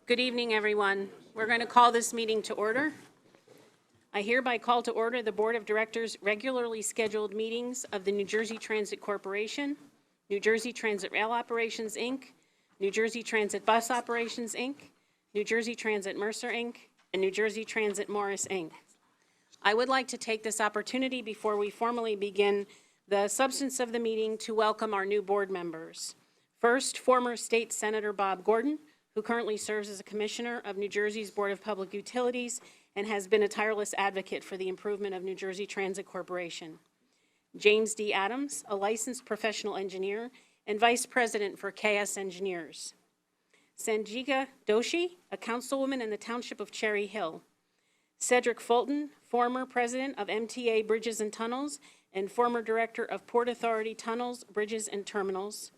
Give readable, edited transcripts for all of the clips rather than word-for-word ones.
Good evening, everyone. We're going to call this meeting to order. I hereby call to order the Board of Directors' regularly scheduled meetings of the New Jersey Transit Corporation, New Jersey Transit Rail Operations, Inc., New Jersey Transit Bus Operations, Inc., New Jersey Transit Mercer, Inc., and New Jersey Transit Morris, Inc. I would like to take this opportunity before we formally begin the substance of the meeting to welcome our new board members. First, former State Senator Bob Gordon, who currently serves as a commissioner of New Jersey's Board of Public Utilities and has been a tireless advocate for the improvement of New Jersey Transit Corporation. James D. Adams, a licensed professional engineer and vice president for KS Engineers. Sanjika Doshi, a councilwoman in the township of Cherry Hill. Cedric Fulton, former president of MTA Bridges and Tunnels and former director of Port Authority Tunnels, Bridges and Terminals.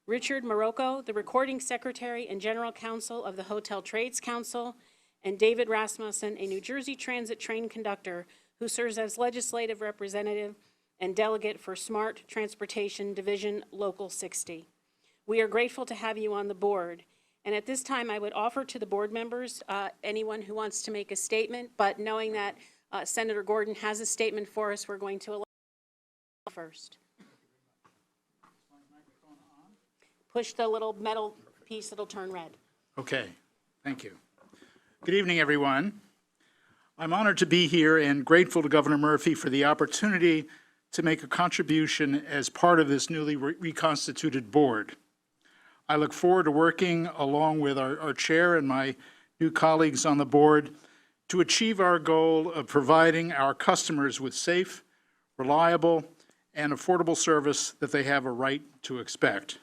Richard Morocco, the recording secretary and general counsel of the Hotel Trades Council, and David Rasmussen, a New Jersey Transit train conductor who serves as legislative representative and delegate for Smart Transportation Division Local 60. We are grateful to have you on the board. And at this time, I would offer to the board members, anyone who wants to make a statement, but knowing that Senator Gordon has a statement for us, we're going to allow first. Push the little metal piece, it'll turn red. Okay, thank you. Good evening, everyone. I'm honored to be here and grateful to Governor Murphy for the opportunity to make a contribution as part of this newly reconstituted board. I look forward to working along with our chair and my new colleagues on the board to achieve our goal of providing our customers with safe, reliable, and affordable service that they have a right to expect.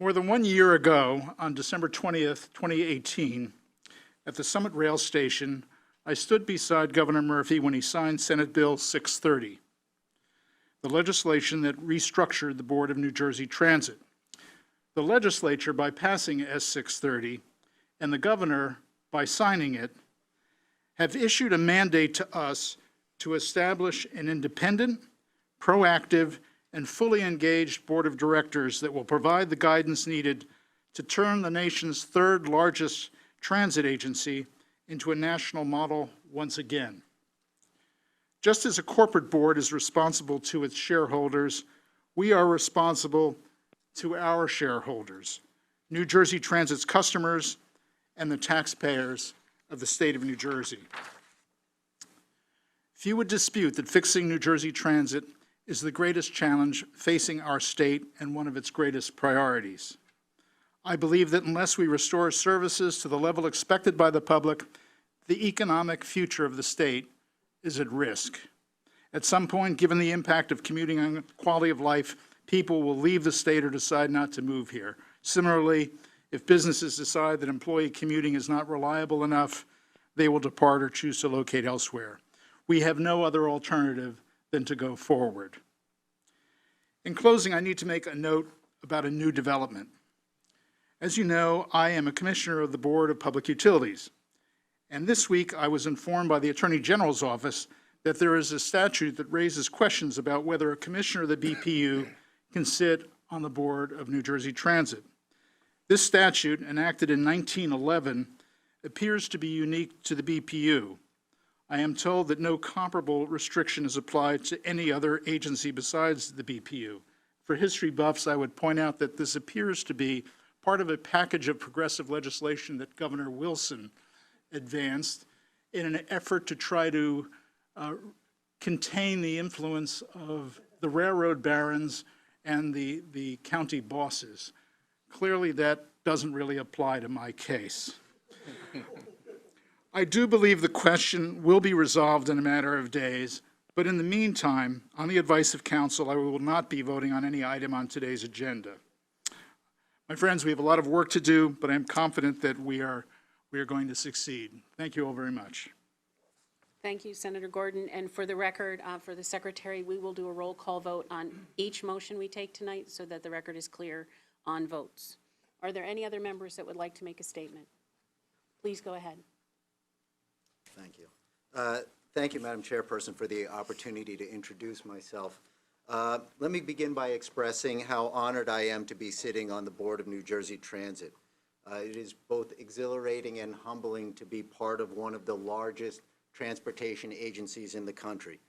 More than 1 year ago, on December 20th, 2018, at the Summit Rail Station, I stood beside Governor Murphy when he signed Senate Bill 630, the legislation that restructured the Board of New Jersey Transit. The legislature, by passing S 630, and the governor, by signing it, have issued a mandate to us to establish an independent, proactive, and fully engaged board of directors that will provide the guidance needed to turn the nation's third largest transit agency into a national model once again. Just as a corporate board is responsible to its shareholders, we are responsible to our shareholders, New Jersey Transit's customers, and the taxpayers of the state of New Jersey. Few would dispute that fixing New Jersey Transit is the greatest challenge facing our state and one of its greatest priorities. I believe that unless we restore services to the level expected by the public, the economic future of the state is at risk. At some point, given the impact of commuting on quality of life, people will leave the state or decide not to move here. Similarly, if businesses decide that employee commuting is not reliable enough, they will depart or choose to locate elsewhere. We have no other alternative than to go forward. In closing, I need to make a note about a new development. As you know, I am a commissioner of the Board of Public Utilities, and this week I was informed by the Attorney General's office that there is a statute that raises questions about whether a commissioner of the BPU can sit on the Board of New Jersey Transit. This statute, enacted in 1911, appears to be unique to the BPU. I am told that no comparable restriction is applied to any other agency besides the BPU. For history buffs, I would point out that this appears to be part of a package of progressive legislation that Governor Wilson advanced in an effort to try to contain the influence of the railroad barons and the county bosses. Clearly, that doesn't really apply to my case. I do believe the question will be resolved in a matter of days, but in the meantime, on the advice of counsel, I will not be voting on any item on today's agenda. My friends, we have a lot of work to do, but I'm confident that we are going to succeed. Thank you all very much. Thank you, Senator Gordon. And for the record, for the secretary, we will do a roll call vote on each motion we take tonight so that the record is clear on votes. Are there any other members that would like to make a statement? Please go ahead. Thank you. Thank you, Madam Chairperson, for the opportunity to introduce myself. Let me begin by expressing how honored I am to be sitting on the Board of New Jersey Transit. It is both exhilarating and humbling to be part of one of the largest transportation agencies in the country,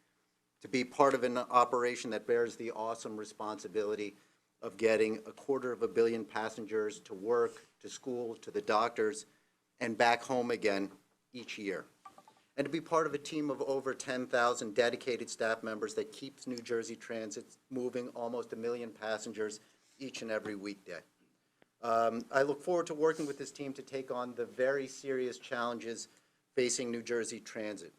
to be part of an operation that bears the awesome responsibility of getting 250 million passengers to work, to school, to the doctors, and back home again each year. And to be part of a team of over 10,000 dedicated staff members that keeps New Jersey Transit moving almost 1 million passengers each and every weekday. I look forward to working with this team to take on the very serious challenges facing New Jersey Transit.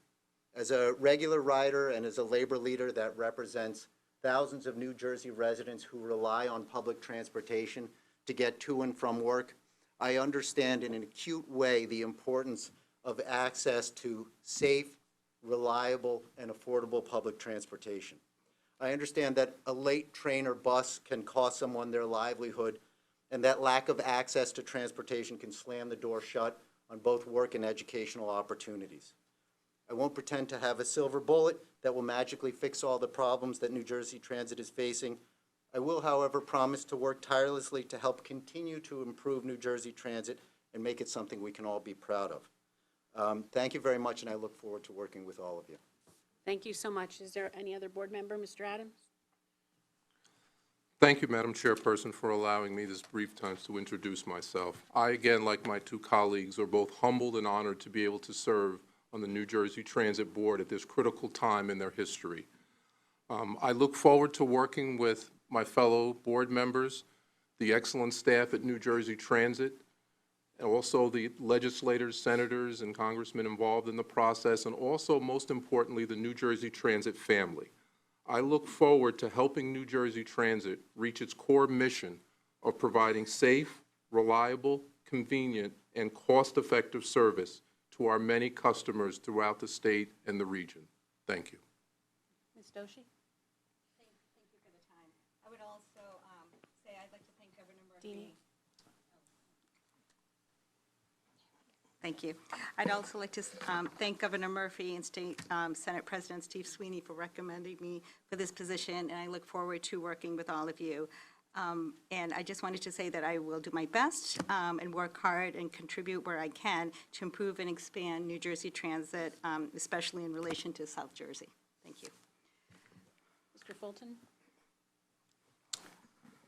As a regular rider and as a labor leader that represents thousands of New Jersey residents who rely on public transportation to get to and from work, I understand in an acute way the importance of access to safe, reliable, and affordable public transportation. I understand that a late train or bus can cost someone their livelihood, and that lack of access to transportation can slam the door shut on both work and educational opportunities. I won't pretend to have a silver bullet that will magically fix all the problems that New Jersey Transit is facing. I will, however, promise to work tirelessly to help continue to improve New Jersey Transit and make it something we can all be proud of. Thank you very much, and I look forward to working with all of you. Thank you so much. Is there any other board member? Mr. Adams? Thank you, Madam Chairperson, for allowing me this brief time to introduce myself. I, again, like my two colleagues, are both humbled and honored to be able to serve on the New Jersey Transit Board at this critical time in their history. I look forward to working with my fellow board members, the excellent staff at New Jersey Transit, and also the legislators, senators, and congressmen involved in the process, and also, most importantly, the New Jersey Transit family. I look forward to helping New Jersey Transit reach its core mission of providing safe, reliable, convenient, and cost-effective service to our many customers throughout the state and the region. Thank you. Ms. Doshi? Thank you for the time. I would also say I'd like to thank Governor Murphy. Deanie? Thank you. I'd also like to thank Governor Murphy and State Senate President Steve Sweeney for recommending me for this position, and I look forward to working with all of you. And I just wanted to say that I will do my best and work hard and contribute where I can to improve and expand New Jersey Transit, especially in relation to South Jersey. Thank you. Mr. Fulton?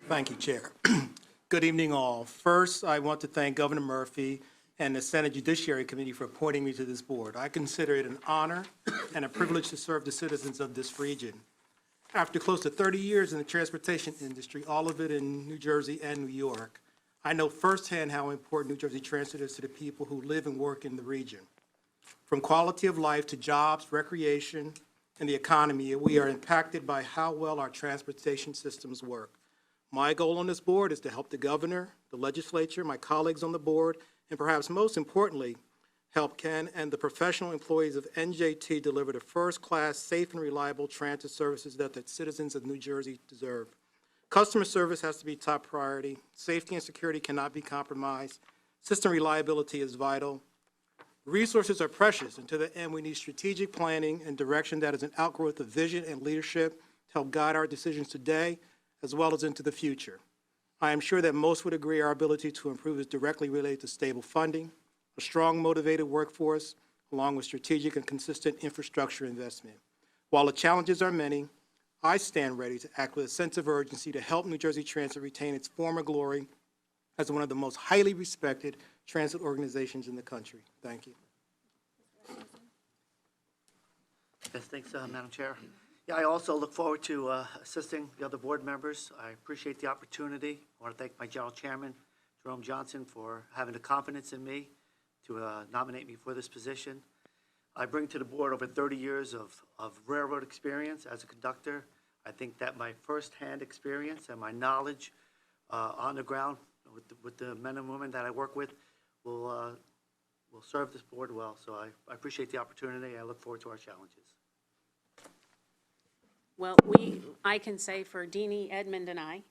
Thank you, Chair. Good evening, all. First, I want to thank Governor Murphy and the Senate Judiciary Committee for appointing me to this board. I consider it an honor and a privilege to serve the citizens of this region. After close to 30 years in the transportation industry, all of it in New Jersey and New York, I know firsthand how important New Jersey Transit is to the people who live and work in the region. From quality of life to jobs, recreation, and the economy, we are impacted by how well our transportation systems work. My goal on this board is to help the governor, the legislature, my colleagues on the board, and perhaps most importantly, help Ken and the professional employees of NJT deliver the first-class, safe and reliable transit services that the citizens of New Jersey deserve. Customer service has to be top priority. Safety and security cannot be compromised. System reliability is vital. Resources are precious, and to the end, we need strategic planning and direction that is an outgrowth of vision and leadership to help guide our decisions today as well as into the future. I am sure that most would agree our ability to improve is directly related to stable funding, a strong, motivated workforce, along with strategic and consistent infrastructure investment. While the challenges are many, I stand ready to act with a sense of urgency to help New Jersey Transit retain its former glory as one of the most highly respected transit organizations in the country. Thank you. Yes, thanks, Madam Chair. Yeah, I also look forward to assisting the other board members. I appreciate the opportunity. I want to thank my general chairman, Jerome Johnson, for having the confidence in me to nominate me for this position. I bring to the board over 30 years of railroad experience as a conductor. I think that my firsthand experience and my knowledge on the ground with the men and women that I work with will serve this board well. So I appreciate the opportunity. I look forward to our challenges. Well, I can say for Deanie, Edmund, and I,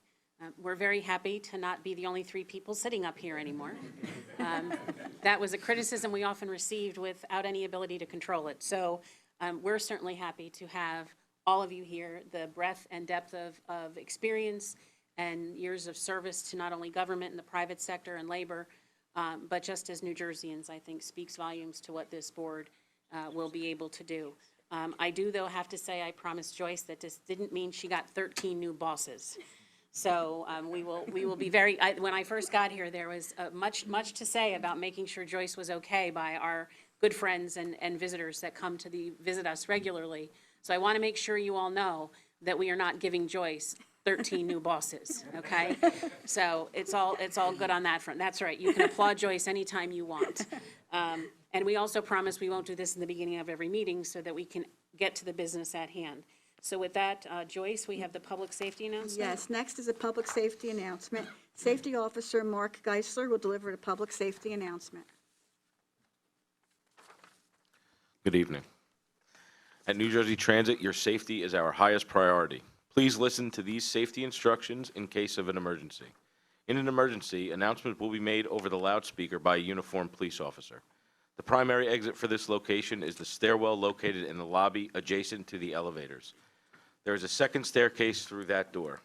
we're very happy to not be the only three people sitting up here anymore. That was a criticism we often received without any ability to control it. So we're certainly happy to have all of you here. The breadth and depth of experience and years of service to not only government and the private sector and labor but just as New Jerseyans, I think speaks volumes to what this board will be able to do. I do, though, have to say, I promised Joyce that this didn't mean she got 13 new bosses. So we will be very, when I first got here, there was much to say about making sure Joyce was okay by our good friends and visitors that come to visit us regularly. So I want to make sure you all know that we are not giving Joyce 13 new bosses, okay? So it's all good on that front. That's right, you can applaud Joyce anytime you want. And we also promise we won't do this in the beginning of every meeting so that we can get to the business at hand. So with that, Joyce, we have the public safety announcement? Yes, next is a public safety announcement. Safety Officer Mark Geisler will deliver the public safety announcement. Good evening. At New Jersey Transit, your safety is our highest priority. Please listen to these safety instructions in case of an emergency. In an emergency, announcements will be made over the loudspeaker by a uniformed police officer. The primary exit for this location is the stairwell located in the lobby adjacent to the elevators. There is a second staircase through that door.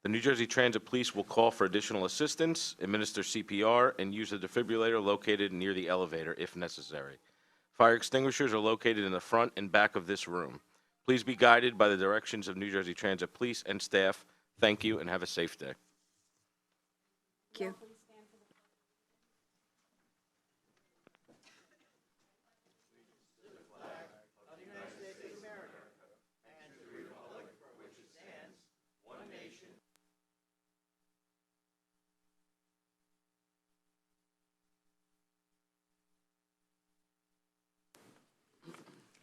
The New Jersey Transit Police will call for additional assistance, administer CPR, and use a defibrillator located near the elevator if necessary. Fire extinguishers are located in the front and back of this room. Please be guided by the directions of New Jersey Transit Police and staff. Thank you and have a safe day. Thank you.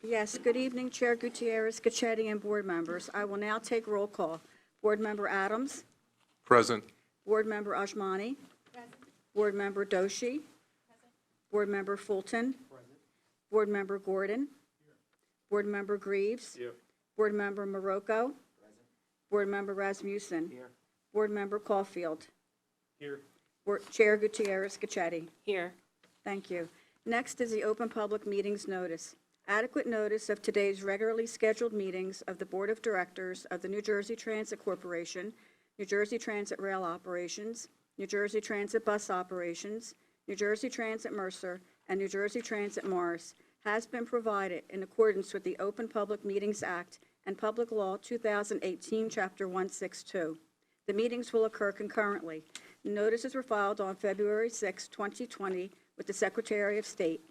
Yes, good evening, Chair Gutierrez, Cacchetti, and board members. I will now take roll call. Board Member Adams, Present. Board Member Ajmani, Board Member Doshi, Board Member Fulton, Board Member Gordon, Board Member Greaves, Board Member Marocco, Board Member Rasmussen, Board Member Caulfield, Chair Gutierrez, Cacchetti. Here. Thank you. Next is the open public meetings notice. Adequate notice of today's regularly scheduled meetings of the Board of Directors of the New Jersey Transit Corporation, New Jersey Transit Rail Operations, New Jersey Transit Bus Operations, New Jersey Transit Mercer, and New Jersey Transit Morris has been provided in accordance with the Open Public Meetings Act and Public Law 2018, Chapter 162. The meetings will occur concurrently. Notices were filed on February 6, 2020, with the Secretary of State.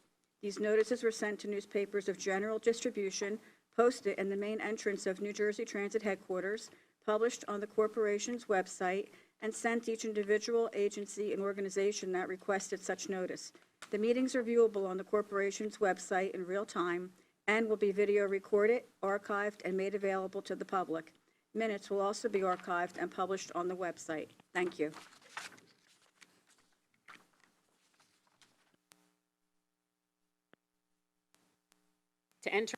These notices were sent to newspapers of general distribution, posted in the main entrance of New Jersey Transit Headquarters, published on the corporation's website, and sent each individual, agency, and organization that requested such notice. The meetings are viewable on the corporation's website in real time and will be video recorded, archived, and made available to the public. Minutes will also be archived and published on the website. Thank you. To enter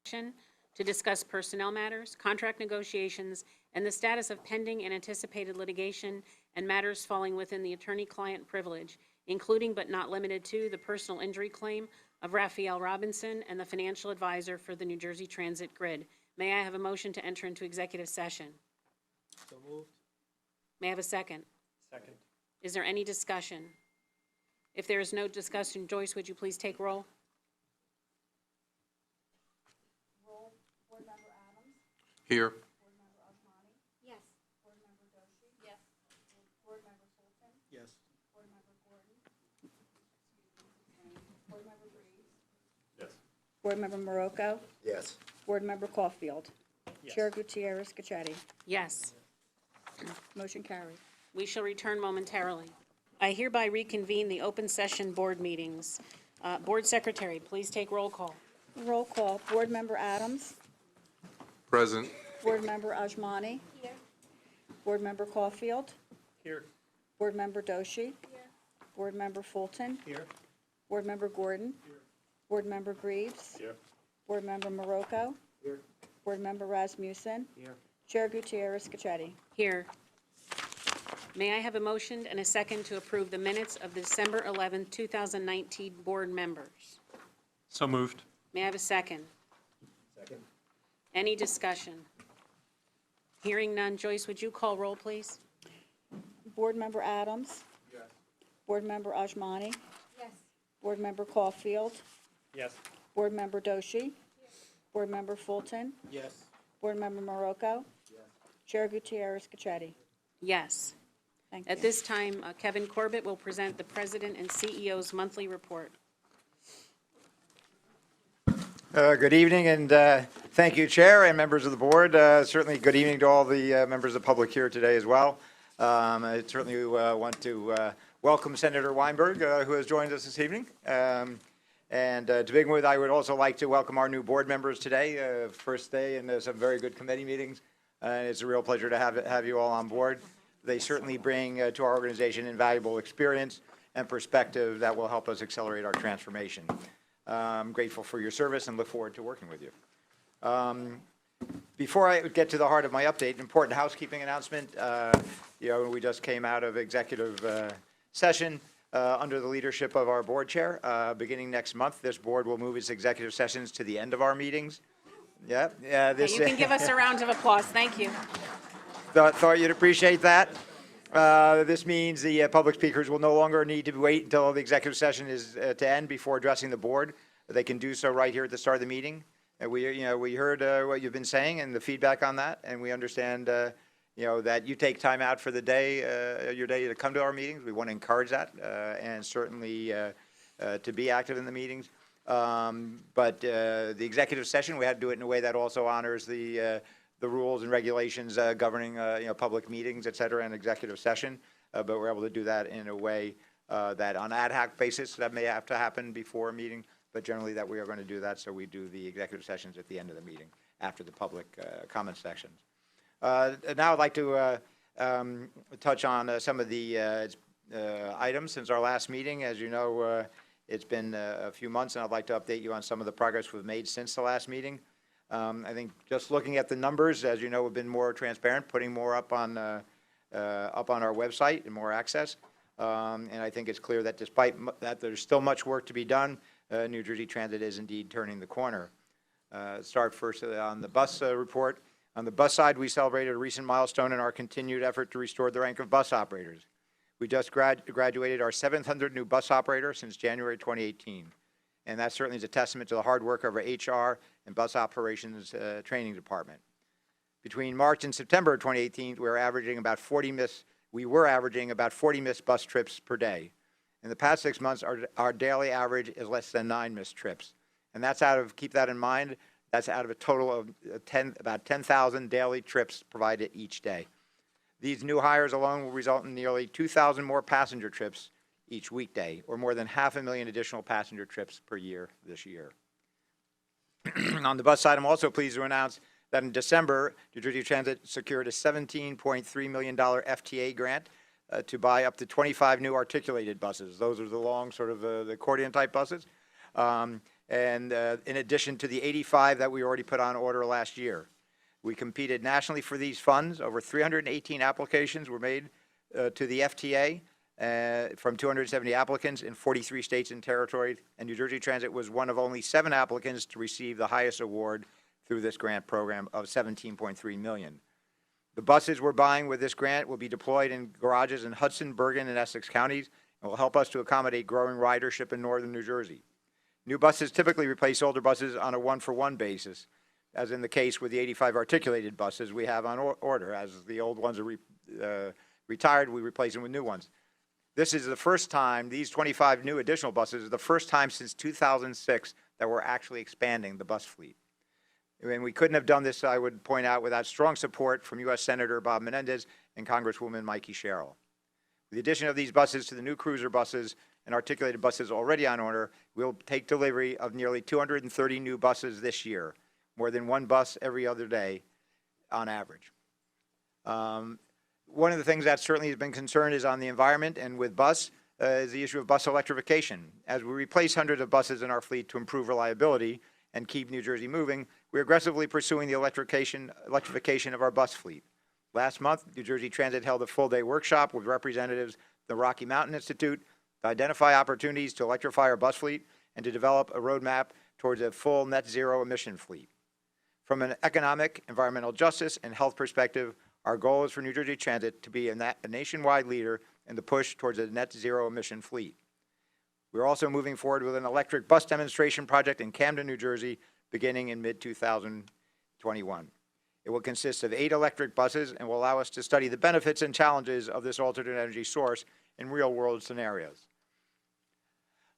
session to discuss personnel matters, contract negotiations, and the status of pending and anticipated litigation and matters falling within the attorney-client privilege, including but not limited to the personal injury claim of Raphael Robinson and the financial advisor for the New Jersey Transit Grid. May I have a motion to enter into executive session? So moved. May I have a second? Second. Is there any discussion? If there is no discussion, Joyce, would you please take roll? Here. Yes. Yes. Board Member Marocco, Yes. Board Member Caulfield. Chair Gutierrez, Cacchetti. Yes. Motion carried. We shall return momentarily. I hereby reconvene the open session board meetings. Board Secretary, please take roll call. Roll call. Board Member Adams, Present. Board Member Ajmani. Here. Board Member Caulfield. Here. Board Member Doshi. Here. Board Member Fulton. Here. Board Member Gordon. Here. Board Member Greaves. Here. Board Member Marocco. Here. Board Member Rasmussen. Here. Chair Gutierrez, Cacchetti. Here. May I have a motion and a second to approve the minutes of the December 11, 2019 board members? So moved. May I have a second? Second. Any discussion? Hearing none. Joyce, would you call roll, please? Board Member Adams. Yes. Board Member Ajmani? Yes. Board Member Caulfield? Yes. Board Member Doshi? Board Member Fulton? Yes. Board Member Marocco? Chair Gutierrez Cachetti. Yes. Thank you. At this time, Kevin Corbett will present the President and CEO's monthly report. Good evening, and thank you, Chair and members of the board. Certainly, good evening to all the members of the public here today as well. I certainly want to welcome Senator Weinberg, who has joined us this evening. And to begin with, I would also like to welcome our new board members today, first day and some very good committee meetings. It's a real pleasure to have you all on board. They certainly bring to our organization invaluable experience and perspective that will help us accelerate our transformation. I'm grateful for your service and look forward to working with you. Before I get to the heart of my update, an important housekeeping announcement. We just came out of executive session under the leadership of our board chair. Beginning next month, this board will move its executive sessions to the end of our meetings. Yeah. Okay, you can give us a round of applause. Thank you. Thought you'd appreciate that. This means the public speakers will no longer need to wait until the executive session is to end before addressing the board. They can do so right here at the start of the meeting. We heard what you've been saying and the feedback on that, and we understand that you take time out for the day, your day to come to our meetings. We want to encourage that and certainly to be active in the meetings. But the executive session, we had to do it in a way that also honors the rules and regulations governing public meetings, et cetera, and executive session. But we're able to do that in a way that on ad hoc basis that may have to happen before a meeting, but generally that we are going to do that. So we do the executive sessions at the end of the meeting after the public comment sections. Now I'd like to touch on some of the items since our last meeting. As you know, it's been a few months, and I'd like to update you on some of the progress we've made since the last meeting. I think just looking at the numbers, as you know, we've been more transparent, putting more up on our website and more access. And I think it's clear that despite that, there's still much work to be done. New Jersey Transit is indeed turning the corner. Start first on the bus report. On the bus side, we celebrated a recent milestone in our continued effort to restore the rank of bus operators. We just graduated our 700th new bus operator since January 2018. And that certainly is a testament to the hard work of our HR and bus operations training department. Between March and September of 2018, we were averaging about 40 missed bus trips per day. In the past 6 months, our daily average is less than 9 missed trips. And that's keep that in mind, that's out of a total of about 10,000 daily trips provided each day. These new hires alone will result in nearly 2,000 more passenger trips each weekday, or more than 500,000 additional passenger trips per year this year. On the bus side, I'm also pleased to announce that in December, New Jersey Transit secured a $17.3 million FTA grant to buy up to 25 new articulated buses. Those are the long, sort of the accordion-type buses. And in addition to the 85 that we already put on order last year. We competed nationally for these funds. Over 318 applications were made to the FTA from 270 applicants in 43 states and territories, and New Jersey Transit was one of only 7 applicants to receive the highest award through this grant program of $17.3 million. The buses we're buying with this grant will be deployed in garages in Hudson, Bergen, and Essex counties, and will help us to accommodate growing ridership in northern New Jersey. New buses typically replace older buses on a one-for-one basis, as in the case with the 85 articulated buses we have on order. As the old ones are retired, we replace them with new ones. This is the first time, these 25 new additional buses are the first time since 2006 that we're actually expanding the bus fleet. And we couldn't have done this, I would point out, without strong support from U.S. Senator Bob Menendez and Congresswoman Mikey Sherrill. With the addition of these buses to the new cruiser buses and articulated buses already on order, we'll take delivery of nearly 230 new buses this year, more than 1 bus every other day on average. One of the things that certainly has been concerned is on the environment, and with bus is the issue of bus electrification. As we replace hundreds of buses in our fleet to improve reliability and keep New Jersey moving, we're aggressively pursuing the electrification of our bus fleet. Last month, New Jersey Transit held a full-day workshop with representatives of the Rocky Mountain Institute to identify opportunities to electrify our bus fleet and to develop a roadmap towards a full net zero emission fleet. From an economic, environmental justice, and health perspective, our goal is for New Jersey Transit to be a nationwide leader in the push towards a net zero emission fleet. We're also moving forward with an electric bus demonstration project in Camden, New Jersey, beginning in mid-2021. It will consist of 8 electric buses and will allow us to study the benefits and challenges of this alternate energy source in real-world scenarios.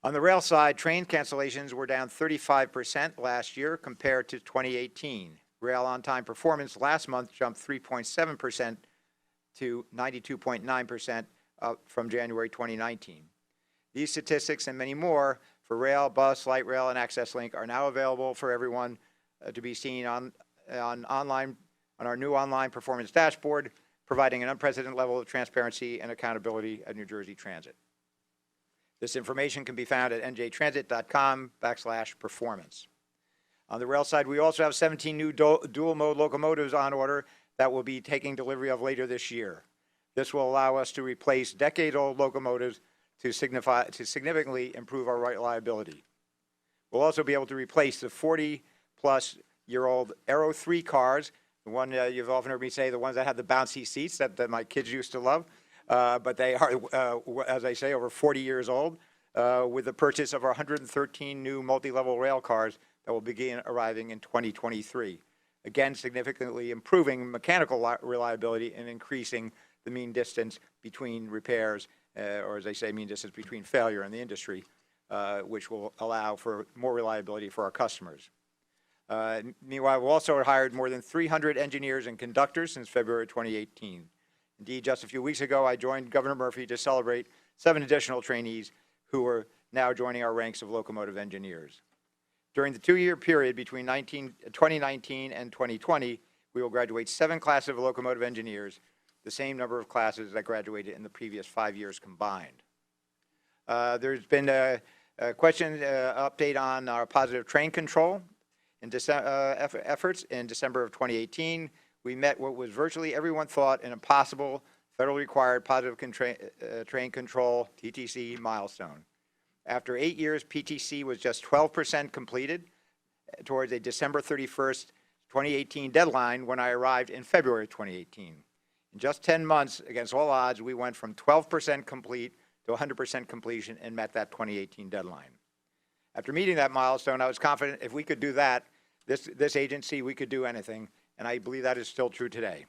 On the rail side, train cancellations were down 35% last year compared to 2018. Rail on-time performance last month jumped 3.7% to 92.9% up from January 2019. These statistics and many more for rail, bus, light rail, and Access Link are now available for everyone to be seen on our new online performance dashboard, providing an unprecedented level of transparency and accountability at New Jersey Transit. This information can be found at njtransit.com/performance. On the rail side, we also have 17 new dual-mode locomotives on order that we'll be taking delivery of later this year. This will allow us to replace decade-old locomotives to significantly improve our reliability. We'll also be able to replace the 40-plus-year-old Aero 3 cars, the one you've often heard me say, the ones that have the bouncy seats that my kids used to love. But they are, as I say, over 40 years old, with the purchase of our 113 new multi-level rail cars that will begin arriving in 2023. Again, significantly improving mechanical reliability and increasing the mean distance between repairs, or as they say, mean distance between failure in the industry, which will allow for more reliability for our customers. Meanwhile, we've also hired more than 300 engineers and conductors since February 2018. Indeed, just a few weeks ago, I joined Governor Murphy to celebrate 7 additional trainees who are now joining our ranks of locomotive engineers. During the 2-year period between 2019 and 2020, we will graduate 7 classes of locomotive engineers, the same number of classes that graduated in the previous 5 years combined. There's been a question update on our positive train control efforts. In December of 2018, we met what was virtually everyone thought an impossible, federally required positive train control, TTC, milestone. After 8 years, PTC was just 12% completed towards a December 31st, 2018 deadline when I arrived in February 2018. In just 10 months, against all odds, we went from 12% complete to 100% completion and met that 2018 deadline. After meeting that milestone, I was confident if we could do that, this agency, we could do anything, and I believe that is still true today.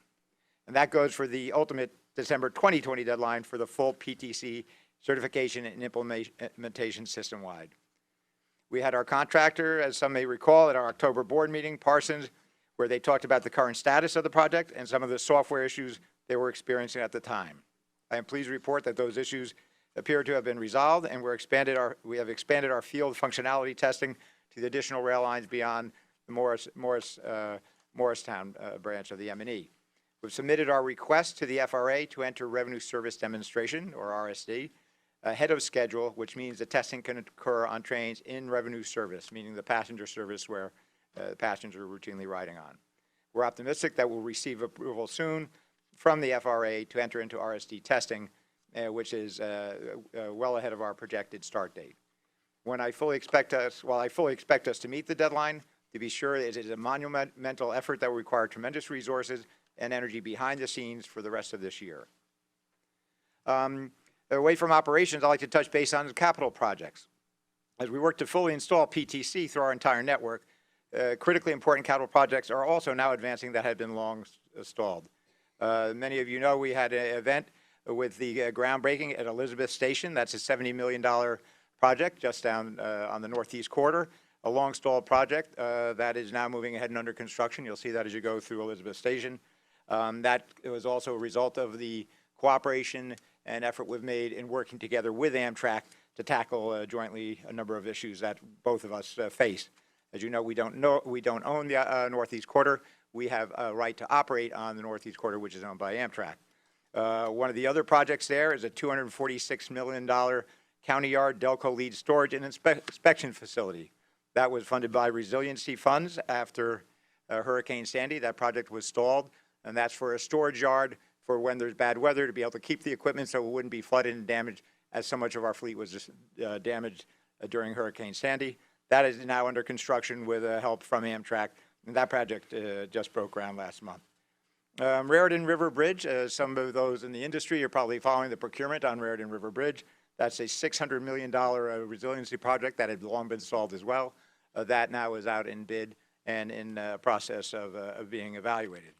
And that goes for the ultimate December 2020 deadline for the full PTC certification and implementation system-wide. We had our contractor, as some may recall, at our October board meeting, Parsons, where they talked about the current status of the project and some of the software issues they were experiencing at the time. I am pleased to report that those issues appear to have been resolved, and we have expanded our field functionality testing to the additional rail lines beyond the Morristown branch of the M&E. We've submitted our request to the FRA to enter Revenue Service Demonstration, or RSD, ahead of schedule, which means the testing can occur on trains in revenue service, meaning the passenger service where the passengers are routinely riding on. We're optimistic that we'll receive approval soon from the FRA to enter into RSD testing, which is well ahead of our projected start date. While I fully expect us to meet the deadline, to be sure it is a monumental effort that will require tremendous resources and energy behind the scenes for the rest of this year. Away from operations, I'd like to touch base on capital projects. As we work to fully install PTC through our entire network, critically important capital projects are also now advancing that had been long stalled. Many of you know we had an event with the groundbreaking at Elizabeth Station. That's a $70 million project just down on the northeast quarter, a long-stalled project that is now moving ahead and under construction. You'll see that as you go through Elizabeth Station. That was also a result of the cooperation and effort we've made in working together with Amtrak to tackle jointly a number of issues that both of us face. As you know, we don't own the Northeast Quarter. We have a right to operate on the Northeast Quarter, which is owned by Amtrak. One of the other projects there is a $246 million county yard Delco lead storage and inspection facility. That was funded by resiliency funds after Hurricane Sandy. That project was stalled, and that's for a storage yard for when there's bad weather to be able to keep the equipment so it wouldn't be flooded and damaged, as so much of our fleet was just damaged during Hurricane Sandy. That is now under construction with help from Amtrak, and that project just broke ground last month. Raritan River Bridge, some of those in the industry are probably following the procurement on Raritan River Bridge. That's a $600 million resiliency project that had long been solved as well. That now is out in bid and in process of being evaluated.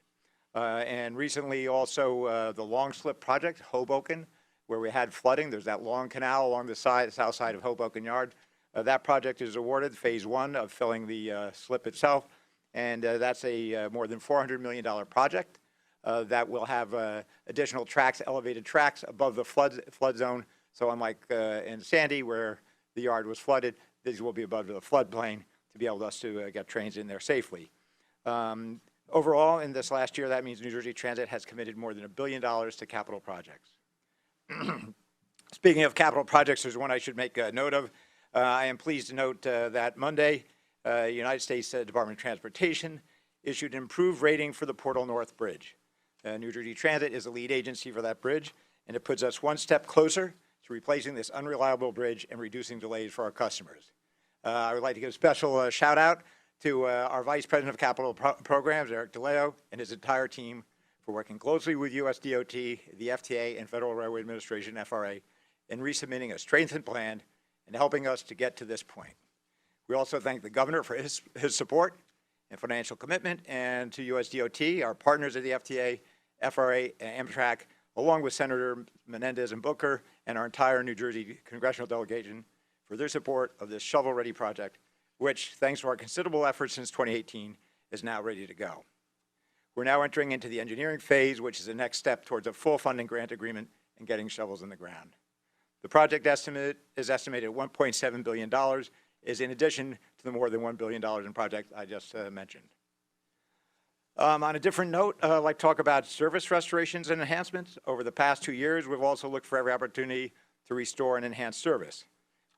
And recently also the Long Slip project, Hoboken, where we had flooding. There's that long canal along the south side of Hoboken Yard. That project is awarded phase one of filling the slip itself. And that's a more than $400 million project that will have additional tracks, elevated tracks above the flood zone. So unlike in Sandy, where the yard was flooded, these will be above the floodplain to be able to get trains in there safely. Overall, in this last year, that means New Jersey Transit has committed more than $1 billion to capital projects. Speaking of capital projects, there's one I should make a note of. I am pleased to note that Monday, United States Department of Transportation issued an improved rating for the Portal North Bridge. New Jersey Transit is the lead agency for that bridge, and it puts us one step closer to replacing this unreliable bridge and reducing delays for our customers. I would like to give a special shout out to our Vice President of Capital Programs, Eric DeLeo, and his entire team for working closely with USDOT, the FTA, and Federal Railway Administration, FRA, in resubmitting a strengthened plan and helping us to get to this point. We also thank the governor for his support and financial commitment, and to USDOT, our partners at the FTA, FRA, and Amtrak, along with Senator Menendez and Booker and our entire New Jersey congressional delegation for their support of this shovel-ready project, which, thanks to our considerable efforts since 2018, is now ready to go. We're now entering into the engineering phase, which is the next step towards a full funding grant agreement and getting shovels in the ground. The project estimate is estimated at $1.7 billion, is in addition to the more than $1 billion in project I just mentioned. On a different note, I'd like to talk about service restorations and enhancements. Over the past 2 years, we've also looked for every opportunity to restore and enhance service.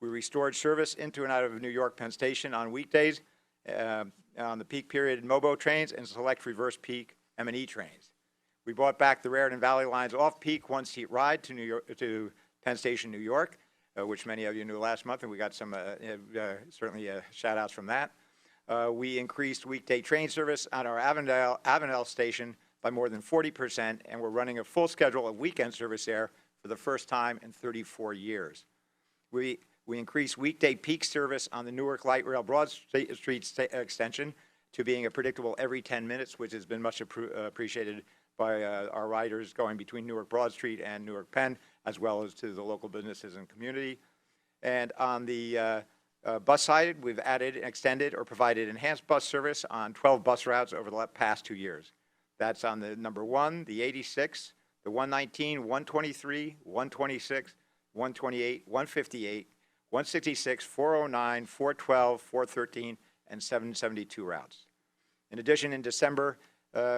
We restored service into and out of New York Penn Station on weekdays, on the peak period MOBO trains, and select reverse peak M&E trains. We brought back the Raritan Valley Line's off-peak one-seat ride to Penn Station, New York, which many of you knew last month, and we got some certainly shout-outs from that. We increased weekday train service at our Avondale station by more than 40%, and we're running a full schedule of weekend service there for the first time in 34 years. We increased weekday peak service on the Newark Light Rail Broad Street extension to being a predictable every 10 minutes, which has been much appreciated by our riders going between Newark Broad Street and Newark Penn, as well as to the local businesses and community. And on the bus side, we've added, extended, or provided enhanced bus service on 12 bus routes over the past 2 years. That's on the number 1, the 86, the 119, 123, 126, 128, 158, 166, 409, 412, 413, and 772 routes. In addition, in December,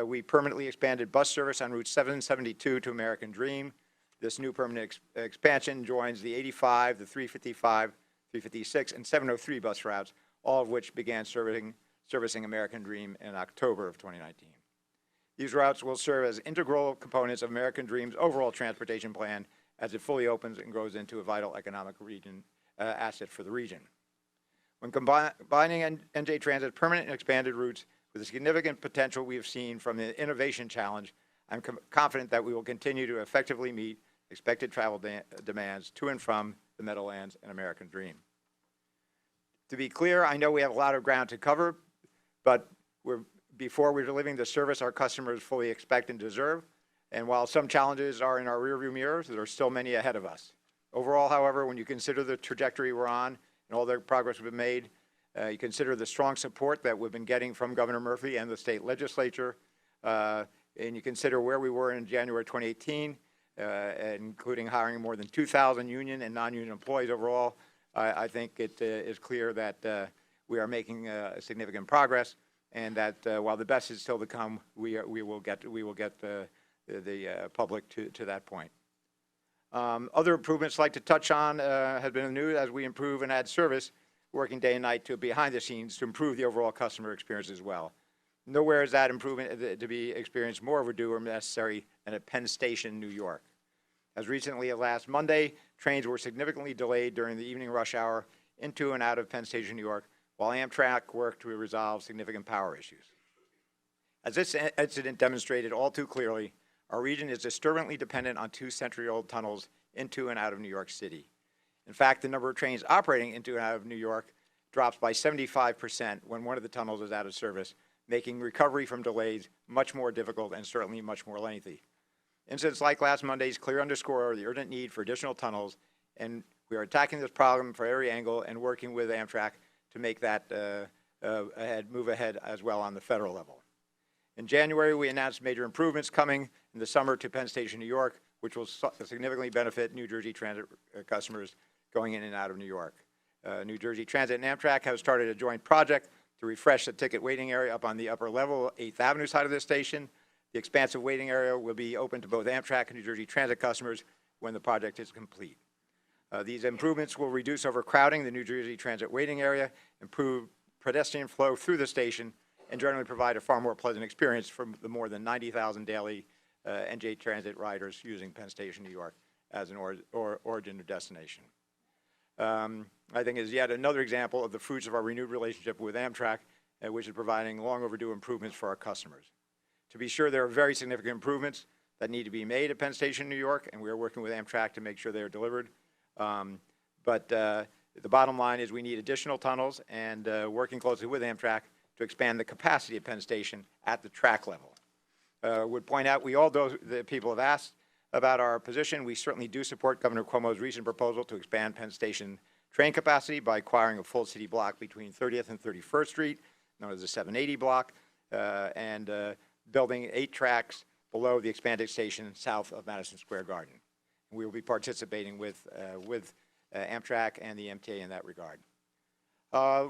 we permanently expanded bus service on Route 772 to American Dream. This new permanent expansion joins the 85, the 355, 356, and 703 bus routes, all of which began servicing American Dream in October of 2019. These routes will serve as integral components of American Dream's overall transportation plan as it fully opens and grows into a vital economic asset for the region. When combining NJ Transit's permanent and expanded routes with the significant potential we have seen from the Innovation Challenge, I'm confident that we will continue to effectively meet expected travel demands to and from the Meadowlands and American Dream. To be clear, I know we have a lot of ground to cover, but before we're delivering the service our customers fully expect and deserve, and while some challenges are in our rearview mirrors, there are still many ahead of us. Overall, however, when you consider the trajectory we're on and all the progress we've made, you consider the strong support that we've been getting from Governor Murphy and the state legislature, and you consider where we were in January 2018, including hiring more than 2,000 union and non-union employees overall, I think it is clear that we are making significant progress, and that while the best is still to come, we will get the public to that point. Other improvements I'd like to touch on have been new as we improve and add service, working day and night to behind the scenes to improve the overall customer experience as well. Nowhere is that improvement to be experienced more overdue or necessary than at Penn Station, New York. As recently as last Monday, trains were significantly delayed during the evening rush hour into and out of Penn Station, New York, while Amtrak worked to resolve significant power issues. As this incident demonstrated all too clearly, our region is disturbingly dependent on two century-old tunnels into and out of New York City. In fact, the number of trains operating into and out of New York drops by 75% when one of the tunnels is out of service, making recovery from delays much more difficult and certainly much more lengthy. Incidents like last Monday's clearly underscore the urgent need for additional tunnels, and we are attacking this problem from every angle and working with Amtrak to make that move ahead as well on the federal level. In January, we announced major improvements coming in the summer to Penn Station, New York, which will significantly benefit New Jersey Transit customers going in and out of New York. New Jersey Transit and Amtrak have started a joint project to refresh the ticket waiting area up on the upper level 8th Avenue side of the station. The expansive waiting area will be open to both Amtrak and New Jersey Transit customers when the project is complete. These improvements will reduce overcrowding the New Jersey Transit waiting area, improve pedestrian flow through the station, and generally provide a far more pleasant experience for the more than 90,000 daily NJ Transit riders using Penn Station, New York as an origin or destination. I think is yet another example of the fruits of our renewed relationship with Amtrak, which is providing long overdue improvements for our customers. To be sure, there are very significant improvements that need to be made at Penn Station, New York, and we are working with Amtrak to make sure they are delivered. But the bottom line is we need additional tunnels and working closely with Amtrak to expand the capacity of Penn Station at the track level. Would point out, the people have asked about our position. We certainly do support Governor Cuomo's recent proposal to expand Penn Station train capacity by acquiring a full city block between 30th and 31st Street, known as the 780 block, and building 8 tracks below the expanded station south of Madison Square Garden. We will be participating with Amtrak and the MTA in that regard. A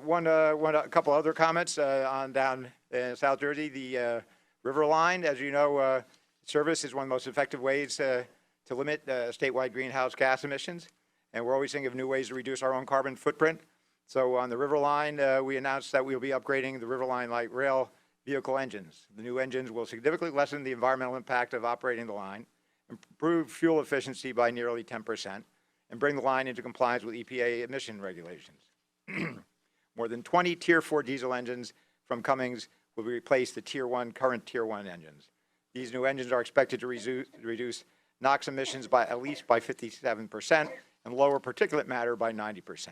couple other comments on down in South Jersey. The River Line, as you know, service is one of the most effective ways to limit statewide greenhouse gas emissions, and we're always thinking of new ways to reduce our own carbon footprint. So on the River Line, we announced that we'll be upgrading the River Line light rail vehicle engines. The new engines will significantly lessen the environmental impact of operating the line, improve fuel efficiency by nearly 10%, and bring the line into compliance with EPA emission regulations. More than 20 Tier 4 diesel engines from Cummins will replace the current Tier 1 engines. These new engines are expected to reduce NOx emissions by at least 57% and lower particulate matter by 90%.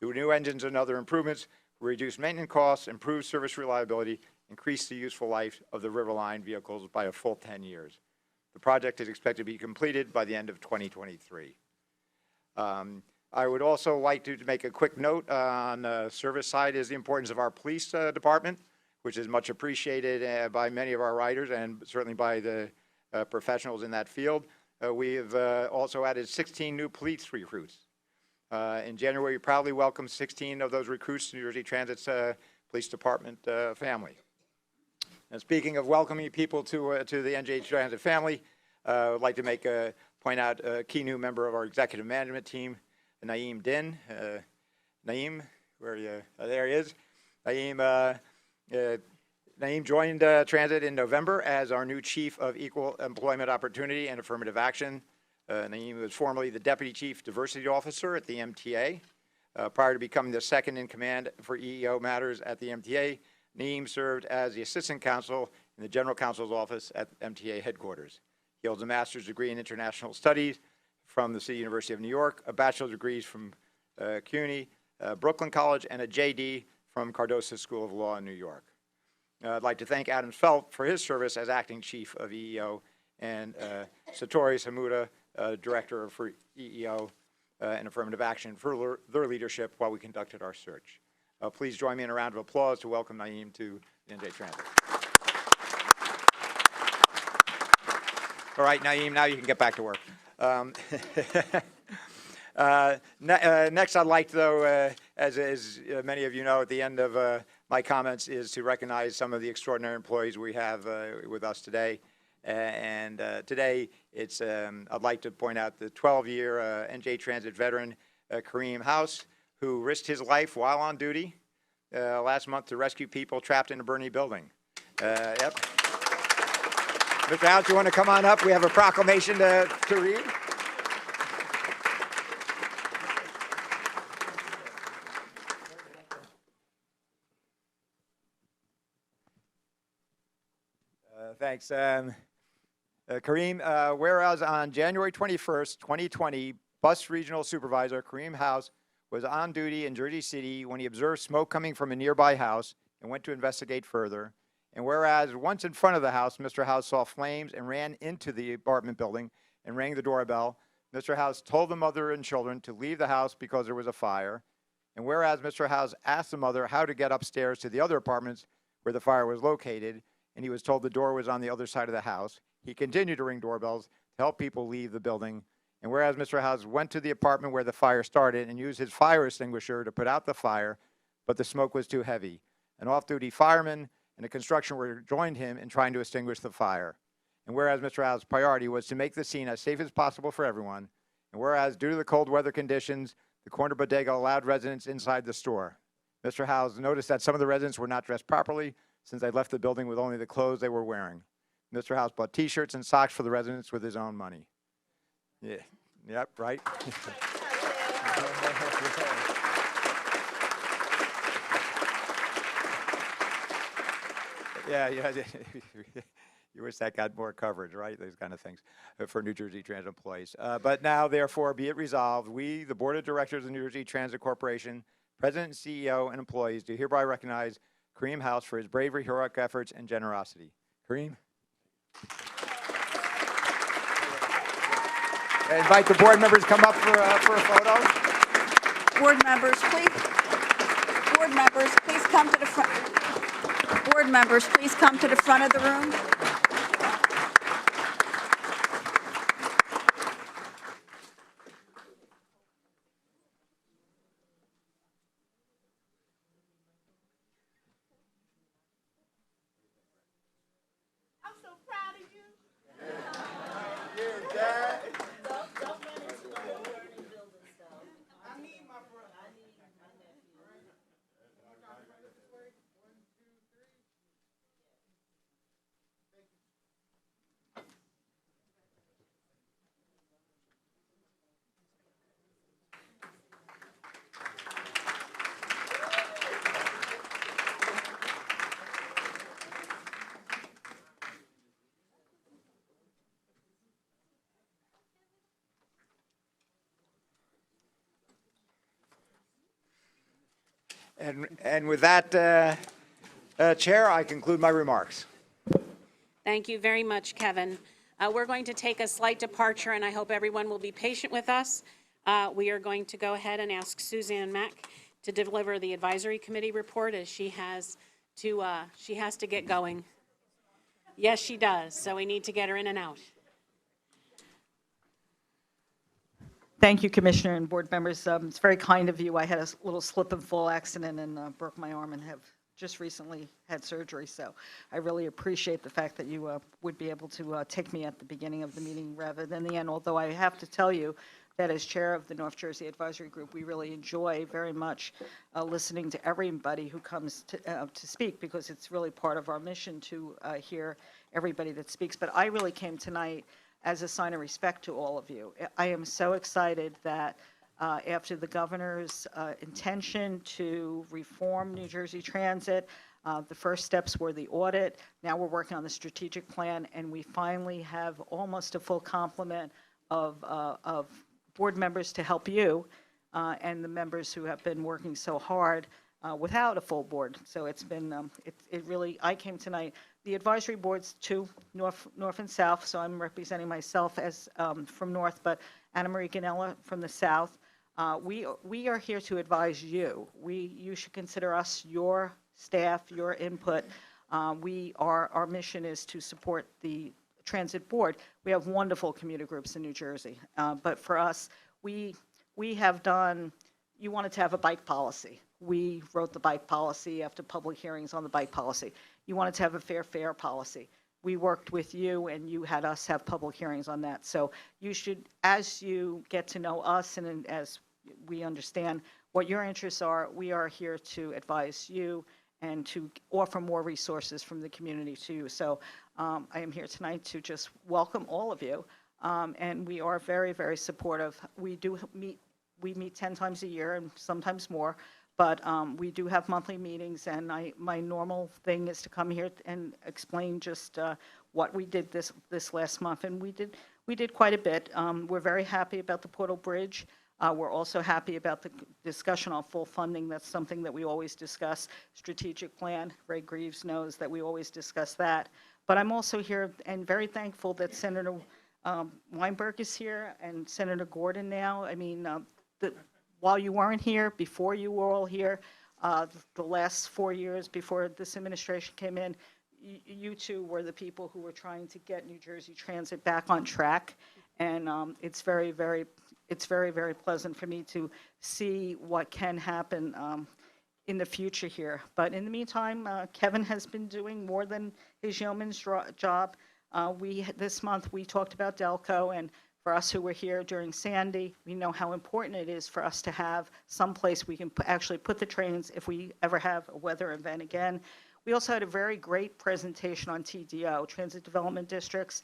The new engines and other improvements will reduce maintenance costs, improve service reliability, increase the useful life of the River Line vehicles by a full 10 years. The project is expected to be completed by the end of 2023. I would also like to make a quick note on the service side is the importance of our police department, which is much appreciated by many of our riders and certainly by the professionals in that field. We have also added 16 new police recruits. In January, we proudly welcomed 16 of those recruits to New Jersey Transit's police department family. And speaking of welcoming people to the NJ Transit family, I'd like to point out a key new member of our executive management team, Naeem Din. Naeem, where are you? There he is. Naeem joined Transit in November as our new Chief of Equal Employment Opportunity and Affirmative Action. Naeem was formerly the Deputy Chief Diversity Officer at the MTA. Prior to becoming the second in command for EEO matters at the MTA, Naeem served as the Assistant Counsel in the General Counsel's Office at MTA headquarters. He holds a master's degree in international studies from the City University of New York, a bachelor's degree from CUNY, Brooklyn College, and a JD from Cardoso School of Law in New York. I'd like to thank Adam Felt for his service as acting chief of EEO and Satori Samuda, director for EEO and Affirmative Action, for their leadership while we conducted our search. Please join me in a round of applause to welcome Naeem to NJ Transit. All right, Naeem, now you can get back to work. Next, I'd like, though, as many of you know, at the end of my comments, is to recognize some of the extraordinary employees we have with us today. And today, I'd like to point out the 12-year NJ Transit veteran, Kareem House, who risked his life while on duty last month to rescue people trapped in a burning building. Yep. Mr. House, you want to come on up? We have a proclamation to read. Thanks. Kareem, whereas on January 21st, 2020, Bus Regional Supervisor Kareem House was on duty in Jersey City when he observed smoke coming from a nearby house and went to investigate further. And whereas once in front of the house, Mr. House saw flames and ran into the apartment building and rang the doorbell. Mr. House told the mother and children to leave the house because there was a fire. And whereas Mr. House asked the mother how to get upstairs to the other apartments where the fire was located, and he was told the door was on the other side of the house, he continued to ring doorbells to help people leave the building. And whereas Mr. House went to the apartment where the fire started and used his fire extinguisher to put out the fire, but the smoke was too heavy. An off-duty fireman and a construction worker joined him in trying to extinguish the fire. And whereas Mr. House's priority was to make the scene as safe as possible for everyone, and whereas due to the cold weather conditions, the corner bodega allowed residents inside the store. Mr. House noticed that some of the residents were not dressed properly since they left the building with only the clothes they were wearing. Mr. House bought T-shirts and socks for the residents with his own money. Yeah, yep, right? Yeah. You wish that got more coverage, right? Those kind of things for New Jersey Transit employees. But now, therefore, be it resolved, we, the Board of Directors of New Jersey Transit Corporation, President and CEO, and employees, do hereby recognize Kareem House for his bravery, heroic efforts, and generosity. Kareem? I invite the board members to come up for a photo. Board members, please come to the front. Board members, please come to the front of the room. I'm so proud of you. And with that, Chair, I conclude my remarks. Thank you very much, Kevin. We're going to take a slight departure, and I hope everyone will be patient with us. We are going to go ahead and ask Suzanne Mack to deliver the advisory committee report, as she has to get going. Yes, she does, so we need to get her in and out. Thank you, Commissioner and board members. It's very kind of you. I had a little slip and fall accident and broke my arm and have just recently had surgery. So I really appreciate the fact that you would be able to take me at the beginning of the meeting rather than the end. Although I have to tell you that as chair of the North Jersey Advisory Group, we really enjoy very much listening to everybody who comes to speak, because it's really part of our mission to hear everybody that speaks. But I really came tonight as a sign of respect to all of you. I am so excited that after the governor's intention to reform New Jersey Transit, the first steps were the audit. Now we're working on the strategic plan, and we finally have almost a full complement of board members to help you and the members who have been working so hard without a full board. So it's been, it really, I came tonight. The advisory board's two, north and south, so I'm representing myself as from north, but Anna Marie Ganella from the south. We are here to advise you. You should consider us your staff, your input. Our mission is to support the transit board. We have wonderful commuter groups in New Jersey, but for us, we have done, you wanted to have a bike policy. We wrote the bike policy after public hearings on the bike policy. You wanted to have a fair fare policy. We worked with you, and you had us have public hearings on that. So you should, as you get to know us and as we understand what your interests are, we are here to advise you and to offer more resources from the community to you. So I am here tonight to just welcome all of you, and we are very, very supportive. We meet 10 times a year and sometimes more, But we do have monthly meetings, and my normal thing is to come here and explain just what we did this last month, and we did quite a bit. We're very happy about the Portal Bridge. We're also happy about the discussion on full funding. That's something that we always discuss. Strategic plan, Ray Greaves knows that we always discuss that. But I'm also here and very thankful that Senator Weinberg is here and Senator Gordon now. I mean, while you weren't here, before you were all here, the last 4 years before this administration came in, you two were the people who were trying to get New Jersey Transit back on track. And it's very, very pleasant for me to see what can happen in the future here. But in the meantime, Kevin has been doing more than his yeoman's job. This month, we talked about Delco, and for us who were here during Sandy, we know how important it is for us to have some place we can actually put the trains if we ever have a weather event again. We also had a very great presentation on TDO, Transit Development Districts,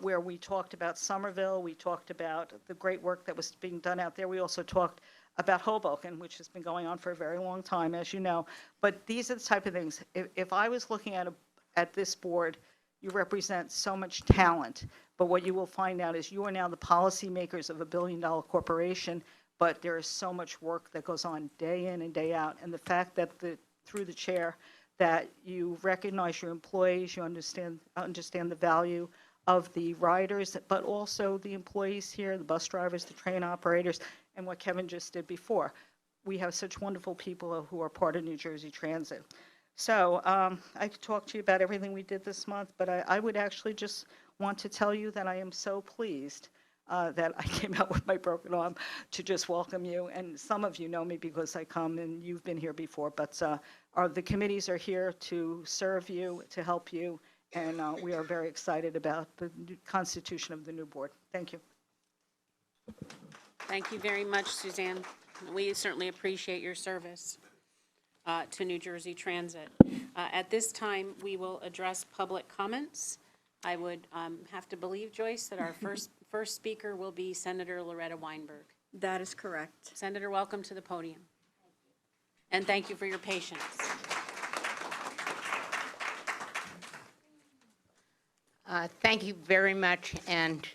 where we talked about Somerville, we talked about the great work that was being done out there. We also talked about Hoboken, which has been going on for a very long time, as you know. But these are the type of things, if I was looking at this board, you represent so much talent, but what you will find out is you are now the policymakers of a billion-dollar corporation, but there is so much work that goes on day in and day out. And the fact that through the chair, that you recognize your employees, you understand the value of the riders, but also the employees here, the bus drivers, the train operators, and what Kevin just did before. We have such wonderful people who are part of New Jersey Transit. So I could talk to you about everything we did this month, but I would actually just want to tell you that I am so pleased that I came out with my broken arm to just welcome you. And some of you know me because I come and you've been here before, but the committees are here to serve you, to help you, and we are very excited about the constitution of the new board. Thank you. Thank you very much, Suzanne. We certainly appreciate your service to New Jersey Transit. At this time, we will address public comments. I would have to believe, Joyce, that our first speaker will be Senator Loretta Weinberg. That is correct. Senator, welcome to the podium. And thank you for your patience. Thank you very much, and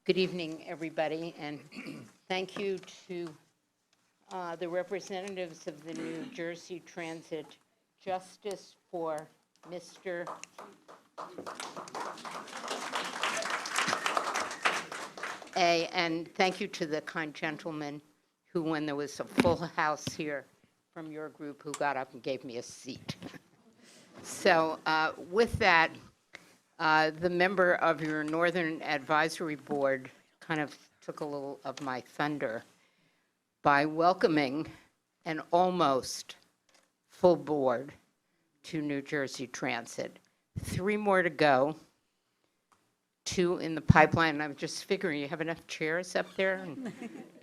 good evening, everybody. And thank you to the representatives of the New Jersey Transit Justice for Mr. A, and thank you to the kind gentleman who, when there was a full house here from your group, who got up and gave me a seat. So with that, the member of your Northern Advisory Board kind of took a little of my thunder by welcoming an almost full board to New Jersey Transit. 3 more to go, 2 in the pipeline. I'm just figuring you have enough chairs up there, and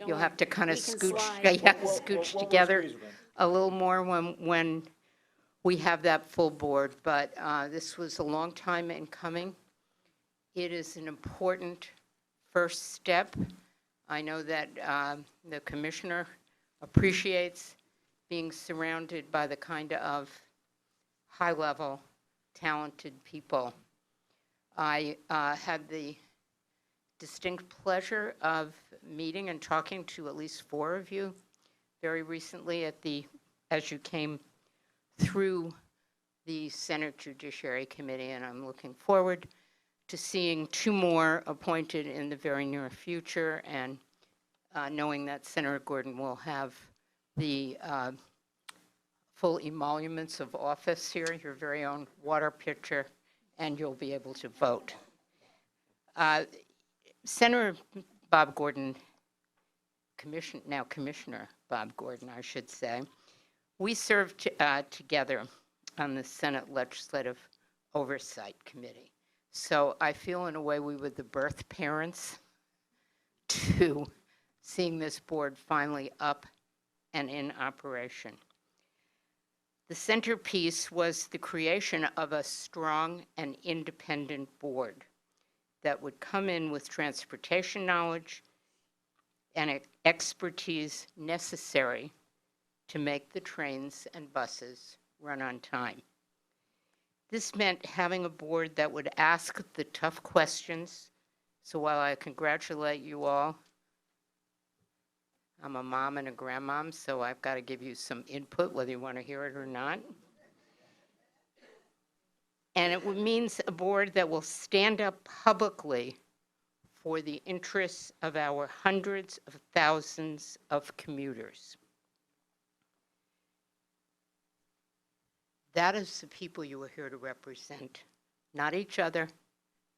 you'll have to kind of scooch together a little more when we have that full board. But this was a long time in coming. It is an important first step. I know that the commissioner appreciates being surrounded by the kind of high-level, talented people. I had the distinct pleasure of meeting and talking to at least 4 of you very recently as you came through the Senate Judiciary Committee, and I'm looking forward to seeing 2 more appointed in the very near future, and knowing that Senator Gordon will have the full emoluments of office here, your very own water pitcher, and you'll be able to vote. Senator Bob Gordon, now Commissioner Bob Gordon, I should say, we served together on the Senate Legislative Oversight Committee. So I feel in a way we were the birth parents to seeing this board finally up and in operation. The centerpiece was the creation of a strong and independent board that would come in with transportation knowledge and expertise necessary to make the trains and buses run on time. This meant having a board that would ask the tough questions. So while I congratulate you all, I'm a mom and a grandmom, so I've got to give you some input, whether you want to hear it or not. And it means a board that will stand up publicly for the interests of our hundreds of thousands of commuters. That is the people you are here to represent, not each other,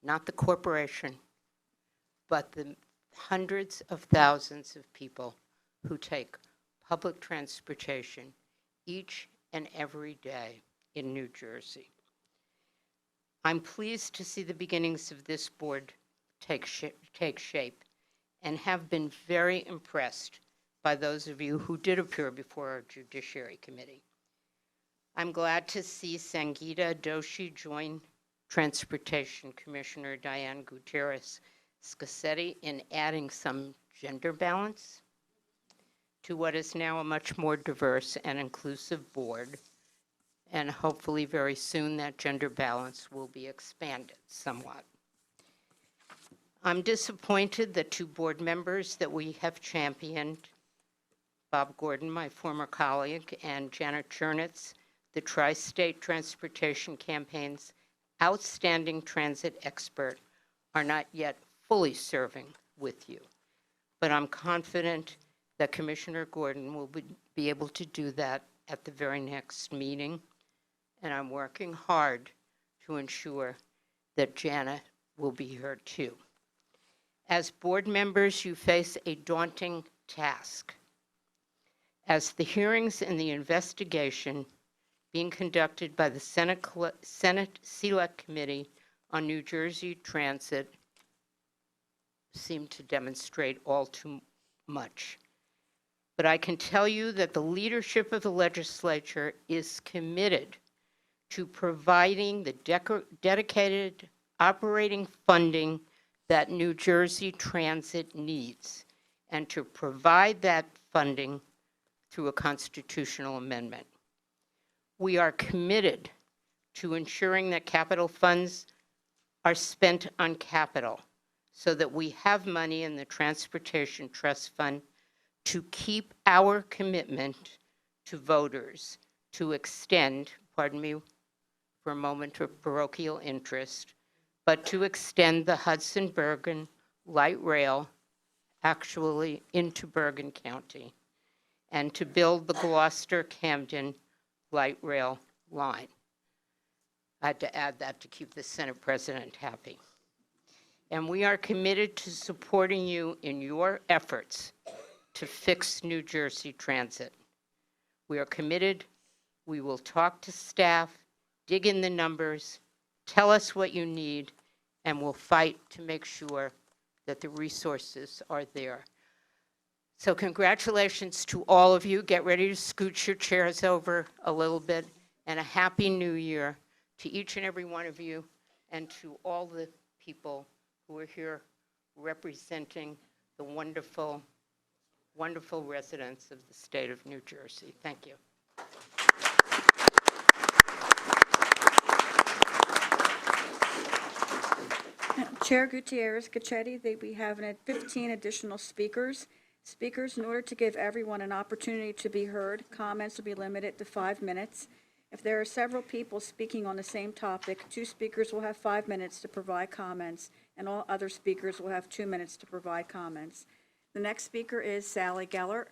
not the corporation, but the hundreds of thousands of people who take public transportation each and every day in New Jersey. I'm pleased to see the beginnings of this board take shape and have been very impressed by those of you who did appear before our Judiciary Committee. I'm glad to see Sangeeta Doshi join Transportation Commissioner Diane Gutierrez-Scassetti in adding some gender balance to what is now a much more diverse and inclusive board. And hopefully very soon that gender balance will be expanded somewhat. I'm disappointed that two board members that we have championed, Bob Gordon, my former colleague, and Janet Chernitz, the Tri-State Transportation Campaign's outstanding transit expert, are not yet fully serving with you. But I'm confident that Commissioner Gordon will be able to do that at the very next meeting. And I'm working hard to ensure that Janet will be here too. As board members, you face a daunting task. As the hearings and the investigation being conducted by the Senate Select Committee on New Jersey Transit seem to demonstrate all too much. But I can tell you that the leadership of the legislature is committed to providing the dedicated operating funding that New Jersey Transit needs, and to provide that funding through a constitutional amendment. We are committed to ensuring that capital funds are spent on capital so that we have money in the Transportation Trust Fund to keep our commitment to voters to extend, pardon me for a moment of parochial interest, but to extend the Hudson-Bergen light rail actually into Bergen County and to build the Gloucester-Camden light rail line. I had to add that to keep the Senate President happy. And we are committed to supporting you in your efforts to fix New Jersey Transit. We are committed. We will talk to staff, dig in the numbers, tell us what you need, and we'll fight to make sure that the resources are there. So congratulations to all of you. Get ready to scooch your chairs over a little bit, and a happy new year to each and every one of you and to all the people who are here representing the wonderful, wonderful residents of the state of New Jersey. Thank you. Chair Gutierrez-Scassetti, we have 15 additional speakers. Speakers, in order to give everyone an opportunity to be heard, comments will be limited to 5 minutes. If there are several people speaking on the same topic, 2 speakers will have 5 minutes to provide comments, and all other speakers will have 2 minutes to provide comments. The next speaker is Sally Gellert.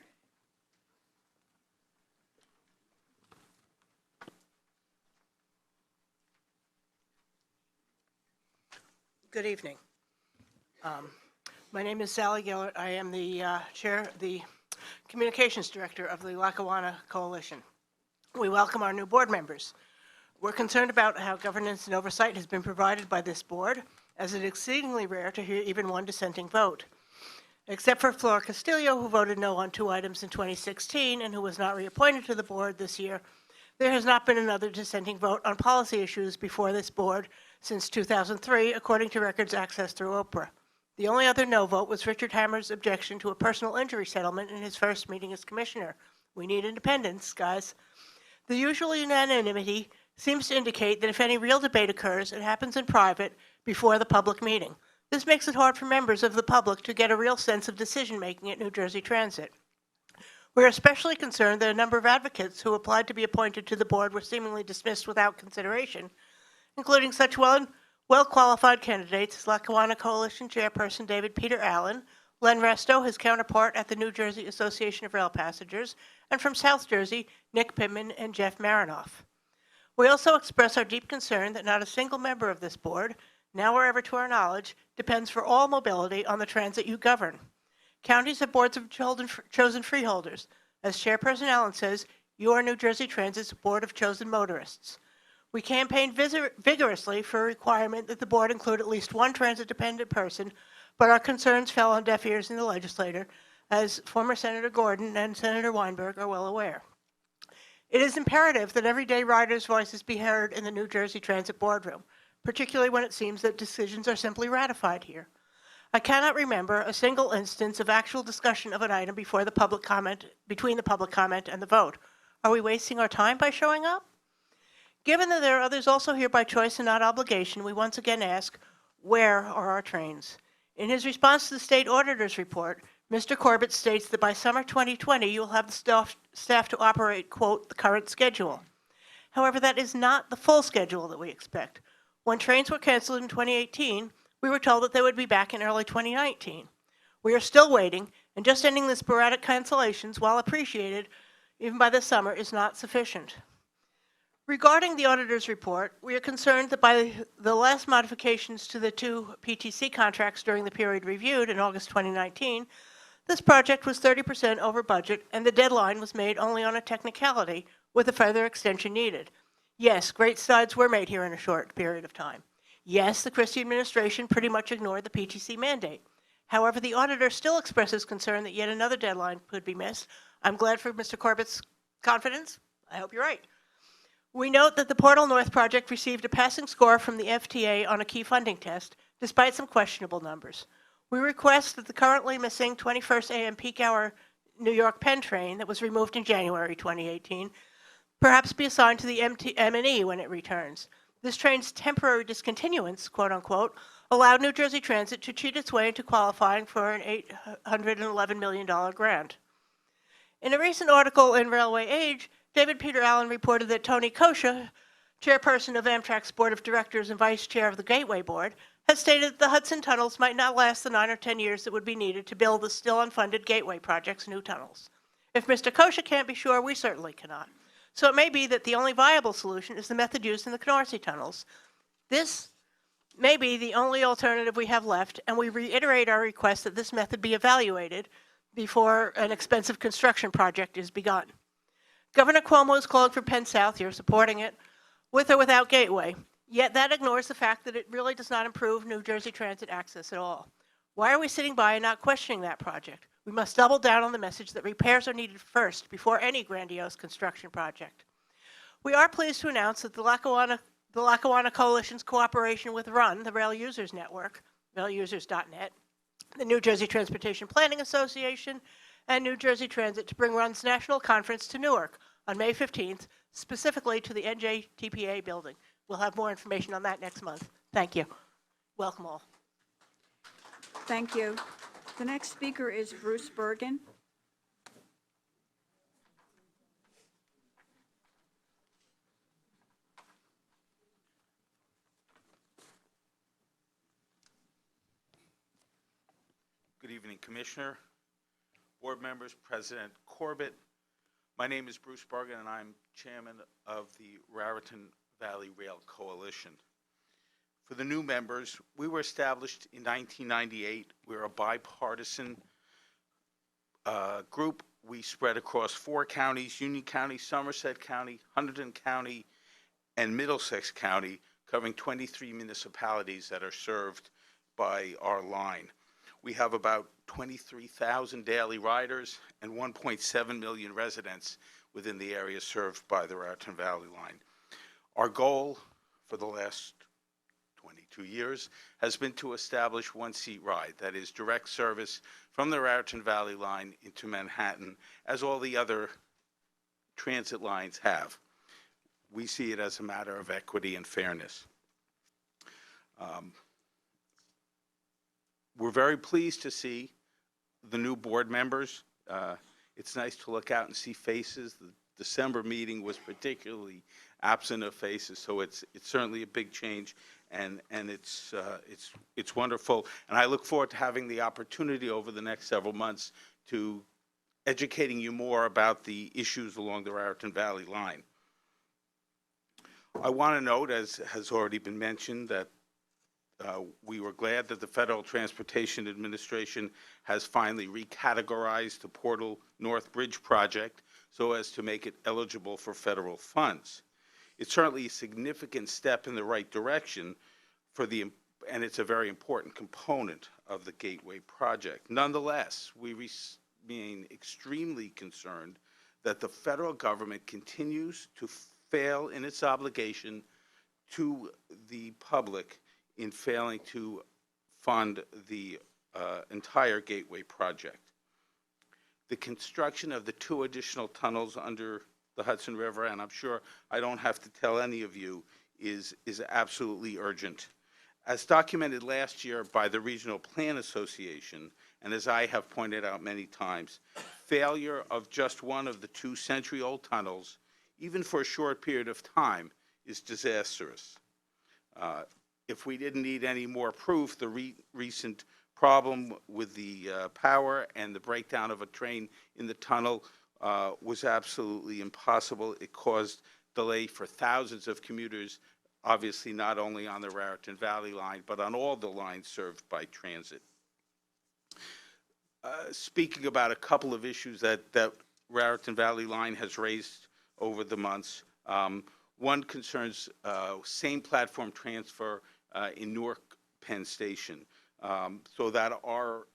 Good evening. My name is Sally Gellert. I am the the Communications Director of the Lackawanna Coalition. We welcome our new board members. We're concerned about how governance and oversight has been provided by this board, as it is exceedingly rare to hear even one dissenting vote. Except for Flora Castillo, who voted no on 2 items in 2016 and who was not reappointed to the board this year, there has not been another dissenting vote on policy issues before this board since 2003, according to records accessed through Oprah. The only other no vote was Richard Hammer's objection to a personal injury settlement in his first meeting as commissioner, We need independence, guys. The usual unanimity seems to indicate that if any real debate occurs, it happens in private before the public meeting. This makes it hard for members of the public to get a real sense of decision-making at New Jersey Transit. We are especially concerned that a number of advocates who applied to be appointed to the board were seemingly dismissed without consideration, including such well-qualified candidates as Lackawanna Coalition Chairperson David Peter Allen, Len Resto, his counterpart at the New Jersey Association of Rail Passengers, and from South Jersey, Nick Pittman and Jeff Marinoff. We also express our deep concern that not a single member of this board, now or ever to our knowledge, depends for all mobility on the transit you govern. Counties have boards of chosen freeholders. As Chairperson Allen says, you are New Jersey Transit's Board of Chosen Motorists. We campaigned vigorously for a requirement that the board include at least one transit-dependent person, but our concerns fell on deaf ears in the legislature, as former Senator Gordon and Senator Weinberg are well aware. It is imperative that everyday riders' voices be heard in the New Jersey Transit boardroom, particularly when it seems that decisions are simply ratified here. I cannot remember a single instance of actual discussion of an item between the public comment and the vote. Are we wasting our time by showing up? Given that there are others also here by choice and not obligation, we once again ask, where are our trains? In his response to the state auditor's report, Mr. Corbett states that by summer 2020, you will have the staff to operate, quote, the current schedule. However, that is not the full schedule that we expect. When trains were canceled in 2018, we were told that they would be back in early 2019. We are still waiting, and just ending the sporadic cancellations, while appreciated, even by the summer, is not sufficient. Regarding the auditor's report, we are concerned that by the last modifications to the 2 PTC contracts during the period reviewed in August 2019, this project was 30% over budget, and the deadline was made only on a technicality, with a further extension needed. Yes, great strides were made here in a short period of time. Yes, the Christie administration pretty much ignored the PTC mandate. However, the auditor still expresses concern that yet another deadline could be missed. I'm glad for Mr. Corbett's confidence. I hope you're right. We note that the Portal North project received a passing score from the FTA on a key funding test, despite some questionable numbers. We request that the currently missing 21st AM peak hour New York Penn train that was removed in January 2018 perhaps be assigned to the M&E when it returns. This train's temporary discontinuance, quote unquote, allowed New Jersey Transit to cheat its way into qualifying for an $811 million grant. In a recent article in Railway Age, David Peter Allen reported that Tony Kosha, chairperson of Amtrak's board of directors and vice chair of the Gateway Board, has stated that the Hudson tunnels might not last the 9 or 10 years that would be needed to build the still unfunded Gateway project's new tunnels. If Mr. Kosha can't be sure, we certainly cannot. So it may be that the only viable solution is the method used in the Canarsie tunnels. This may be the only alternative we have left, and we reiterate our request that this method be evaluated before an expensive construction project is begun. Governor Cuomo is calling for Penn South. You're supporting it, with or without Gateway. Yet that ignores the fact that it really does not improve New Jersey Transit access at all. Why are we sitting by and not questioning that project? We must double down on the message that repairs are needed first before any grandiose construction project. We are pleased to announce that the Lackawanna Coalition's cooperation with RUN, the Rail Users Network, railusers.net, the New Jersey Transportation Planning Association, and New Jersey Transit to bring RUN's national conference to Newark on May 15th, specifically to the NJTPA building. We'll have more information on that next month. Thank you. Welcome all. Thank you. The next speaker is Bruce Bergen. Good evening, Commissioner, board members, President Corbett. My name is Bruce Bergen, and I'm chairman of the Raritan Valley Rail Coalition. For the new members, we were established in 1998. We're a bipartisan group. We spread across 4 counties: Union County, Somerset County, Hunterdon County, and Middlesex County, covering 23 municipalities that are served by our line. We have about 23,000 daily riders and 1.7 million residents within the area served by the Raritan Valley line. Our goal for the last 22 years has been to establish one-seat ride, that is direct service from the Raritan Valley line into Manhattan, as all the other transit lines have. We see it as a matter of equity and fairness. We're very pleased to see the new board members. It's nice to look out and see faces. The December meeting was particularly absent of faces, so it's certainly a big change, and it's wonderful. And I look forward to having the opportunity over the next several months to educating you more about the issues along the Raritan Valley line. I want to note, as has already been mentioned, that we were glad that the Federal Transportation Administration has finally recategorized the Portal North Bridge project so as to make it eligible for federal funds. It's certainly a significant step in the right direction and it's a very important component of the Gateway project. Nonetheless, we remain extremely concerned that the federal government continues to fail in its obligation to the public in failing to fund the entire Gateway project. The construction of the 2 additional tunnels under the Hudson River, and I'm sure I don't have to tell any of you, is absolutely urgent. As documented last year by the Regional Plan Association, and as I have pointed out many times, failure of just one of the 2 century-old tunnels, even for a short period of time, is disastrous. If we didn't need any more proof, the recent problem with the power and the breakdown of a train in the tunnel was absolutely impossible. It caused delay for thousands of commuters, obviously not only on the Raritan Valley line, but on all the lines served by transit. Speaking about a couple of issues that Raritan Valley line has raised over the months, one concerns same platform transfer in Newark Penn Station, so that our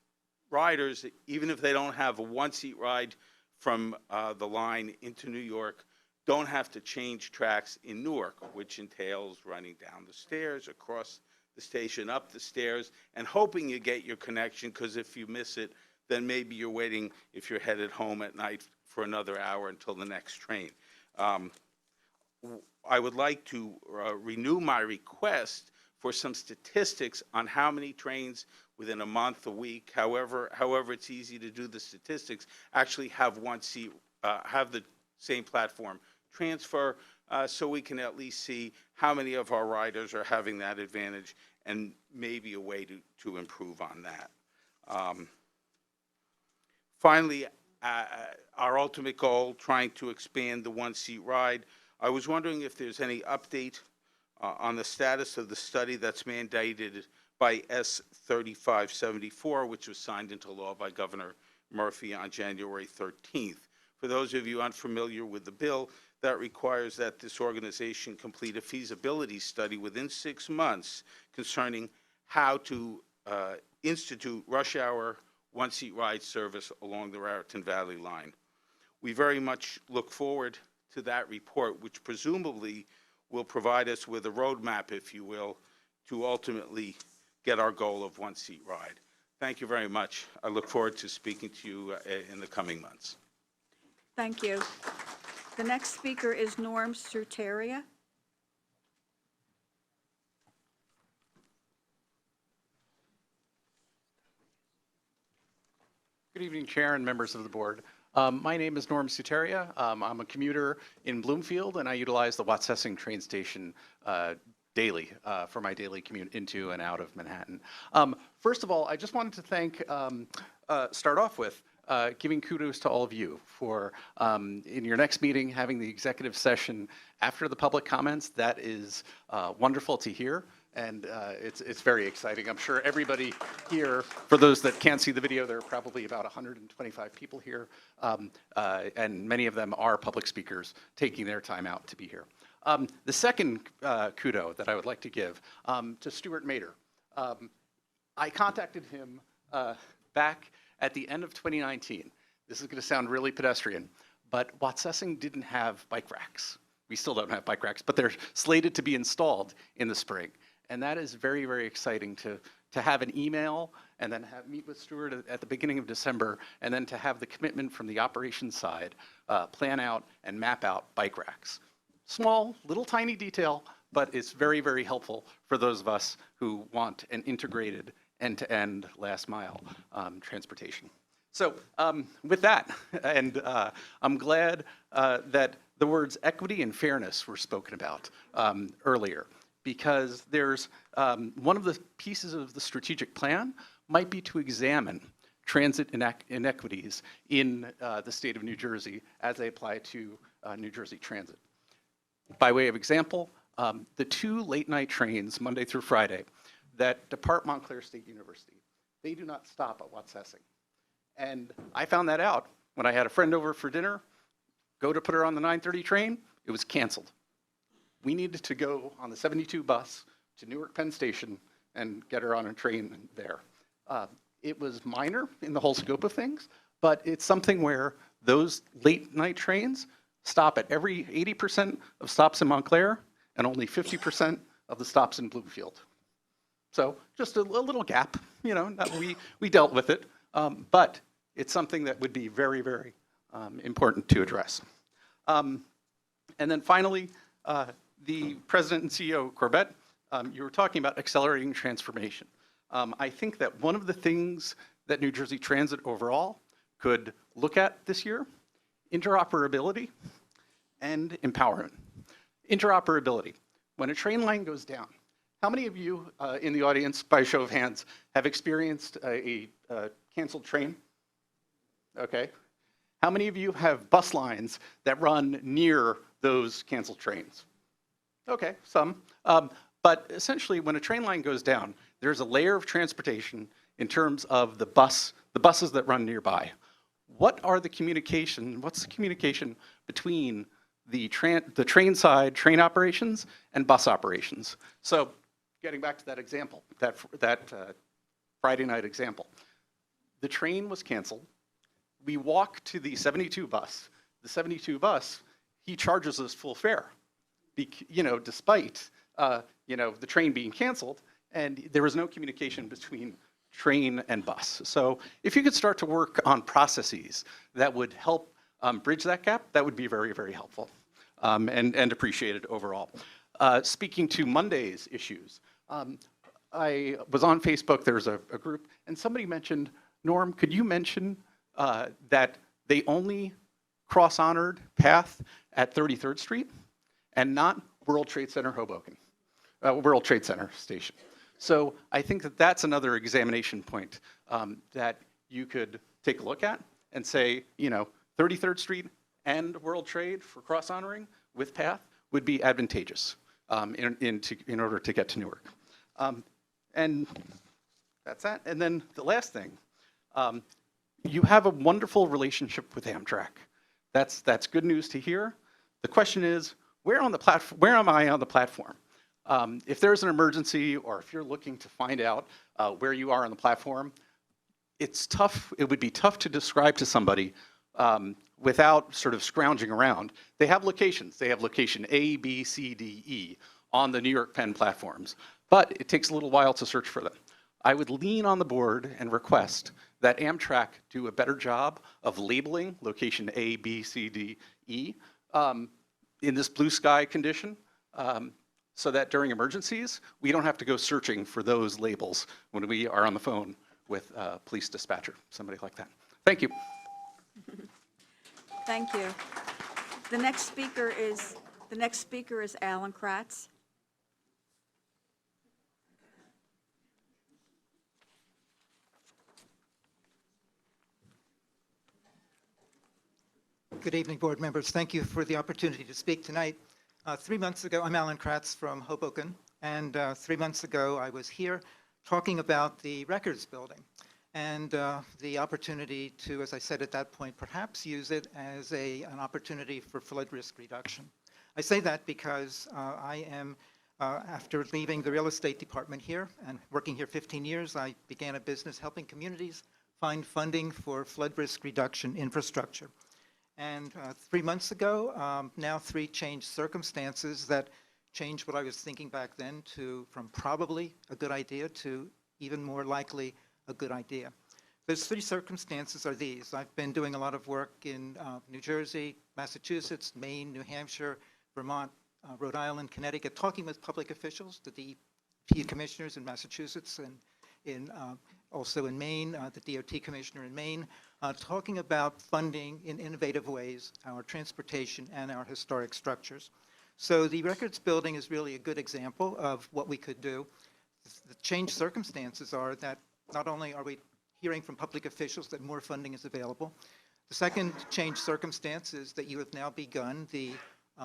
riders, even if they don't have a one-seat ride from the line into New York, don't have to change tracks in Newark, which entails running down the stairs, across the station, up the stairs, and hoping you get your connection, because if you miss it, then maybe you're waiting, if you're headed home at night, for another hour until the next train. I would like to renew my request for some statistics on how many trains within a month, a week, however it's easy to do the statistics, actually have one seat, have the same platform transfer, so we can at least see how many of our riders are having that advantage and maybe a way to improve on that. Finally, our ultimate goal, trying to expand the one-seat ride, I was wondering if there's any update on the status of the study that's mandated by S 3574, which was signed into law by Governor Murphy on January 13th. For those of you unfamiliar with the bill, that requires that this organization complete a feasibility study within 6 months concerning how to institute rush hour one-seat ride service along the Raritan Valley line. We very much look forward to that report, which presumably will provide us with a roadmap, if you will, to ultimately get our goal of one-seat ride. Thank you very much. I look forward to speaking to you in the coming months. Thank you. The next speaker is Norm Suteria. Good evening, Chair and members of the board. My name is Norm Suteria. I'm a commuter in Bloomfield, and I utilize the Watsessing train station daily for my daily commute into and out of Manhattan. First of all, I just wanted to start off with giving kudos to all of you for, in your next meeting, having the executive session after the public comments. That is wonderful to hear. And it's very exciting. I'm sure everybody here, for those that can't see the video, there are probably about 125 people here, and many of them are public speakers taking their time out to be here. The second kudo that I would like to give to Stuart Mader. I contacted him back at the end of 2019. This is going to sound really pedestrian, but Watsessing didn't have bike racks. We still don't have bike racks, but they're slated to be installed in the spring. And that is very, very exciting to to have an email and then meet with Stuart at the beginning of December, and then to have the commitment from the operations side, plan out and map out bike racks. Small, little tiny detail, but it's very, very helpful for those of us who want an integrated end-to-end last mile transportation. So with that, and I'm glad that the words equity and fairness were spoken about earlier, because there's one of the pieces of the strategic plan might be to examine transit inequities in the state of New Jersey as they apply to New Jersey Transit. By way of example, the 2 late-night trains, Monday through Friday, that depart Montclair State University, they do not stop at Watsessing. And I found that out when I had a friend over for dinner, go to put her on the 9:30 train, it was canceled. We needed to go on the 72 bus to Newark Penn Station and get her on a train there. It was minor in the whole scope of things, but it's something where those late-night trains stop at every 80% of stops in Montclair and only 50% of the stops in Bloomfield. So just a little gap, we dealt with it, but it's something that would be very, very important to address. And then finally, the President and CEO, Corbett, you were talking about accelerating transformation. I think that one of the things that New Jersey Transit overall could look at this year, interoperability and empowerment. Interoperability. When a train line goes down, how many of you in the audience, by show of hands, have experienced a canceled train? Okay. How many of you have bus lines that run near those canceled trains? Okay, some. But essentially, when a train line goes down, there's a layer of transportation in terms of the buses that run nearby. What's the communication between the train side, train operations, and bus operations? So getting back to that example, that Friday night example. The train was canceled. We walk to the 72 bus. The 72 bus, he charges us full fare, despite the train being canceled, and there was no communication between train and bus. So if you could start to work on processes that would help bridge that gap, that would be very, very helpful and appreciated overall. Speaking to Monday's issues, I was on Facebook, there's a group, and somebody mentioned, Norm, could you mention that they only cross-honored path at 33rd Street and not World Trade Center Hoboken, World Trade Center Station. So I think that that's another examination point that you could take a look at and say, 33rd Street and World Trade for cross-honoring with path would be advantageous in order to get to Newark. And that's that. And then the last thing, you have a wonderful relationship with Amtrak. That's good news to hear. The question is, where am I on the platform? If there's an emergency, or if you're looking to find out where you are on the platform, it's tough. It would be tough to describe to somebody without sort of scrounging around. They have locations. They have location A, B, C, D, E on the New York Penn platforms, but it takes a little while to search for them. I would lean on the board and request that Amtrak do a better job of labeling location A, B, C, D, E in this blue sky condition, so that during emergencies, we don't have to go searching for those labels when we are on the phone with a police dispatcher, somebody like that. Thank you. Thank you. The next speaker is Alan Kratz. Good evening, board members. Thank you for the opportunity to speak tonight. 3 months ago, I'm Alan Kratz from Hoboken, and 3 months ago I was here talking about the records building and the opportunity to, as I said at that point, perhaps use it as an opportunity for flood risk reduction. I say that because I am, after leaving the real estate department here and working here 15 years, I began a business helping communities find funding for flood risk reduction infrastructure. And 3 months ago, now 3 changed circumstances that changed what I was thinking back then from probably a good idea to even more likely a good idea. Those three circumstances are these. I've been doing a lot of work in New Jersey, Massachusetts, Maine, New Hampshire, Vermont, Rhode Island, Connecticut, talking with public officials, the DEP commissioners in Massachusetts and also in Maine, the DOT commissioner in Maine, talking about funding in innovative ways our transportation and our historic structures. So the records building is really a good example of what we could do. The changed circumstances are that not only are we hearing from public officials that more funding is available, the second changed circumstance is that you have now begun the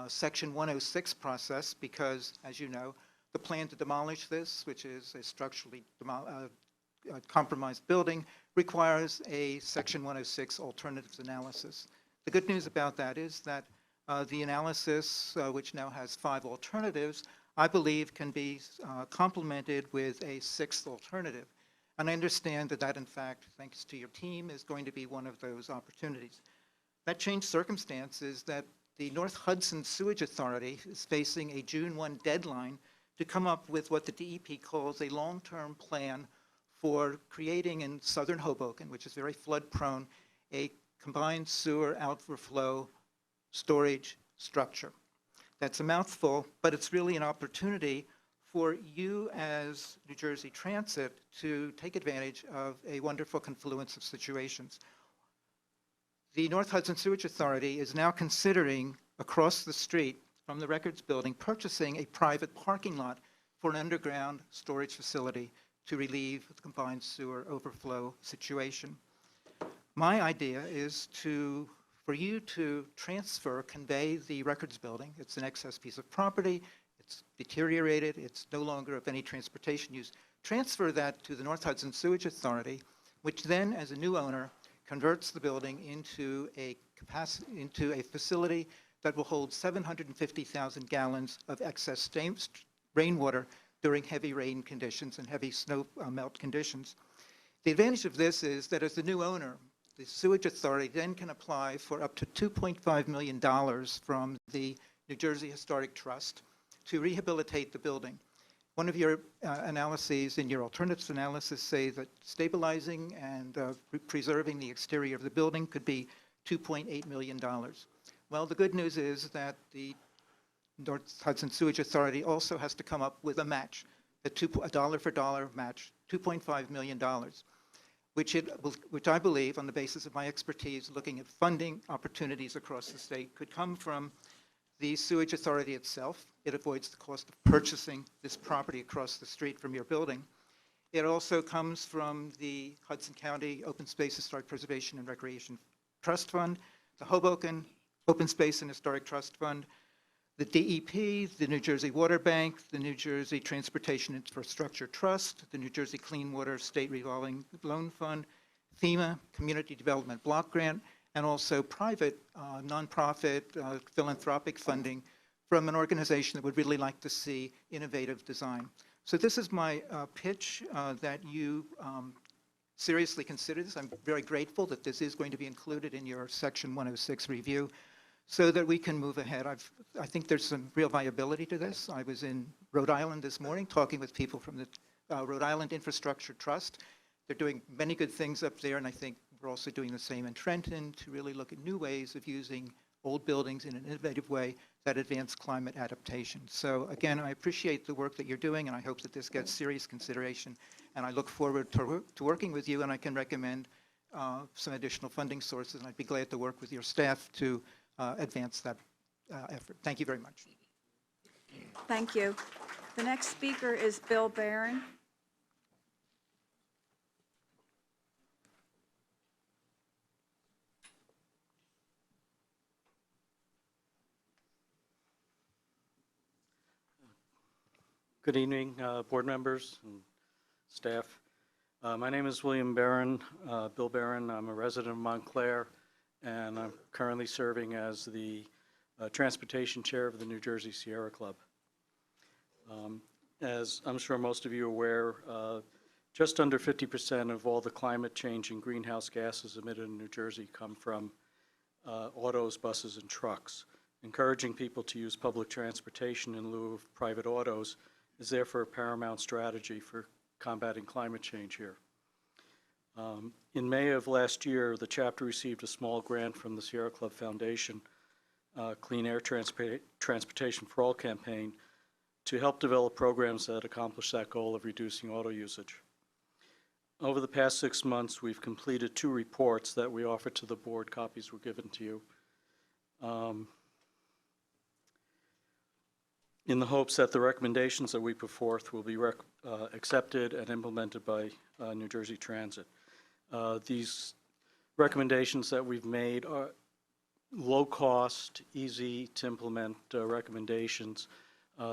Section 106 process because, as you know, the plan to demolish this, which is a structurally compromised building, requires a Section 106 alternatives analysis. The good news about that is that the analysis, which now has 5 alternatives, I believe can be complemented with a 6th alternative. And I understand that that, in fact, thanks to your team, is going to be one of those opportunities. That changed circumstance is that the North Hudson Sewage Authority is facing a June 1 deadline to come up with what the DEP calls a long-term plan for creating in southern Hoboken, which is very flood-prone, a combined sewer outflow storage structure. That's a mouthful, but it's really an opportunity for you as New Jersey Transit to take advantage of a wonderful confluence of situations. The North Hudson Sewage Authority is now considering across the street from the records building purchasing a private parking lot for an underground storage facility to relieve the combined sewer overflow situation. My idea is for you to convey the records building. It's an excess piece of property. It's deteriorated. It's no longer of any transportation use. Transfer that to the North Hudson Sewage Authority, which then, as a new owner, converts the building into a facility that will hold 750,000 gallons of excess rainwater during heavy rain conditions and heavy snow melt conditions. The advantage of this is that as the new owner, the Sewage Authority then can apply for up to $2.5 million from the New Jersey Historic Trust to rehabilitate the building. One of your analyses in your alternatives analysis say that stabilizing and preserving the exterior of the building could be $2.8 million. Well, the good news is that the North Hudson Sewage Authority also has to come up with a match, a dollar-for-dollar match, $2.5 million, which I believe, on the basis of my expertise looking at funding opportunities across the state, could come from the Sewage Authority itself. It avoids the cost of purchasing this property across the street from your building. It also comes from the Hudson County Open Space Historic Preservation and Recreation Trust Fund, the Hoboken Open Space and Historic Trust Fund, the DEP, the New Jersey Water Bank, the New Jersey Transportation Infrastructure Trust, the New Jersey Clean Water State Revolving Loan Fund, FEMA, Community Development Block Grant, and also private, nonprofit, philanthropic funding from an organization that would really like to see innovative design. So this is my pitch that you seriously consider this. I'm very grateful that this is going to be included in your Section 106 review so that we can move ahead. I think there's some real viability to this. I was in Rhode Island this morning talking with people from the Rhode Island Infrastructure Trust. They're doing many good things up there, and I think we're also doing the same in Trenton to really look at new ways of using old buildings in an innovative way that advance climate adaptation. So again, I appreciate the work that you're doing, and I hope that this gets serious consideration. And I look forward to working with you, and I can recommend some additional funding sources, and I'd be glad to work with your staff to advance that effort. Thank you very much. Thank you. The next speaker is Bill Barron. Good evening, board members and staff. My name is William Barron, Bill Barron. I'm a resident of Montclair, and I'm currently serving as the transportation chair of the New Jersey Sierra Club. As I'm sure most of you are aware, just under 50% of all the climate change and greenhouse gases emitted in New Jersey come from autos, buses, and trucks. Encouraging people to use public transportation in lieu of private autos is therefore a paramount strategy for combating climate change here. In May of last year, the chapter received a small grant from the Sierra Club Foundation, Clean Air Transportation for All campaign, to help develop programs that accomplish that goal of reducing auto usage. Over the past 6 months, we've completed 2 reports that we offered to the board. Copies were given to you. In the hopes that the recommendations that we put forth will be accepted and implemented by New Jersey Transit. These recommendations that we've made are low-cost, easy-to-implement recommendations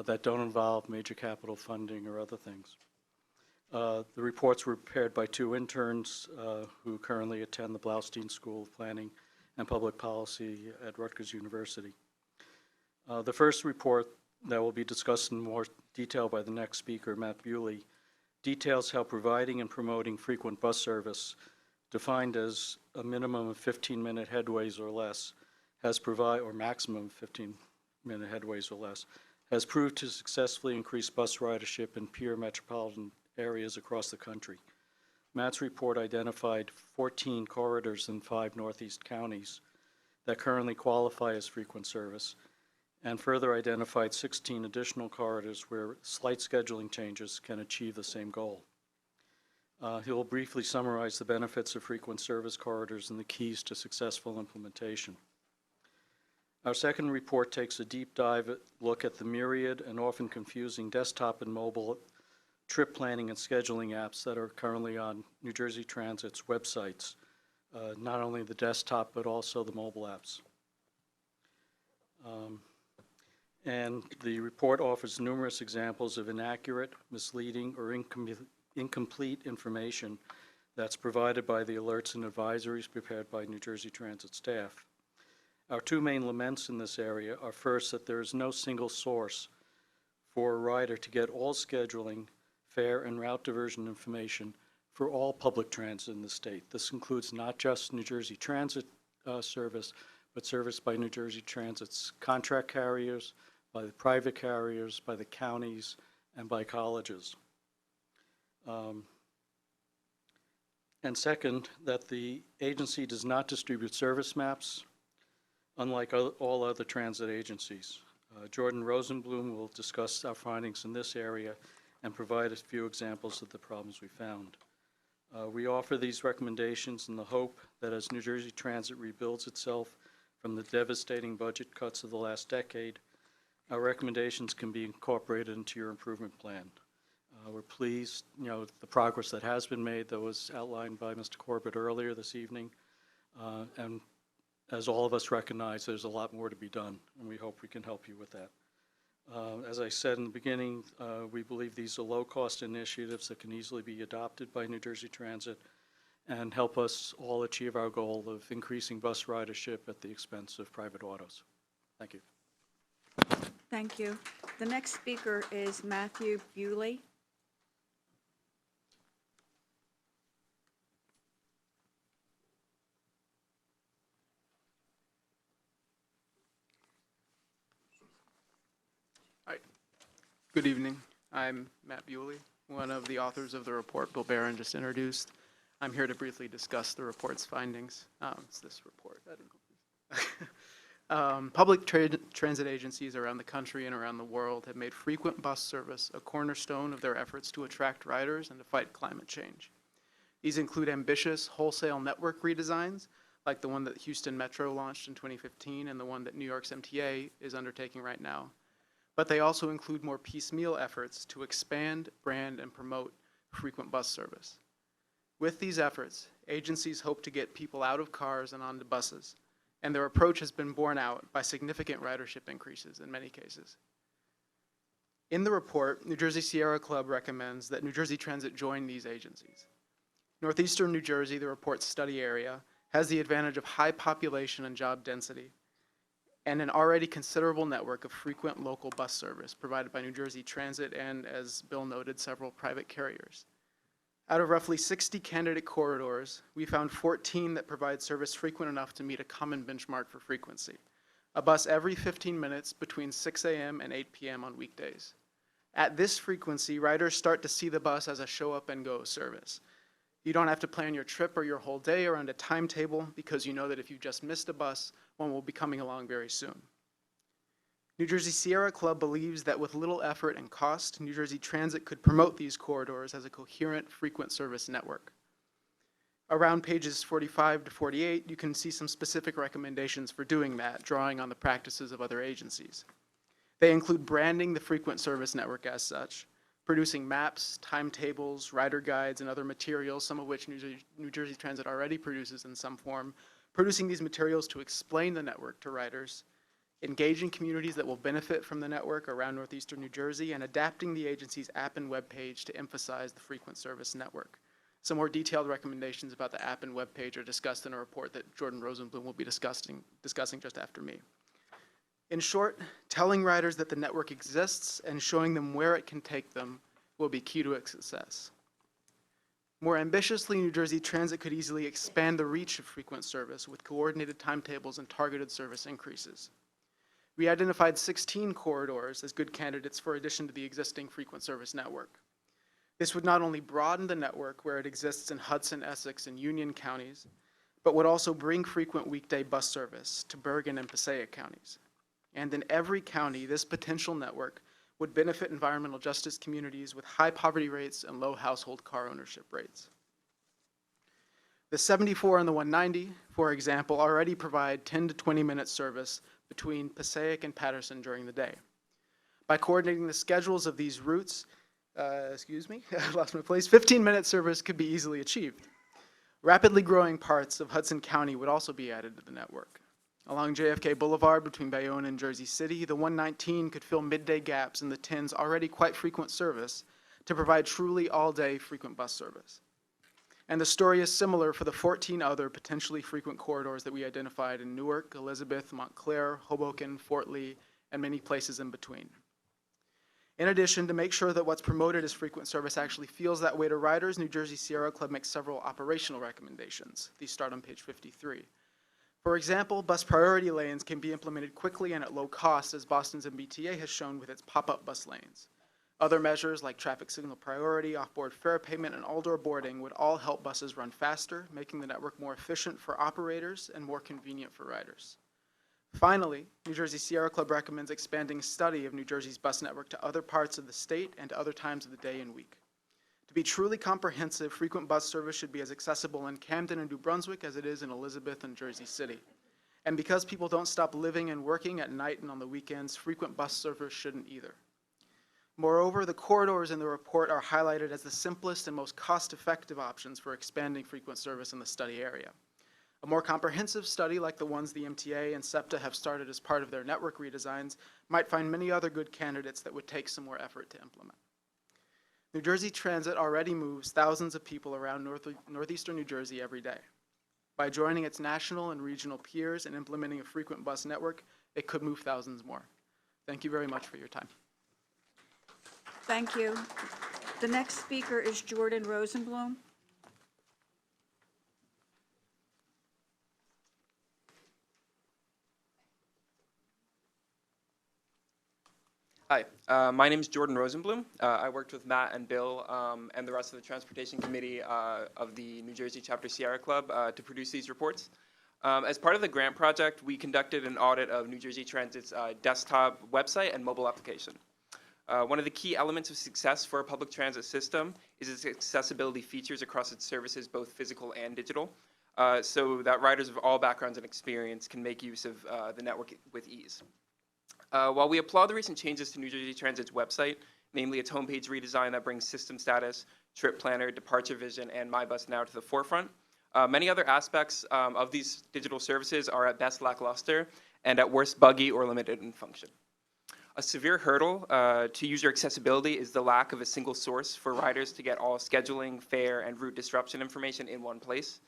that don't involve major capital funding or other things. The reports were prepared by 2 interns who currently attend the Blaustein School of Planning and Public Policy at Rutgers University. The first report that will be discussed in more detail by the next speaker, Matt Bewley, details how providing and promoting frequent bus service, defined as a minimum of 15-minute headways or less, or maximum 15-minute headways or less, has proved to successfully increase bus ridership in pure metropolitan areas across the country. Matt's report identified 14 corridors in 5 Northeast counties that currently qualify as frequent service, and further identified 16 additional corridors where slight scheduling changes can achieve the same goal. He will briefly summarize the benefits of frequent service corridors and the keys to successful implementation. Our second report takes a deep dive look at the myriad and often confusing desktop and mobile trip planning and scheduling apps that are currently on New Jersey Transit's websites, not only the desktop but also the mobile apps. And the report offers numerous examples of inaccurate, misleading, or incomplete information that's provided by the alerts and advisories prepared by New Jersey Transit staff. Our 2 main laments in this area are, first, that there is no single source for a rider to get all scheduling, fare, and route diversion information for all public transit in the state. This includes not just New Jersey Transit service, but service by New Jersey Transit's contract carriers, by the private carriers, by the counties, and by colleges. And second, that the agency does not distribute service maps, unlike all other transit agencies. Jordan Rosenblum will discuss our findings in this area and provide a few examples of the problems we found. We offer these recommendations in the hope that as New Jersey Transit rebuilds itself from the devastating budget cuts of the last decade, our recommendations can be incorporated into your improvement plan. We're pleased, the progress that has been made, that was outlined by Mr. Corbett earlier this evening. And as all of us recognize, there's a lot more to be done, and we hope we can help you with that. As I said in the beginning, we believe these are low-cost initiatives that can easily be adopted by New Jersey Transit and help us all achieve our goal of increasing bus ridership at the expense of private autos. Thank you. Thank you. The next speaker is Matthew Bewley. Hi. Good evening. I'm Matt Bewley, one of the authors of the report Bill Barron just introduced. I'm here to briefly discuss the report's findings. It's this report. Public transit agencies around the country and around the world have made frequent bus service a cornerstone of their efforts to attract riders and to fight climate change. These include ambitious wholesale network redesigns, like the one that Houston Metro launched in 2015 and the one that New York's MTA is undertaking right now. But they also include more piecemeal efforts to expand, brand, and promote frequent bus service. With these efforts, agencies hope to get people out of cars and onto buses, and their approach has been borne out by significant ridership increases in many cases. In the report, New Jersey Sierra Club recommends that New Jersey Transit join these agencies. Northeastern New Jersey, the report's study area, has the advantage of high population and job density, and an already considerable network of frequent local bus service provided by New Jersey Transit and, as Bill noted, several private carriers. Out of roughly 60 candidate corridors, we found 14 that provide service frequent enough to meet a common benchmark for frequency, a bus every 15 minutes between 6 a.m. and 8 p.m. on weekdays. At this frequency, riders start to see the bus as a show-up-and-go service. You don't have to plan your trip or your whole day around a timetable because you know that if you just missed a bus, one will be coming along very soon. New Jersey Sierra Club believes that with little effort and cost, New Jersey Transit could promote these corridors as a coherent, frequent service network. Around pages 45 to 48, you can see some specific recommendations for doing that, drawing on the practices of other agencies. They include branding the frequent service network as such, producing maps, timetables, rider guides, and other materials, some of which New Jersey Transit already produces in some form, producing these materials to explain the network to riders, engaging communities that will benefit from the network around northeastern New Jersey, and adapting the agency's app and web page to emphasize the frequent service network. Some more detailed recommendations about the app and web page are discussed in a report that Jordan Rosenblum will be discussing just after me. In short, telling riders that the network exists and showing them where it can take them will be key to its success. More ambitiously, New Jersey Transit could easily expand the reach of frequent service with coordinated timetables and targeted service increases. We identified 16 corridors as good candidates for addition to the existing frequent service network. This would not only broaden the network where it exists in Hudson, Essex, and Union counties, but would also bring frequent weekday bus service to Bergen and Passaic counties. And in every county, this potential network would benefit environmental justice communities with high poverty rates and low household car ownership rates. The 74 and the 190, for example, already provide 10 to 20-minute service between Passaic and Patterson during the day. By coordinating the schedules of these routes, I lost my place, 15-minute service could be easily achieved. Rapidly growing parts of Hudson County would also be added to the network. Along JFK Boulevard between Bayonne and Jersey City, the 119 could fill midday gaps in the 10's already quite frequent service to provide truly all-day frequent bus service. And the story is similar for the 14 other potentially frequent corridors that we identified in Newark, Elizabeth, Montclair, Hoboken, Fort Lee, and many places in between. In addition, to make sure that what's promoted as frequent service actually feels that way to riders, New Jersey Sierra Club makes several operational recommendations. These start on page 53. For example, bus priority lanes can be implemented quickly and at low cost, as Boston's MBTA has shown with its pop-up bus lanes. Other measures like traffic signal priority, off-board fare payment, and all-door boarding would all help buses run faster, making the network more efficient for operators and more convenient for riders. Finally, New Jersey Sierra Club recommends expanding study of New Jersey's bus network to other parts of the state and to other times of the day and week. To be truly comprehensive, frequent bus service should be as accessible in Camden and New Brunswick as it is in Elizabeth and Jersey City. And because people don't stop living and working at night and on the weekends, frequent bus service shouldn't either. Moreover, the corridors in the report are highlighted as the simplest and most cost-effective options for expanding frequent service in the study area. A more comprehensive study, like the ones the MTA and SEPTA have started as part of their network redesigns, might find many other good candidates that would take some more effort to implement. New Jersey Transit already moves thousands of people around northeastern New Jersey every day. By joining its national and regional peers and implementing a frequent bus network, it could move thousands more. Thank you very much for your time. Thank you. The next speaker is Jordan Rosenblum. Hi, my name is Jordan Rosenblum. I worked with Matt and Bill and the rest of the Transportation Committee of the New Jersey Chapter Sierra Club to produce these reports. As part of the grant project, we conducted an audit of New Jersey Transit's desktop website and mobile application. One of the key elements of success for a public transit system is its accessibility features across its services, both physical and digital, so that riders of all backgrounds and experience can make use of the network with ease. While we applaud the recent changes to New Jersey Transit's website, namely its homepage redesign that brings system status, trip planner, departure vision, and MyBus Now to the forefront, many other aspects of these digital services are at best lackluster and at worst buggy or limited in function. A severe hurdle to user accessibility is the lack of a single source for riders to get all scheduling, fare, and route disruption information in one place.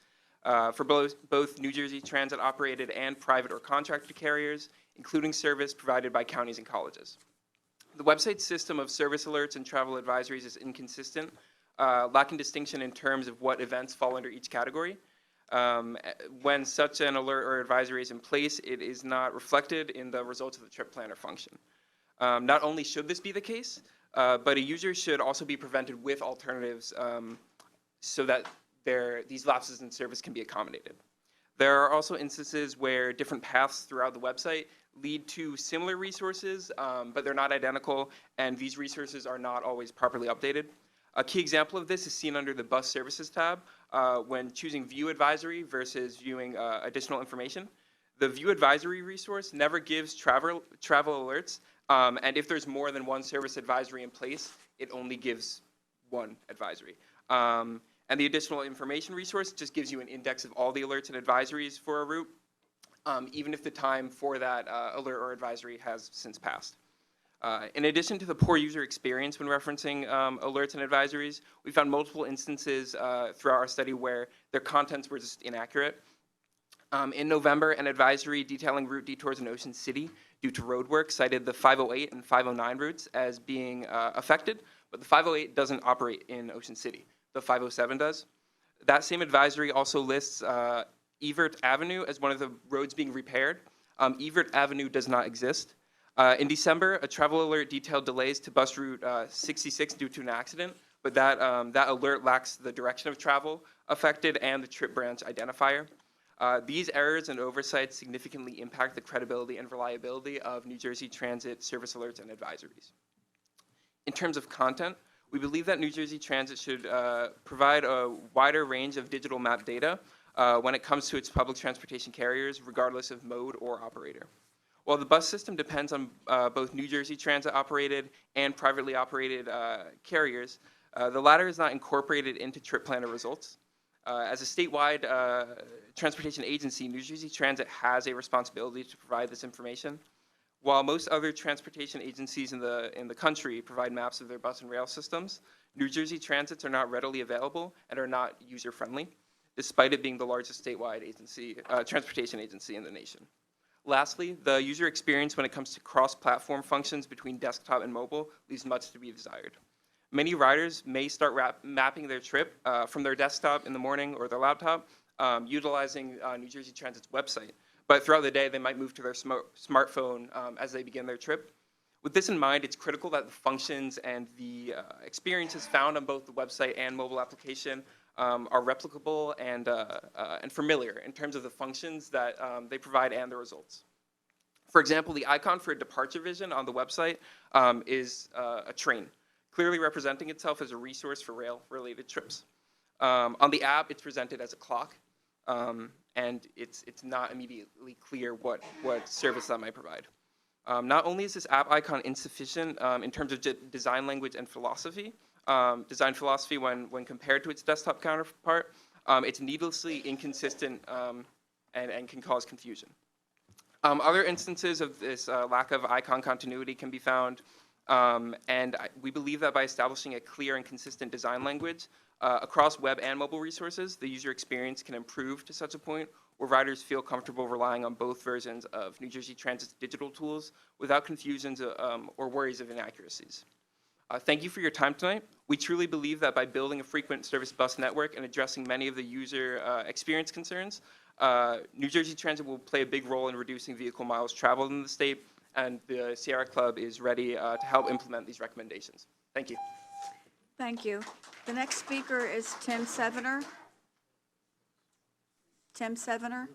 For both New Jersey Transit operated and private or contracted carriers, including service provided by counties and colleges. The website system of service alerts and travel advisories is inconsistent, lacking distinction in terms of what events fall under each category. When such an alert or advisory is in place, it is not reflected in the results of the trip planner function. Not only should this be the case, but a user should also be prevented with alternatives so that these lapses in service can be accommodated. There are also instances where different paths throughout the website lead to similar resources, but they're not identical, and these resources are not always properly updated. A key example of this is seen under the Bus Services tab when choosing View Advisory versus viewing additional information. The View Advisory resource never gives travel alerts, and if there's more than one service advisory in place, it only gives one advisory. And the additional information resource just gives you an index of all the alerts and advisories for a route, even if the time for that alert or advisory has since passed. In addition to the poor user experience when referencing alerts and advisories, we found multiple instances throughout our study where their contents were just inaccurate. In November, an advisory detailing route detours in Ocean City due to roadwork cited the 508 and 509 routes as being affected, but the 508 doesn't operate in Ocean City. The 507 does. That same advisory also lists Evert Avenue as one of the roads being repaired. Evert Avenue does not exist. In December, a travel alert detailed delays to bus route 66 due to an accident, but that alert lacks the direction of travel affected and the trip branch identifier. These errors and oversights significantly impact the credibility and reliability of New Jersey Transit service alerts and advisories. In terms of content, we believe that New Jersey Transit should provide a wider range of digital map data when it comes to its public transportation carriers, regardless of mode or operator. While the bus system depends on both New Jersey Transit-operated and privately operated carriers, the latter is not incorporated into trip planner results. As a statewide transportation agency, New Jersey Transit has a responsibility to provide this information. While most other transportation agencies in the country provide maps of their bus and rail systems, New Jersey Transits are not readily available and are not user-friendly, despite it being the largest statewide transportation agency in the nation. Lastly, the user experience when it comes to cross-platform functions between desktop and mobile leaves much to be desired. Many riders may start mapping their trip from their desktop in the morning or their laptop, utilizing New Jersey Transit's website. But throughout the day, they might move to their smartphone as they begin their trip. With this in mind, it's critical that the functions and the experiences found on both the website and mobile application are replicable and familiar in terms of the functions that they provide and the results. For example, the icon for a departure vision on the website is a train, clearly representing itself as a resource for rail-related trips. On the app, it's presented as a clock, and it's not immediately clear what service that might provide. Not only is this app icon insufficient in terms of design language and philosophy, when compared to its desktop counterpart, it's needlessly inconsistent and can cause confusion. Other instances of this lack of icon continuity can be found, and we believe that by establishing a clear and consistent design language across web and mobile resources, the user experience can improve to such a point where riders feel comfortable relying on both versions of New Jersey Transit's digital tools without confusions or worries of inaccuracies. Thank you for your time tonight. We truly believe that by building a frequent service bus network and addressing many of the user experience concerns, New Jersey Transit will play a big role in reducing vehicle miles traveled in the state, and the Sierra Club is ready to help implement these recommendations. Thank you. Thank you. The next speaker is Tim Sevener. Tim Sevener.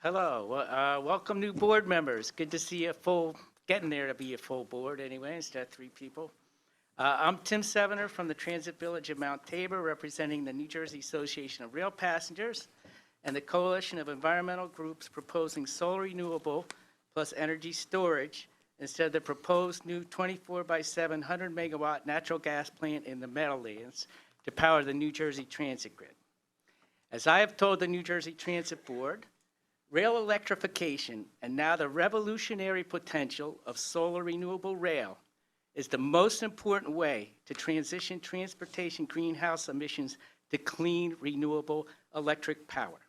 Hello, welcome new board members. Good to see getting there to be a full board anyway, instead of 3 people. I'm Tim Sevener from the Transit Village of Mount Tabor, representing the New Jersey Association of Rail Passengers and the Coalition of Environmental Groups proposing solar renewable plus energy storage instead of the proposed new 24/7 100 megawatt natural gas plant in the Meadowlands to power the New Jersey Transit grid. As I have told the New Jersey Transit Board, rail electrification and now the revolutionary potential of solar renewable rail is the most important way to transition transportation greenhouse emissions to clean, renewable electric power.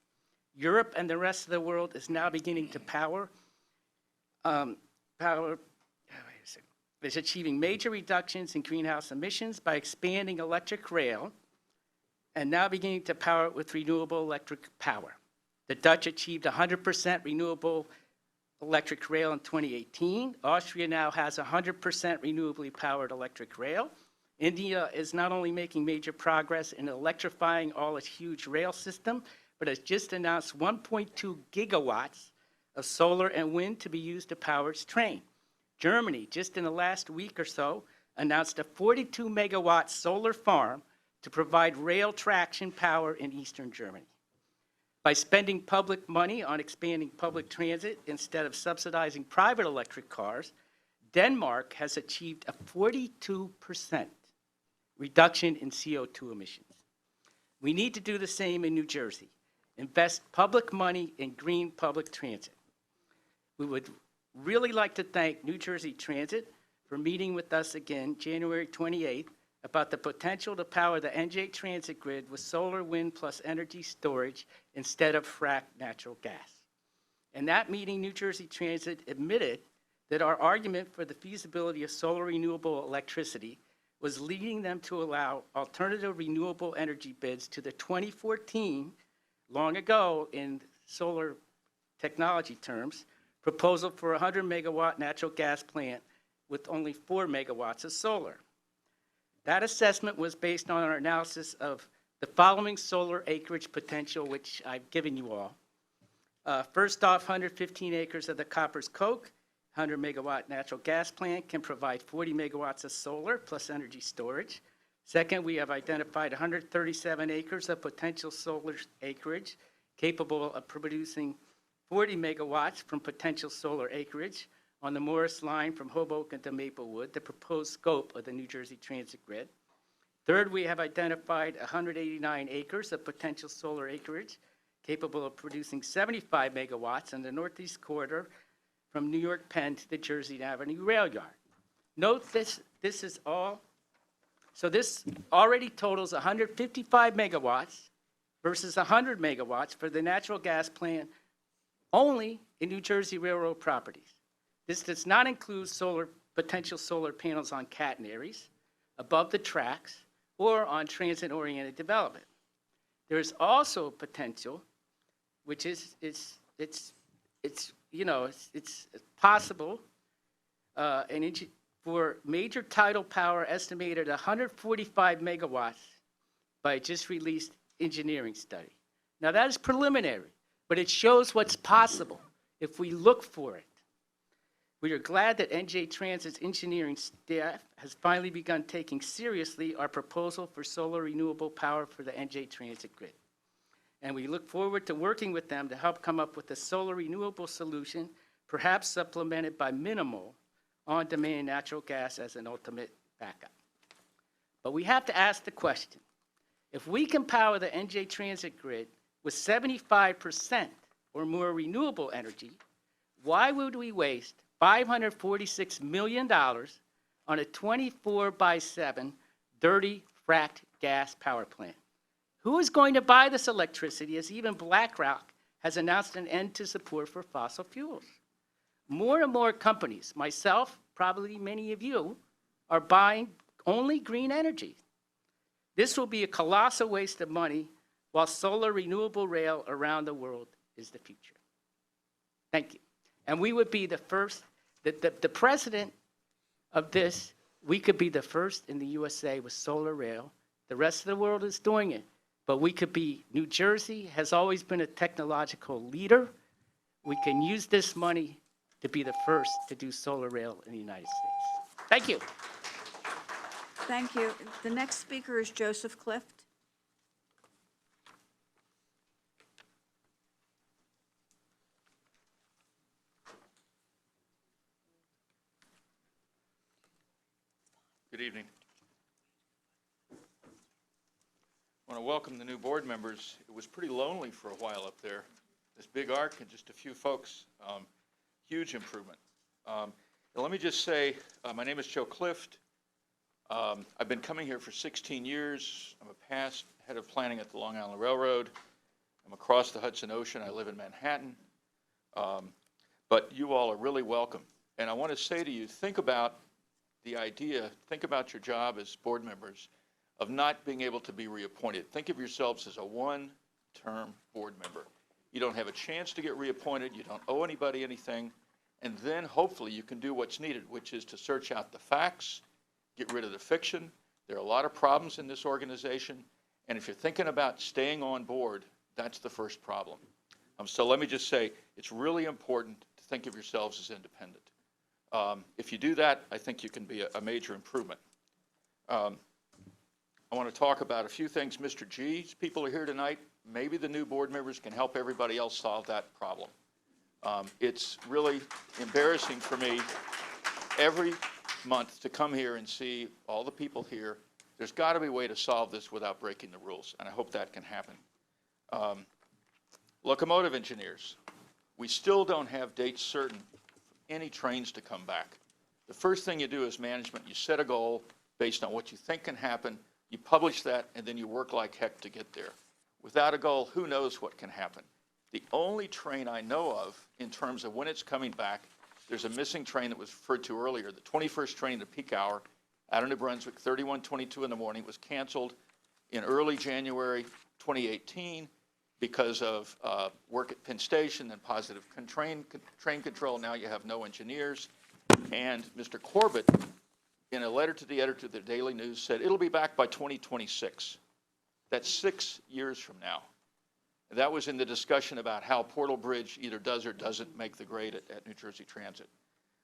Europe and the rest of the world is now beginning to is achieving major reductions in greenhouse emissions by expanding electric rail and now beginning to power it with renewable electric power. The Dutch achieved 100% renewable electric rail in 2018. Austria now has 100% renewably powered electric rail. India is not only making major progress in electrifying all its huge rail system, but has just announced 1.2 gigawatts of solar and wind to be used to power its train. Germany, just in the last week or so, announced a 42 megawatt solar farm to provide rail traction power in eastern Germany. By spending public money on expanding public transit instead of subsidizing private electric cars, Denmark has achieved a 42% reduction in CO2 emissions. We need to do the same in New Jersey. Invest public money in green public transit. We would really like to thank New Jersey Transit for meeting with us again January 28th about the potential to power the NJ Transit grid with solar, wind, plus energy storage instead of fracked natural gas. In that meeting, New Jersey Transit admitted that our argument for the feasibility of solar renewable electricity was leading them to allow alternative renewable energy bids to the 2014, long ago in solar technology terms, proposal for a 100 megawatt natural gas plant with only 4 megawatts of solar. That assessment was based on our analysis of the following solar acreage potential, which I've given you all. First off, 115 acres of the Copper's Coke, 100 megawatt natural gas plant can provide 40 megawatts of solar plus energy storage. Second, we have identified 137 acres of potential solar acreage capable of producing 40 megawatts from potential solar acreage on the Morris Line from Hoboken to Maplewood, the proposed scope of the New Jersey Transit grid. Third, we have identified 189 acres of potential solar acreage capable of producing 75 megawatts in the Northeast Corridor from New York Penn to the Jersey Avenue Rail Yard. Note this is all, so this already totals 155 megawatts versus 100 megawatts for the natural gas plant only in New Jersey Railroad properties. This does not include potential solar panels on catenaries, above the tracks, or on transit-oriented development. There is also potential, which is possible, for major tidal power estimated at 145 megawatts by a just released engineering study. Now that is preliminary, but it shows what's possible if we look for it. We are glad that NJ Transit's engineering staff has finally begun taking seriously our proposal for solar renewable power for the NJ Transit grid. And we look forward to working with them to help come up with a solar renewable solution, perhaps supplemented by minimal on-demand natural gas as an ultimate backup. But we have to ask the question, if we can power the NJ Transit grid with 75% or more renewable energy, why would we waste $546 million on a 24/7 dirty fracked gas power plant? Who is going to buy this electricity, as even BlackRock has announced an end to support for fossil fuels? More and more companies, myself, probably many of you, are buying only green energy. This will be a colossal waste of money, while solar renewable rail around the world is the future. Thank you. And we would be the first, the president of this, we could be the first in the USA with solar rail. The rest of the world is doing it. But we could be, New Jersey has always been a technological leader. We can use this money to be the first to do solar rail in the United States. Thank you. Thank you. The next speaker is Joseph Clift. Good evening. I want to welcome the new board members. It was pretty lonely for a while up there. This big arc and just a few folks, huge improvement. Let me just say, my name is Joe Clift. I've been coming here for 16 years. I'm a past head of planning at the Long Island Railroad. I'm across the Hudson Ocean. I live in Manhattan. But you all are really welcome. And I want to say to you, think about the idea, think about your job as board members of not being able to be reappointed. Think of yourselves as a one-term board member. You don't have a chance to get reappointed, you don't owe anybody anything, and then hopefully you can do what's needed, which is to search out the facts, get rid of the fiction. There are a lot of problems in this organization, and if you're thinking about staying on board, that's the first problem. So let me just say, it's really important to think of yourselves as independent. If you do that, I think you can be a major improvement. I want to talk about a few things. Mr. G's people are here tonight. Maybe the new board members can help everybody else solve that problem. It's really embarrassing for me every month to come here and see all the people here. There's got to be a way to solve this without breaking the rules, and I hope that can happen. Locomotive engineers, we still don't have dates certain for any trains to come back. The first thing you do as management, you set a goal based on what you think can happen, you publish that, and then you work like heck to get there. Without a goal, who knows what can happen? The only train I know of in terms of when it's coming back, there's a missing train that was referred to earlier, the 21st train at peak hour out of New Brunswick, 31:22 in the morning, was canceled in early January 2018 because of work at Penn Station and positive train control. Now you have no engineers. And Mr. Corbett, in a letter to the editor of the Daily News, said it'll be back by 2026. That's 6 years from now. That was in the discussion about how Portal Bridge either does or doesn't make the grade at New Jersey Transit.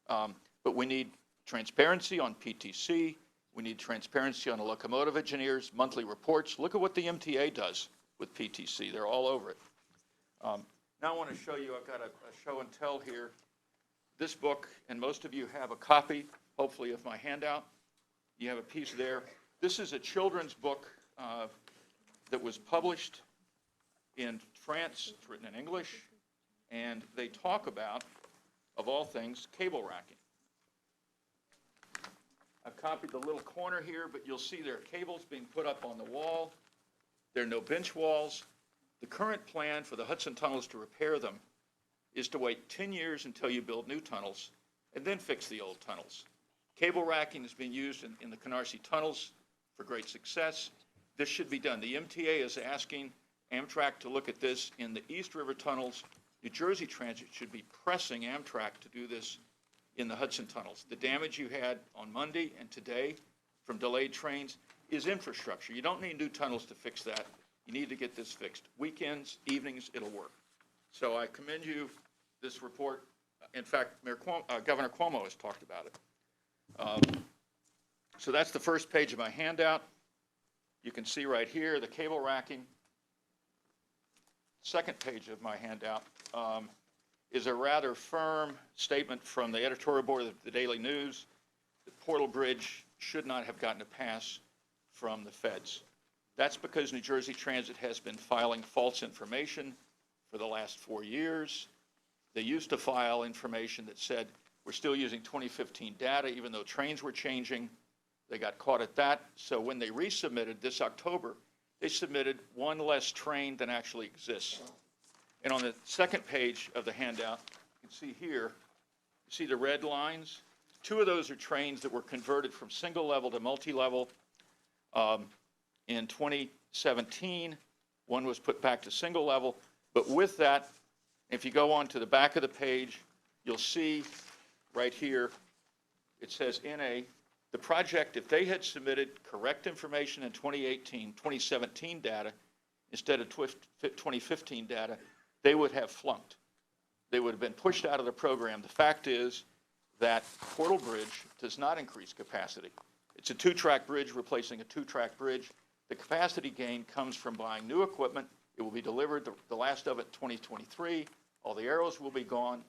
But we need transparency on PTC. We need transparency on the locomotive engineers, monthly reports. Look at what the MTA does with PTC. They're all over it. Now I want to show you, I've got a show and tell here. This book, and most of you have a copy, hopefully, of my handout. You have a piece there. This is a children's book that was published in France. It's written in English, and they talk about, of all things, cable racking. I've copied the little corner here, but you'll see there are cables being put up on the wall. There are no bench walls. The current plan for the Hudson tunnels to repair them is to wait 10 years until you build new tunnels and then fix the old tunnels. Cable racking is being used in the Canarsie tunnels for great success. This should be done. The MTA is asking Amtrak to look at this in the East River tunnels. New Jersey Transit should be pressing Amtrak to do this in the Hudson tunnels. The damage you had on Monday and today from delayed trains is infrastructure. You don't need new tunnels to fix that. You need to get this fixed. Weekends, evenings, it'll work. So I commend you this report. In fact, Governor Cuomo has talked about it. So that's the first page of my handout. You can see right here the cable racking. Second page of my handout is a rather firm statement from the editorial board of the Daily News that Portal Bridge should not have gotten a pass from the feds. That's because New Jersey Transit has been filing false information for the last 4 years. They used to file information that said we're still using 2015 data even though trains were changing. They got caught at that. So when they resubmitted this October, they submitted one less train than actually exists. And on the second page of the handout, you can see here, you see the red lines. 2 of those are trains that were converted from single level to multi-level in 2017. One was put back to single level. But with that, if you go on to the back of the page, you'll see right here, it says the project, if they had submitted correct information in 2017 data instead of 2015 data, they would have flunked. They would have been pushed out of the program. The fact is that Portal Bridge does not increase capacity. It's a 2-track bridge replacing a 2-track bridge. The capacity gain comes from buying new equipment. It will be delivered, the last of it, 2023. All the arrows will be gone.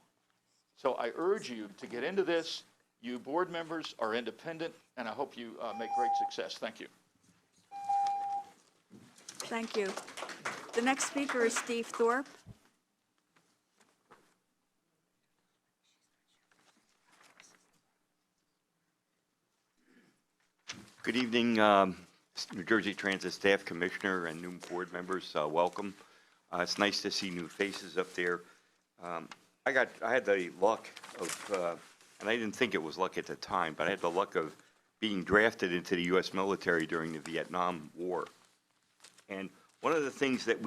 So I urge you to get into this. You board members are independent, and I hope you make great success. Thank you. Thank you. The next speaker is Steve Thorpe. Good evening, New Jersey Transit Staff Commissioner and new board members. Welcome. It's nice to see new faces up there. I had the luck of, and I didn't think it was luck at the time, but I had the luck of being drafted into the U.S. military during the Vietnam War. And one of the things that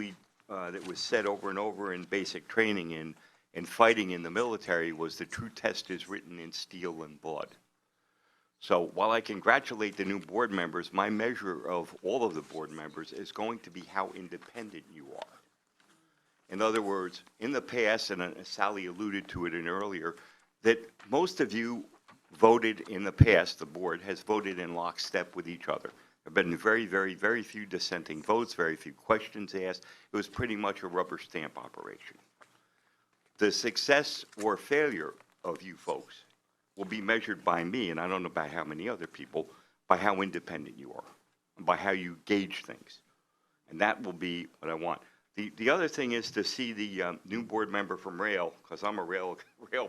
that was said over and over in basic training in fighting in the military was the true test is written in steel and blood. So while I congratulate the new board members, my measure of all of the board members is going to be how independent you are. In other words, in the past, and Sally alluded to it in earlier, that most of you voted in the past, the board has voted in lockstep with each other. There have been very few dissenting votes, very few questions asked. It was pretty much a rubber stamp operation. The success or failure of you folks will be measured by me, and I don't know by how many other people, by how independent you are, and by how you gauge things. And that will be what I want. The other thing is to see the new board member from Rail, because I'm a Rail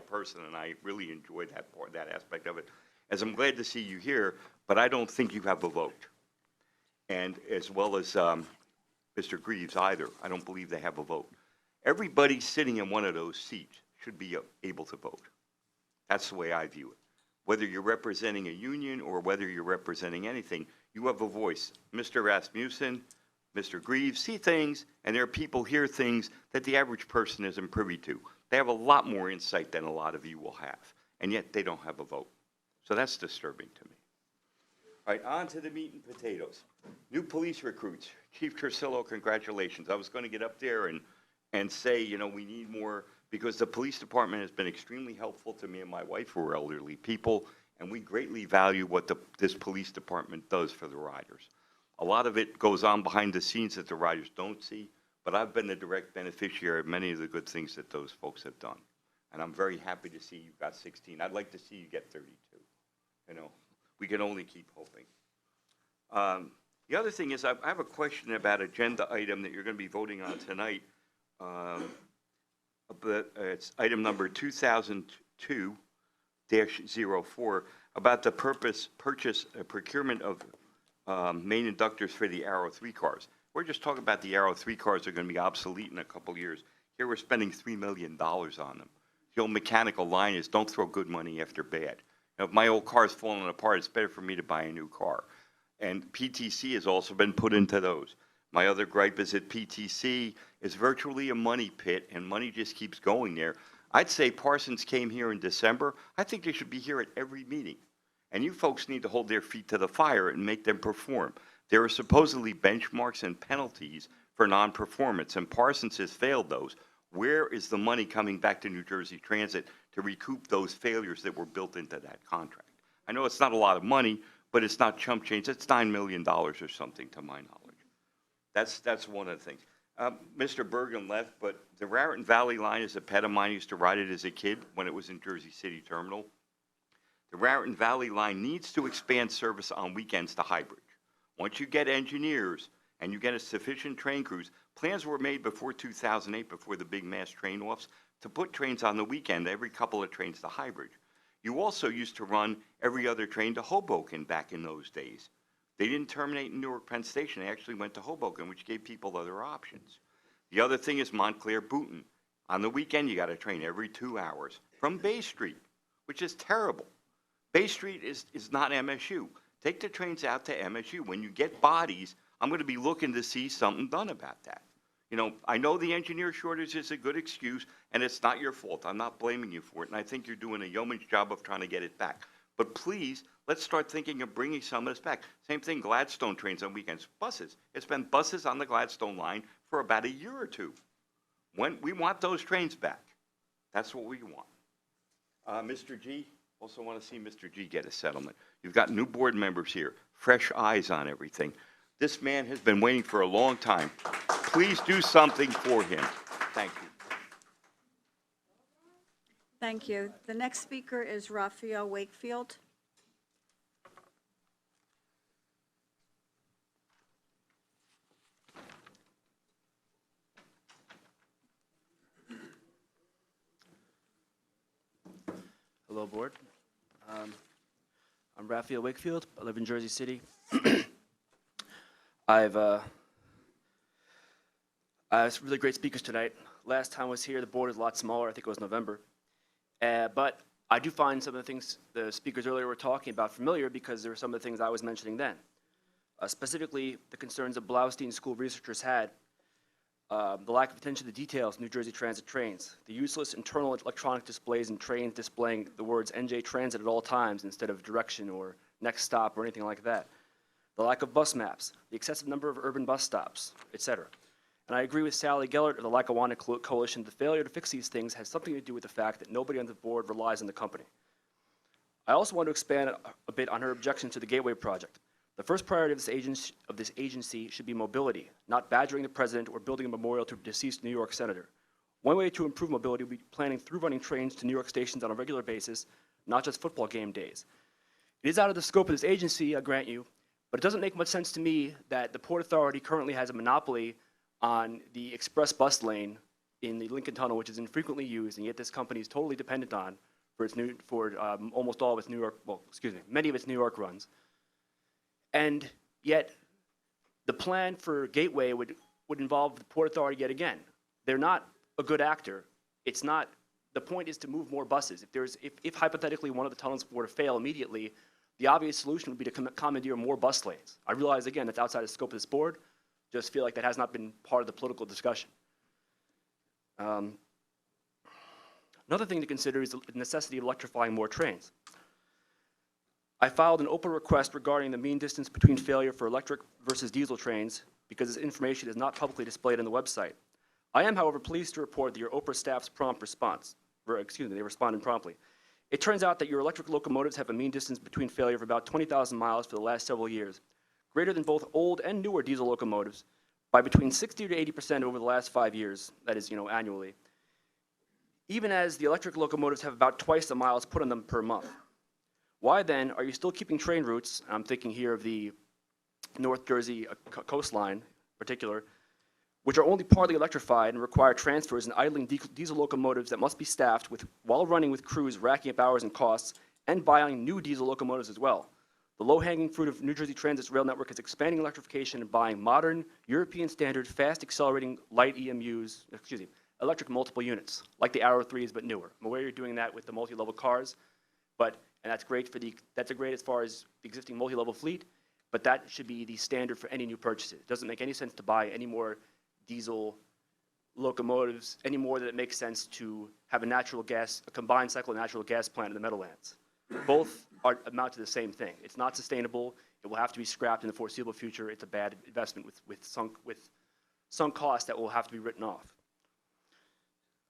person and I really enjoy that aspect of it, as I'm glad to see you here, but I don't think you have a vote. And as well as Mr. Greaves either, I don't believe they have a vote. Everybody sitting in one of those seats should be able to vote. That's the way I view it. Whether you're representing a union or whether you're representing anything, you have a voice. Mr. Rasmussen, Mr. Greaves see things, and there are people hear things that the average person isn't privy to. They have a lot more insight than a lot of you will have, and yet they don't have a vote. So that's disturbing to me. All right, on to the meat and potatoes. New police recruits. Chief Cursillo, congratulations. I was going to get up there and say, you know, we need more, because the police department has been extremely helpful to me and my wife, who are elderly people, and we greatly value what this police department does for the riders. A lot of it goes on behind the scenes that the riders don't see, but I've been the direct beneficiary of many of the good things that those folks have done. And I'm very happy to see you got 16. I'd like to see you get 32. You know, we can only keep hoping. The other thing is I have a question about agenda item that you're going to be voting on tonight. But it's item number 2002-04 about the procurement of main inductors for the Arrow 3 cars. We're just talking about the Arrow 3 cars are going to be obsolete in a couple years. Here we're spending $3 million on them. The old mechanical line is don't throw good money after bad. Now, if my old car's falling apart, it's better for me to buy a new car. And PTC has also been put into those. My other gripe is that PTC is virtually a money pit, and money just keeps going there. I'd say Parsons came here in December. I think they should be here at every meeting. And you folks need to hold their feet to the fire and make them perform. There are supposedly benchmarks and penalties for non-performance, and Parsons has failed those. Where is the money coming back to New Jersey Transit to recoup those failures that were built into that contract? I know it's not a lot of money, but it's not chump change. It's $9 million or something, to my knowledge. That's one of the things. Mr. Bergen left, but the Raritan Valley line is a pet of mine. I used to ride it as a kid when it was in Jersey City Terminal. The Raritan Valley line needs to expand service on weekends to hybrid. Once you get engineers and you get a sufficient train crews, plans were made before 2008, before the big mass train offs, to put trains on the weekend, every couple of trains to hybrid. You also used to run every other train to Hoboken back in those days. They didn't terminate in Newark Penn Station. They actually went to Hoboken, which gave people other options. The other thing is Montclair-Boughton. On the weekend, you got a train every 2 hours from Bay Street, which is terrible. Bay Street is not MSU. Take the trains out to MSU. When you get bodies, I'm going to be looking to see something done about that. You know, I know the engineer shortage is a good excuse, and it's not your fault. I'm not blaming you for it, and I think you're doing a yeoman's job of trying to get it back. But please, let's start thinking of bringing some of this back. Same thing, Gladstone trains on weekends. Buses. It's been buses on the Gladstone line for about a year or two. When we want those trains back. That's what we want. Mr. G, also want to see Mr. G get a settlement. You've got new board members here, fresh eyes on everything. This man has been waiting for a long time. Please do something for him. Thank you. Thank you. The next speaker is Raphael Wakefield. Hello, board. I'm Raphael Wakefield. I live in Jersey City. I have really great speakers tonight. Last time I was here, the board was a lot smaller. I think it was November. But I do find some of the things the speakers earlier were talking about familiar because there were some of the things I was mentioning then. Specifically, the concerns that Blaustein School researchers had, the lack of attention to details in New Jersey Transit trains, the useless internal electronic displays in trains displaying the words NJ Transit at all times instead of direction or next stop or anything like that, the lack of bus maps, the excessive number of urban bus stops, etc. And I agree with Sally Gellert of the Lackawanna Coalition. The failure to fix these things has something to do with the fact that nobody on the board relies on the company. I also want to expand a bit on her objection to the Gateway project. The first priority of this agency should be mobility, not badgering the president or building a memorial to a deceased New York senator. One way to improve mobility would be planning through running trains to New York stations on a regular basis, not just football game days. It is out of the scope of this agency, I grant you, but it doesn't make much sense to me that the Port Authority currently has a monopoly on the express bus lane in the Lincoln Tunnel, which is infrequently used, and yet this company is totally dependent on for almost all of its many of its New York runs. And yet, the plan for Gateway would involve the Port Authority yet again. They're not a good actor. It's not. The point is to move more buses. If hypothetically one of the tunnels were to fail immediately, the obvious solution would be to commandeer more bus lanes. I realize again that's outside the scope of this board. Just feel like that has not been part of the political discussion. Another thing to consider is the necessity of electrifying more trains. I filed an open request regarding the mean distance between failure for electric versus diesel trains because this information is not publicly displayed on the website. I am, however, pleased to report that your OPRA staff's prompt response, they responded promptly. It turns out that your electric locomotives have a mean distance between failure of about 20,000 miles for the last several years, greater than both old and newer diesel locomotives by between 60 to 80% over the last 5 years, that is, annually, even as the electric locomotives have about twice the miles put on them per month. Why then are you still keeping train routes, I'm thinking here of the North Jersey coastline in particular, which are only partly electrified and require transfers and idling diesel locomotives that must be staffed while running with crews racking up hours and costs and buying new diesel locomotives as well. The low-hanging fruit of New Jersey Transit's rail network is expanding electrification and buying modern, European standard, fast-accelerating light EMUs, electric multiple units, like the Arrow 3s but newer. I'm aware you're doing that with the multi-level cars, and that's great that's great as far as the existing multi-level fleet, but that should be the standard for any new purchases. It doesn't make any sense to buy any more diesel locomotives any more than it makes sense to have a combined cycle natural gas plant in the Meadowlands. Both amount to the same thing. It's not sustainable. It will have to be scrapped in the foreseeable future. It's a bad investment with sunk costs that will have to be written off.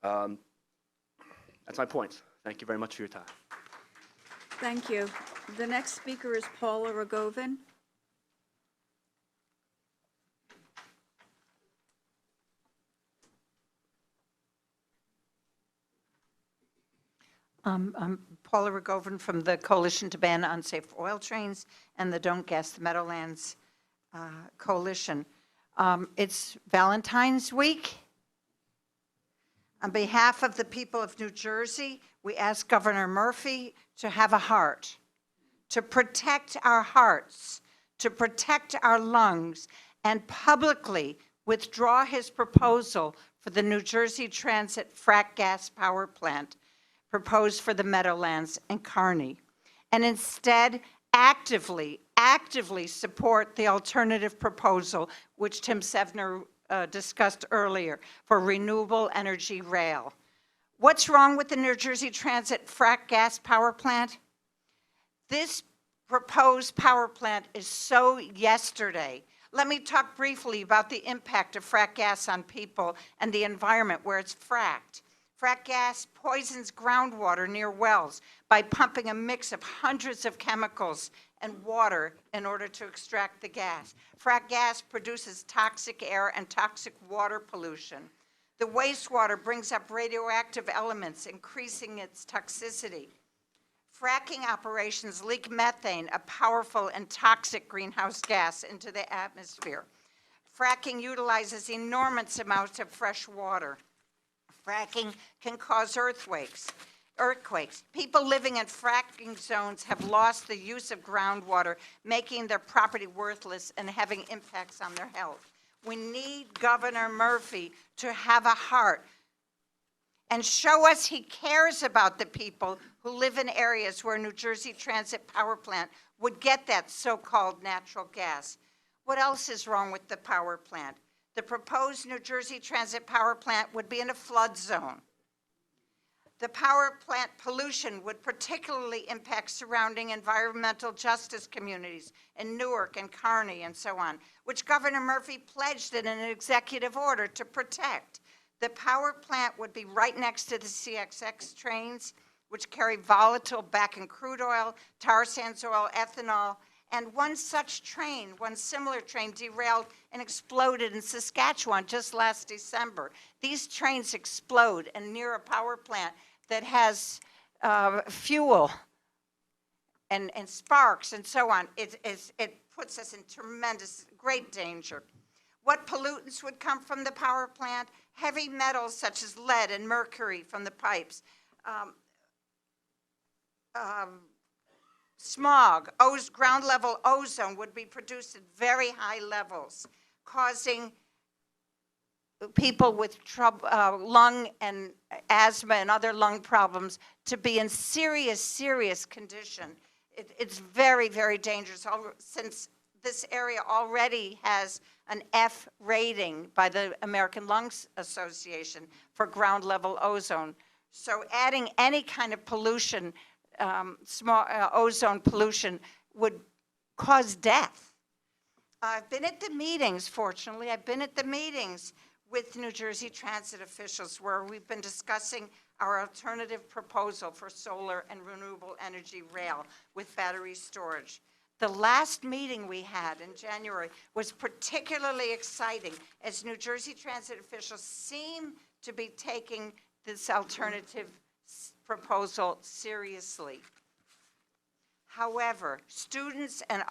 That's my point. Thank you very much for your time. Thank you. The next speaker is Paula Rogovin. I'm Paula Rogovin from the Coalition to Ban Unsafe Oil Trains and the Don't Gas the Meadowlands Coalition. It's Valentine's Week. On behalf of the people of New Jersey, we ask Governor Murphy to have a heart, to protect our hearts, to protect our lungs, and publicly withdraw his proposal for the New Jersey Transit frack gas power plant proposed for the Meadowlands and Kearney, and instead actively support the alternative proposal, which Tim Sevner discussed earlier, for renewable energy rail. What's wrong with the New Jersey Transit frack gas power plant? This proposed power plant is so yesterday. Let me talk briefly about the impact of frack gas on people and the environment where it's fracked. Frack gas poisons groundwater near wells by pumping a mix of hundreds of chemicals and water in order to extract the gas. Frack gas produces toxic air and toxic water pollution. The wastewater brings up radioactive elements, increasing its toxicity. Fracking operations leak methane, a powerful and toxic greenhouse gas, into the atmosphere. Fracking utilizes enormous amounts of fresh water. Fracking can cause earthquakes. People living in fracking zones have lost the use of groundwater, making their property worthless and having impacts on their health. We need Governor Murphy to have a heart. and show us he cares about the people who live in areas where New Jersey Transit Power Plant would get that so-called natural gas. What else is wrong with the power plant? The proposed New Jersey Transit Power Plant would be in a flood zone. The power plant pollution would particularly impact surrounding environmental justice communities in Newark and Kearney and so on, which Governor Murphy pledged in an executive order to protect. The power plant would be right next to the CXX trains, which carry volatile back and crude oil, tar sands oil, ethanol, and one such train, one similar train, derailed and exploded in Saskatchewan just last December. These trains explode and near a power plant that has fuel and sparks and so on. It puts us in tremendous, great danger. What pollutants would come from the power plant? Heavy metals such as lead and mercury from the pipes. Smog, ground level ozone would be produced at very high levels, causing people with lung and asthma and other lung problems to be in serious, serious condition. It's very, very dangerous, since this area already has an F rating by the American Lung Association for ground level ozone. So adding any kind of pollution, ozone pollution, would cause death. I've been at the meetings, fortunately, I've been at the meetings with New Jersey Transit officials where we've been discussing our alternative proposal for solar and renewable energy rail with battery storage. The last meeting we had in January was particularly exciting as New Jersey Transit officials seem to be taking this alternative proposal seriously. However, students and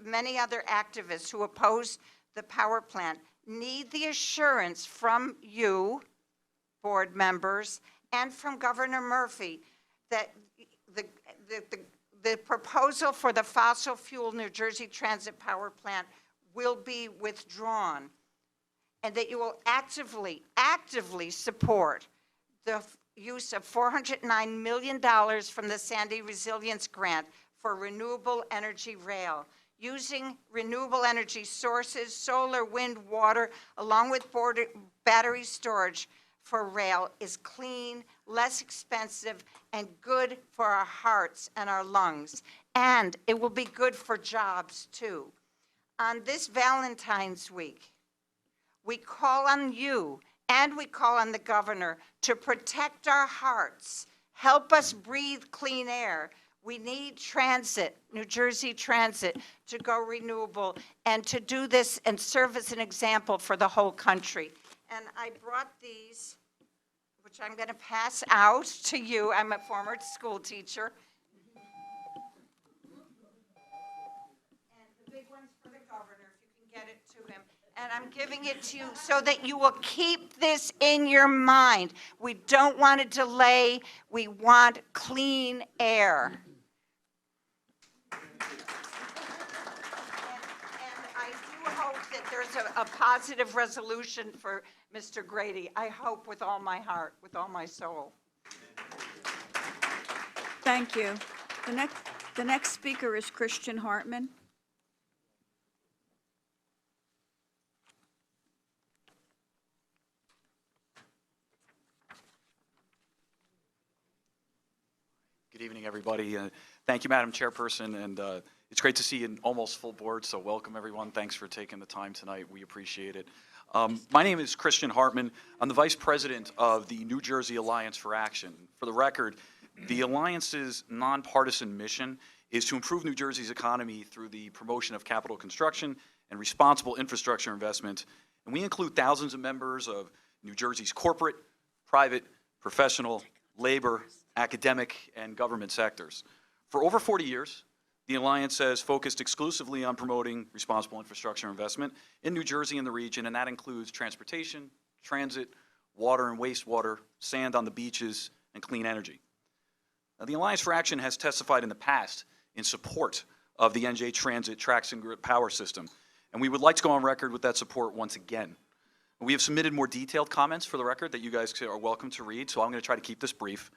many other activists who oppose the power plant need the assurance from you, board members, and from Governor Murphy that the proposal for the fossil fuel New Jersey Transit Power Plant will be withdrawn, and that you will actively support the use of $409 million from the Sandy Resilience Grant for renewable energy rail. Using renewable energy sources, solar, wind, water, along with battery storage for rail is clean, less expensive, and good for our hearts and our lungs. And it will be good for jobs, too. On this Valentine's week, we call on you and we call on the governor to protect our hearts, help us breathe clean air. We need transit, New Jersey Transit, to go renewable and to do this and serve as an example for the whole country. And I brought these, which I'm going to pass out to you. I'm a former school teacher. And the big one's for the governor, if you can get it to him. And I'm giving it to you so that you will keep this in your mind. We don't want to delay. We want clean air. That there's a positive resolution for Mr. Grady. I hope with all my heart, with all my soul. Thank you. The next speaker is Christian Hartman. Good evening, everybody. Thank you, Madam Chairperson, and it's great to see an almost full board, so welcome, everyone. Thanks for taking the time tonight. We appreciate it. My name is Christian Hartman. I'm the Vice President of the New Jersey Alliance for Action. For the record, the Alliance's nonpartisan mission is to improve New Jersey's economy through the promotion of capital construction and responsible infrastructure investment, and we include thousands of members of New Jersey's corporate, private, professional, labor, academic, and government sectors. For over 40 years, the Alliance has focused exclusively on promoting responsible infrastructure investment in New Jersey and the region, and that includes transportation, transit, water and wastewater, sand on the beaches, and clean energy. Now, the Alliance for Action has testified in the past in support of the NJ Transit Tracks and Grid Power System, and we would like to go on record with that support once again. We have submitted more detailed comments for the record that you guys are welcome to read, so I'm going to try to keep this brief.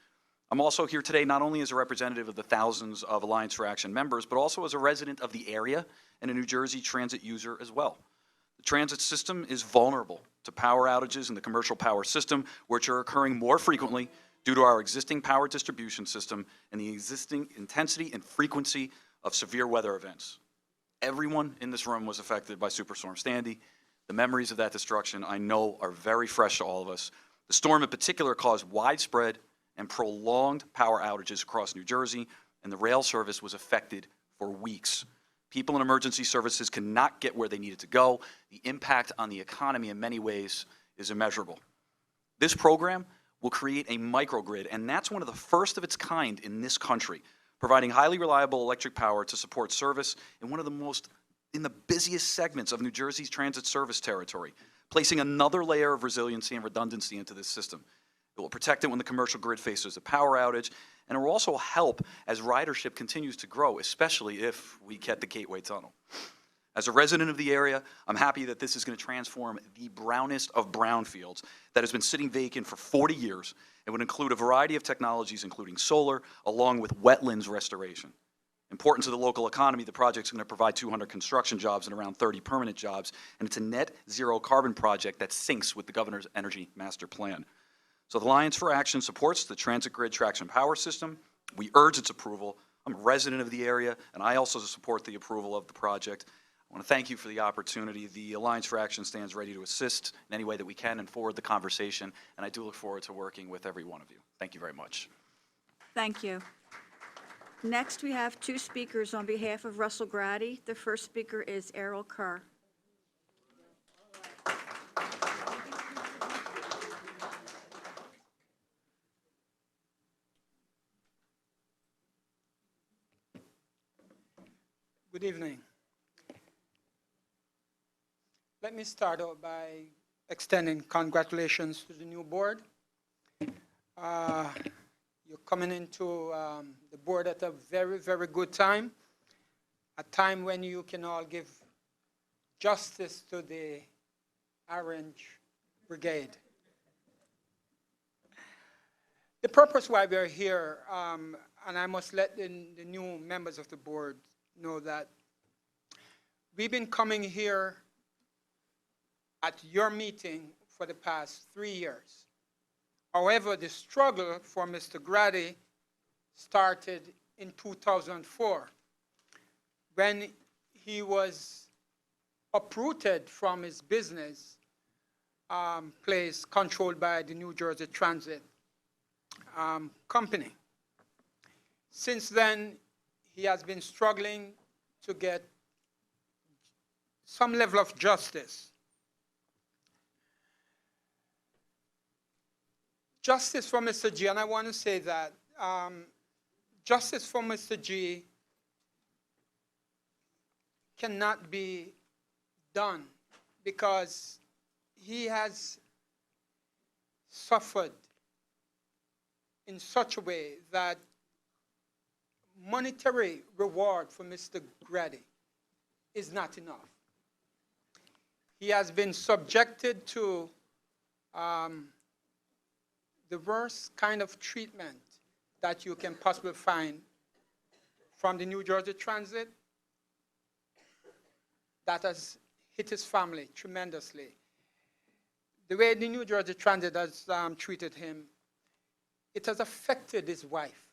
I'm also here today not only as a representative of the thousands of Alliance for Action members, but also as a resident of the area and a New Jersey Transit user as well. The transit system is vulnerable to power outages in the commercial power system, which are occurring more frequently due to our existing power distribution system and the existing intensity and frequency of severe weather events. Everyone in this room was affected by Superstorm Sandy. The memories of that destruction, I know, are very fresh to all of us. The storm in particular caused widespread and prolonged power outages across New Jersey, and the rail service was affected for weeks. People in emergency services cannot get where they needed to go. The impact on the economy in many ways is immeasurable. This program will create a microgrid, and that's one of the first of its kind in this country, providing highly reliable electric power to support service in one of the busiest segments of New Jersey's transit service territory, placing another layer of resiliency and redundancy into this system. It will protect it when the commercial grid faces a power outage, and it will also help as ridership continues to grow, especially if we get the Gateway Tunnel. As a resident of the area, I'm happy that this is going to transform the brownest of brownfields that has been sitting vacant for 40 years. It would include a variety of technologies, including solar, along with wetlands restoration. Important to the local economy, the project is going to provide 200 construction jobs and around 30 permanent jobs, and it's a net zero carbon project that syncs with the governor's energy master plan. So the Alliance for Action supports the Transit Grid Traction Power System. We urge its approval. I'm a resident of the area, and I also support the approval of the project. I want to thank you for the opportunity. The Alliance for Action stands ready to assist in any way that we can and forward the conversation, and I do look forward to working with every one of you. Thank you very much. Thank you. Next, we have two speakers on behalf of Russell Grady. The first speaker is Errol Kerr. Good evening. Let me start out by extending congratulations to the new board. You're coming into the board at a very, very good time, a time when you can all give justice to the Orange Brigade. The purpose why we're here, and I must let the new members of the board know that we've been coming here at your meeting for the past 3 years. However, the struggle for Mr. Grady started in 2004 when he was uprooted from his business place controlled by the New Jersey Transit Company. Since then, he has been struggling to get some level of justice. Justice for Mr. G, and I want to say that justice for Mr. G cannot be done because he has suffered in such a way that monetary reward for Mr. Grady is not enough. He has been subjected to the worst kind of treatment that you can possibly find from the New Jersey Transit that has hit his family tremendously. The way the New Jersey Transit has treated him, it has affected his wife.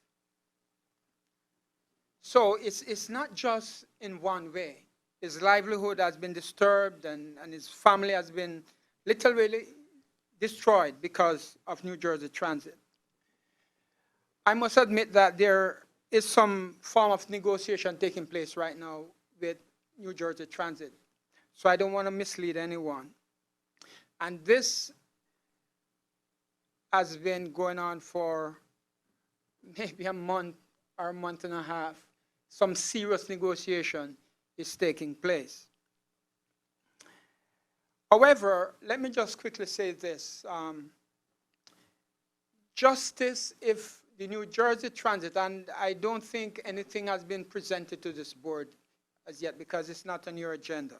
So it's not just in one way. His livelihood has been disturbed and his family has been literally destroyed because of New Jersey Transit. I must admit that there is some form of negotiation taking place right now with New Jersey Transit. So I don't want to mislead anyone. And this has been going on for maybe a month or a month and a half. Some serious negotiation is taking place. However, let me just quickly say this. Justice, if the New Jersey Transit, and I don't think anything has been presented to this board as yet because it's not on your agenda.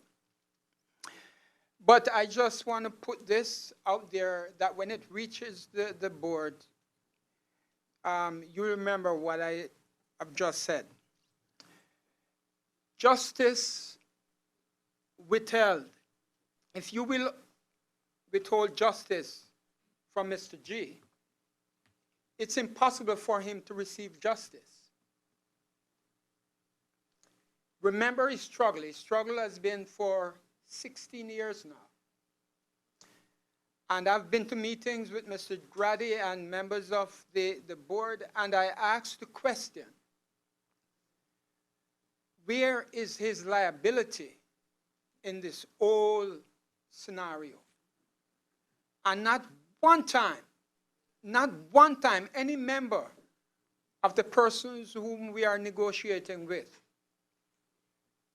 But I just want to put this out there that when it reaches the board, you remember what I have just said. Justice withheld. If you will withhold justice from Mr. G, it's impossible for him to receive justice. Remember his struggle. His struggle has been for 16 years now. And I've been to meetings with Mr. Grady and members of the board, and I asked the question, where is his liability in this whole scenario? And not one time, any member of the persons whom we are negotiating with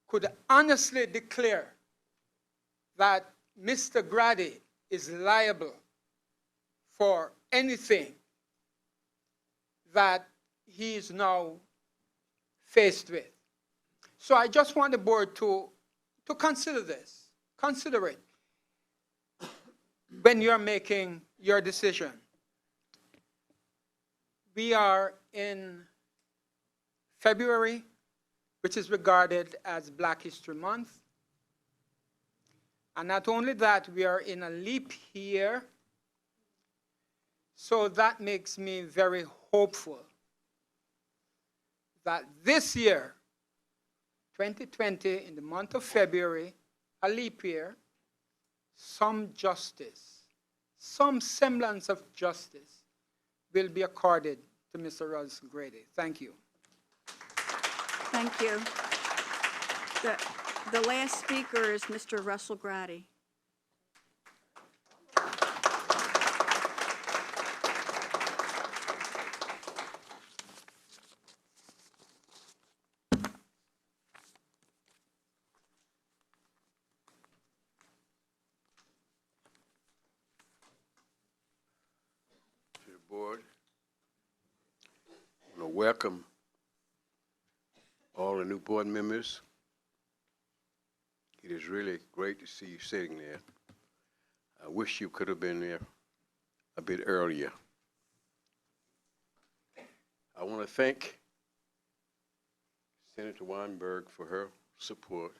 could honestly declare that Mr. Grady is liable for anything that he is now faced with. So I just want the board to consider this. Consider it when you're making your decision. We are in February, which is regarded as Black History Month. And not only that, we are in a leap year. So that makes me very hopeful that this year, 2020, in the month of February, a leap year, some justice, some semblance of justice will be accorded to Mr. Russell Grady. Thank you. Thank you. The last speaker is Mr. Russell Grady. To the board, I want to welcome all the new board members. It is really great to see you sitting there. I wish you could have been there a bit earlier. I want to thank Senator Weinberg for her support,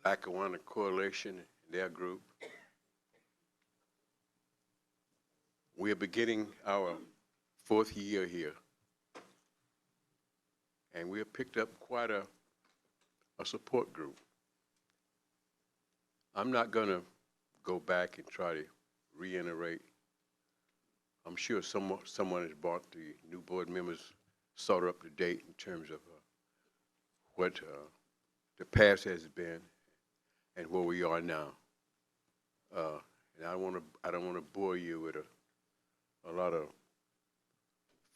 Lackawanna Coalition and their group. We are beginning our 4th year here, and we have picked up quite a support group. I'm not going to go back and try to reiterate. I'm sure someone has brought the new board members sort of up to date in terms of what the past has been and where we are now. And I don't want to bore you with a lot of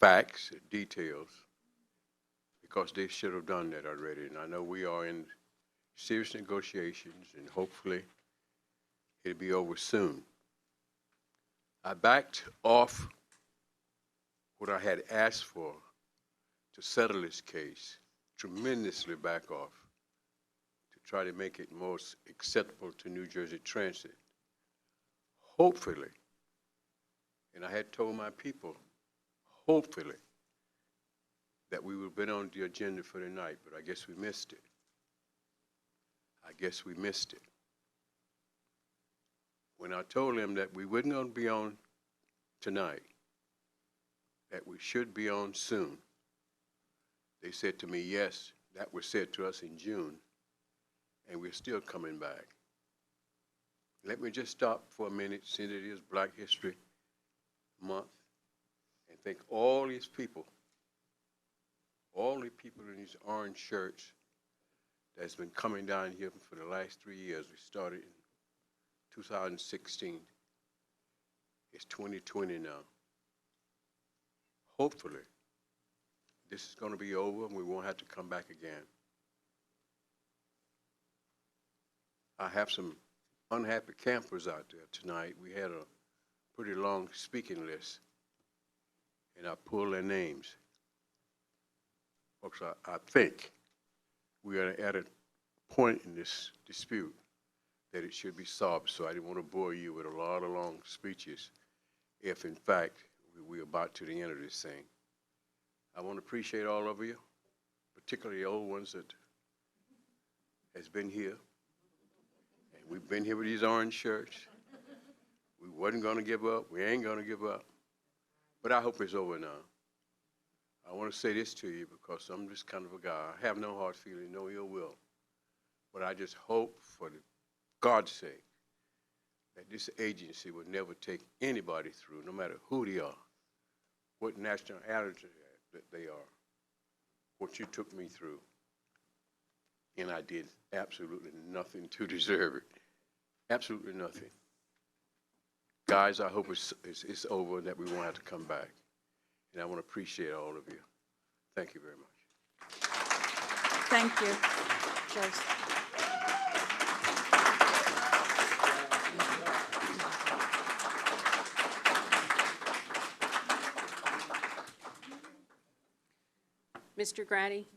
facts, details, because they should have done that already. And I know we are in serious negotiations, and hopefully it'll be over soon. I backed off what I had asked for to settle this case, tremendously back off, to try to make it most acceptable to New Jersey Transit. Hopefully, and I had told my people, hopefully, that we would have been on the agenda for tonight, but I guess we missed it. I guess we missed it. When I told them that we weren't going to be on tonight, that we should be on soon, they said to me, yes, that was said to us in June, and we're still coming back. Let me just stop for a minute, since it is Black History Month, and thank all these people, all the people in these orange shirts that's been coming down here for the last 3 years. We started in 2016. It's 2020 now. Hopefully, this is going to be over and we won't have to come back again. I have some unhappy campers out there tonight. We had a pretty long speaking list, and I pulled their names. Folks, I think we are at a point in this dispute that it should be solved, so I didn't want to bore you with a lot of long speeches if, in fact, we're about to the end of this thing. I want to appreciate all of you, particularly the old ones that has been here. And we've been here with these orange shirts. We wasn't going to give up. We ain't going to give up. But I hope it's over now. I want to say this to you because I'm just kind of a guy. I have no hard feeling, no ill will. But I just hope, for God's sake, that this agency will never take anybody through, no matter who they are, what nationality that they are, what you took me through. And I did absolutely nothing to deserve it. Absolutely nothing. Guys, I hope it's over and that we won't have to come back. And I want to appreciate all of you. Thank you very much. Thank you. Joyce. Mr. Grady,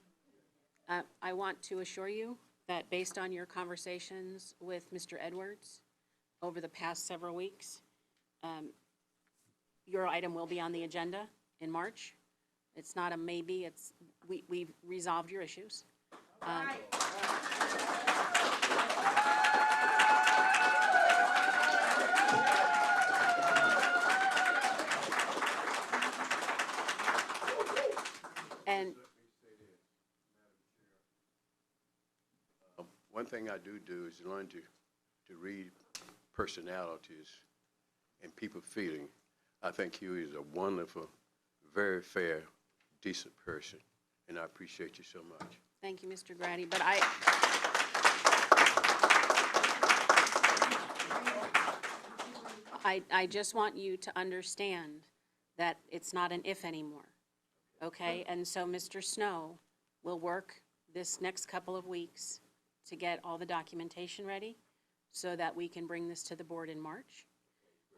I want to assure you that based on your conversations with Mr. Edwards over the past several weeks, your item will be on the agenda in March. It's not a maybe, we've resolved your issues. And one thing I do is learn to read personalities and people feeling. I think Huey is a wonderful, very fair, decent person, and I appreciate you so much. thank you, Mr. Grady, but I just want you to understand that it's not an if anymore, okay? And so Mr. Snow will work this next couple of weeks to get all the documentation ready so that we can bring this to the board in March.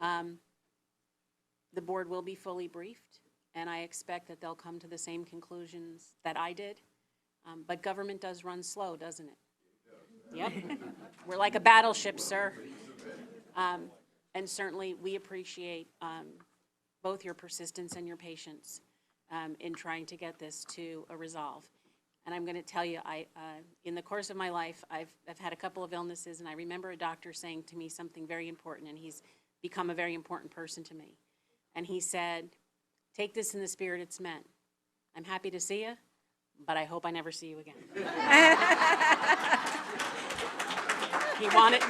The board will be fully briefed, and I expect that they'll come to the same conclusions that I did. But government does run slow, doesn't it? Yep. We're like a battleship, sir. And certainly, we appreciate both your persistence and your patience in trying to get this to a resolve. And I'm going to tell you, in the course of my life, I've had a couple of illnesses, and I remember a doctor saying to me something very important, and he's become a very important person to me. And he said, take this in the spirit it's meant. I'm happy to see you, but I hope I never see you again. He wanted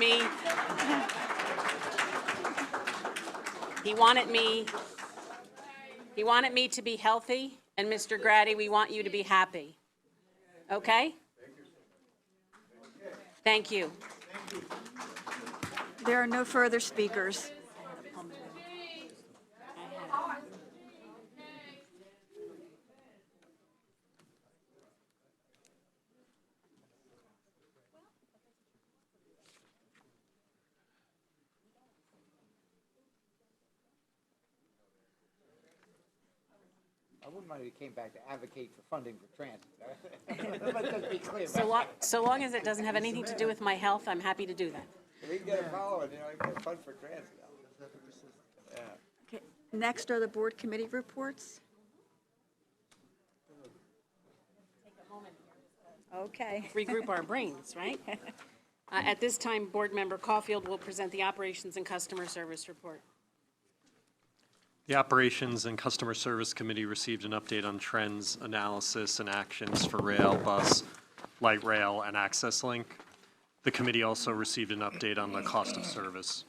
me to be healthy, and Mr. Grady, we want you to be happy. Okay? Thank you. There are no further speakers. I wouldn't mind if he came back to advocate for funding for transit. Let's just be clear. So long as it doesn't have anything to do with my health, I'm happy to do that. We can get it following, get fund for transit. Yeah. Okay. Next are the board committee reports. Okay. Regroup our brains, right? At this time, Board Member Caulfield will present the Operations and Customer Service Report. The Operations and Customer Service Committee received an update on trends, analysis, and actions for rail, bus, light rail, and access link. The committee also received an update on the cost of service.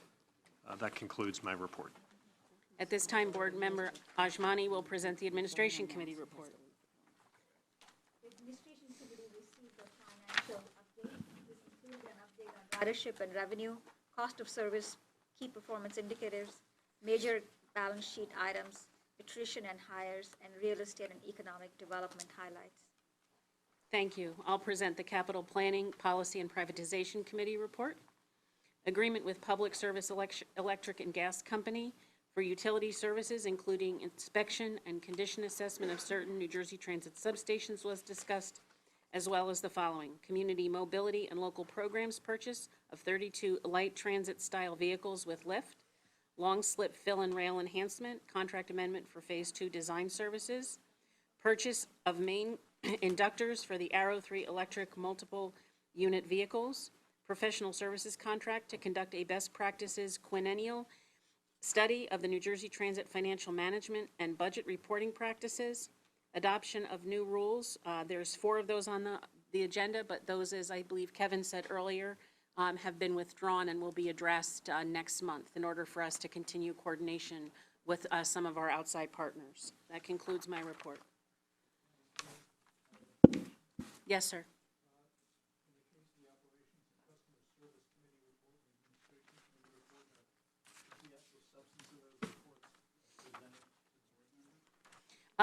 That concludes my report. At this time, Board Member Ajmani will present the Administration Committee report. The Administration Committee received a financial update. This included an update on ridership and revenue, cost of service, key performance indicators, major balance sheet items, attrition and hires, and real estate and economic development highlights. Thank you. I'll present the Capital Planning, Policy, and Privatization Committee report. Agreement with Public Service Electric and Gas Company for utility services, including inspection and condition assessment of certain New Jersey Transit substations, was discussed, as well as the following: community mobility and local programs purchase of 32 light transit-style vehicles with lift, long slip fill and rail enhancement, contract amendment for Phase 2 design services, purchase of main inductors for the Arrow 3 electric multiple unit vehicles, professional services contract to conduct a best practices quinennial study of the New Jersey Transit financial management and budget reporting practices, adoption of new rules. There's 4 of those on the agenda, but those, as I believe Kevin said earlier, have been withdrawn and will be addressed next month in order for us to continue coordination with some of our outside partners. That concludes my report. Yes, sir.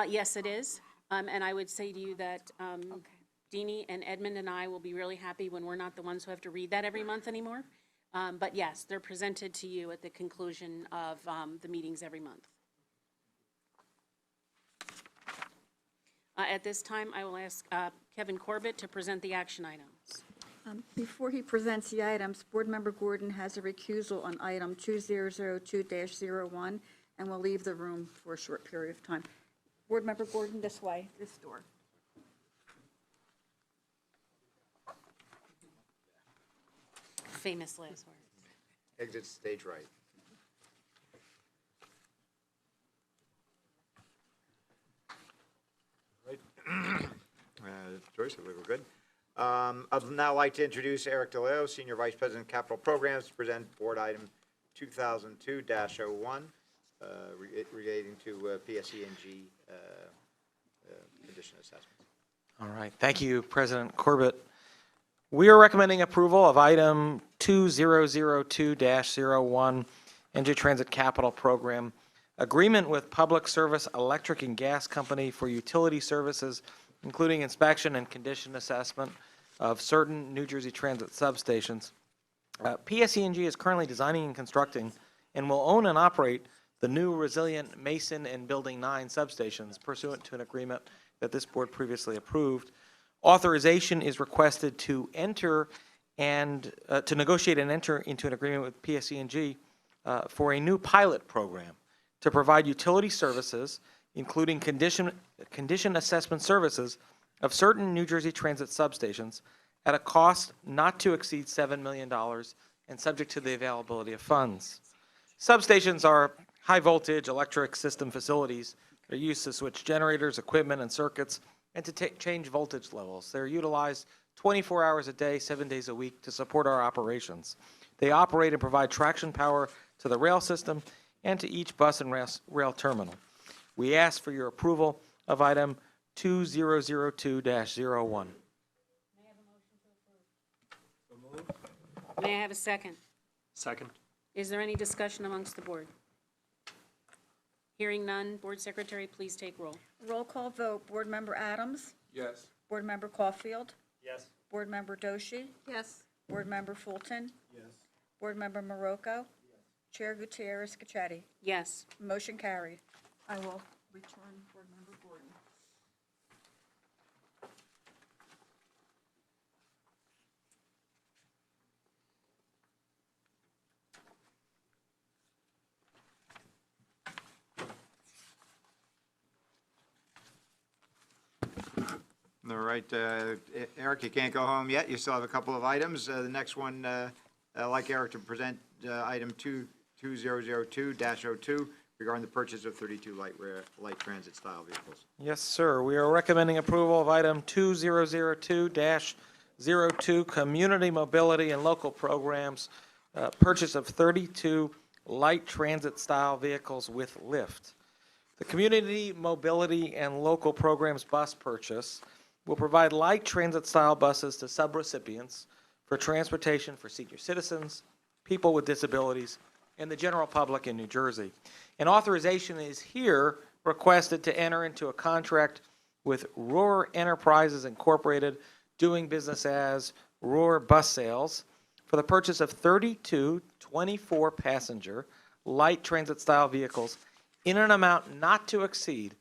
Yes, it is. And I would say to you that Deanie and Edmund and I will be really happy when we're not the ones who have to read that every month anymore. But yes, they're presented to you at the conclusion of the meetings every month. At this time, I will ask Kevin Corbett to present the action items. Before he presents the items, Board Member Gordon has a recusal on item 2002-01 and will leave the room for a short period of time. Board Member Gordon, this way, this door. Famous last words. Exit stage right. Right. Joyce, we were good. I'd now like to introduce Eric DeLeo, Senior Vice President, Capital Programs, to present Board Item 2002-01 relating to PSE&G condition assessment. All right. Thank you, President Corbett. We are recommending approval of item 2002-01, NJ Transit Capital Program, agreement with Public Service Electric and Gas Company for utility services, including inspection and condition assessment of certain New Jersey Transit substations. PSE&G is currently designing and constructing and will own and operate the new resilient Mason and Building 9 substations pursuant to an agreement that this board previously approved. Authorization is requested to enter and to negotiate and enter into an agreement with PSE&G for a new pilot program to provide utility services, including condition assessment services of certain New Jersey Transit substations at a cost not to exceed $7 million and subject to the availability of funds. Substations are high voltage electric system facilities. They're used to switch generators, equipment, and circuits, and to change voltage levels. They're utilized 24 hours a day, 7 days a week to support our operations. They operate and provide traction power to the rail system and to each bus and rail terminal. We ask for your approval of item 2002-01. May I have a second? Second. Is there any discussion amongst the board? Hearing none, Board Secretary, please take roll. Roll call vote. Board Member Adams? Yes. Board Member Caulfield? Yes. Board Member Doshi? Yes. Board Member Fulton? Yes. Board Member Marocco? Chair Gutierrez Cacchetti? Yes. Motion carried. I will return Board Member Gordon. All right, Eric, you can't go home yet. You still have a couple of items. The next one, I'd like Eric to present item 2002-02 regarding the purchase of 32 light transit style vehicles. Yes, sir. We are recommending approval of item 2002-02, Community Mobility and Local Programs, purchase of 32 light transit style vehicles with lift. The Community Mobility and Local Programs bus purchase will provide light transit-style buses to subrecipients for transportation for senior citizens, people with disabilities, and the general public in New Jersey. An authorization is here requested to enter into a contract with Rohr Enterprises Incorporated, doing business as Rohr Bus Sales, for the purchase of 32 24-passenger light transit-style vehicles in an amount not to exceed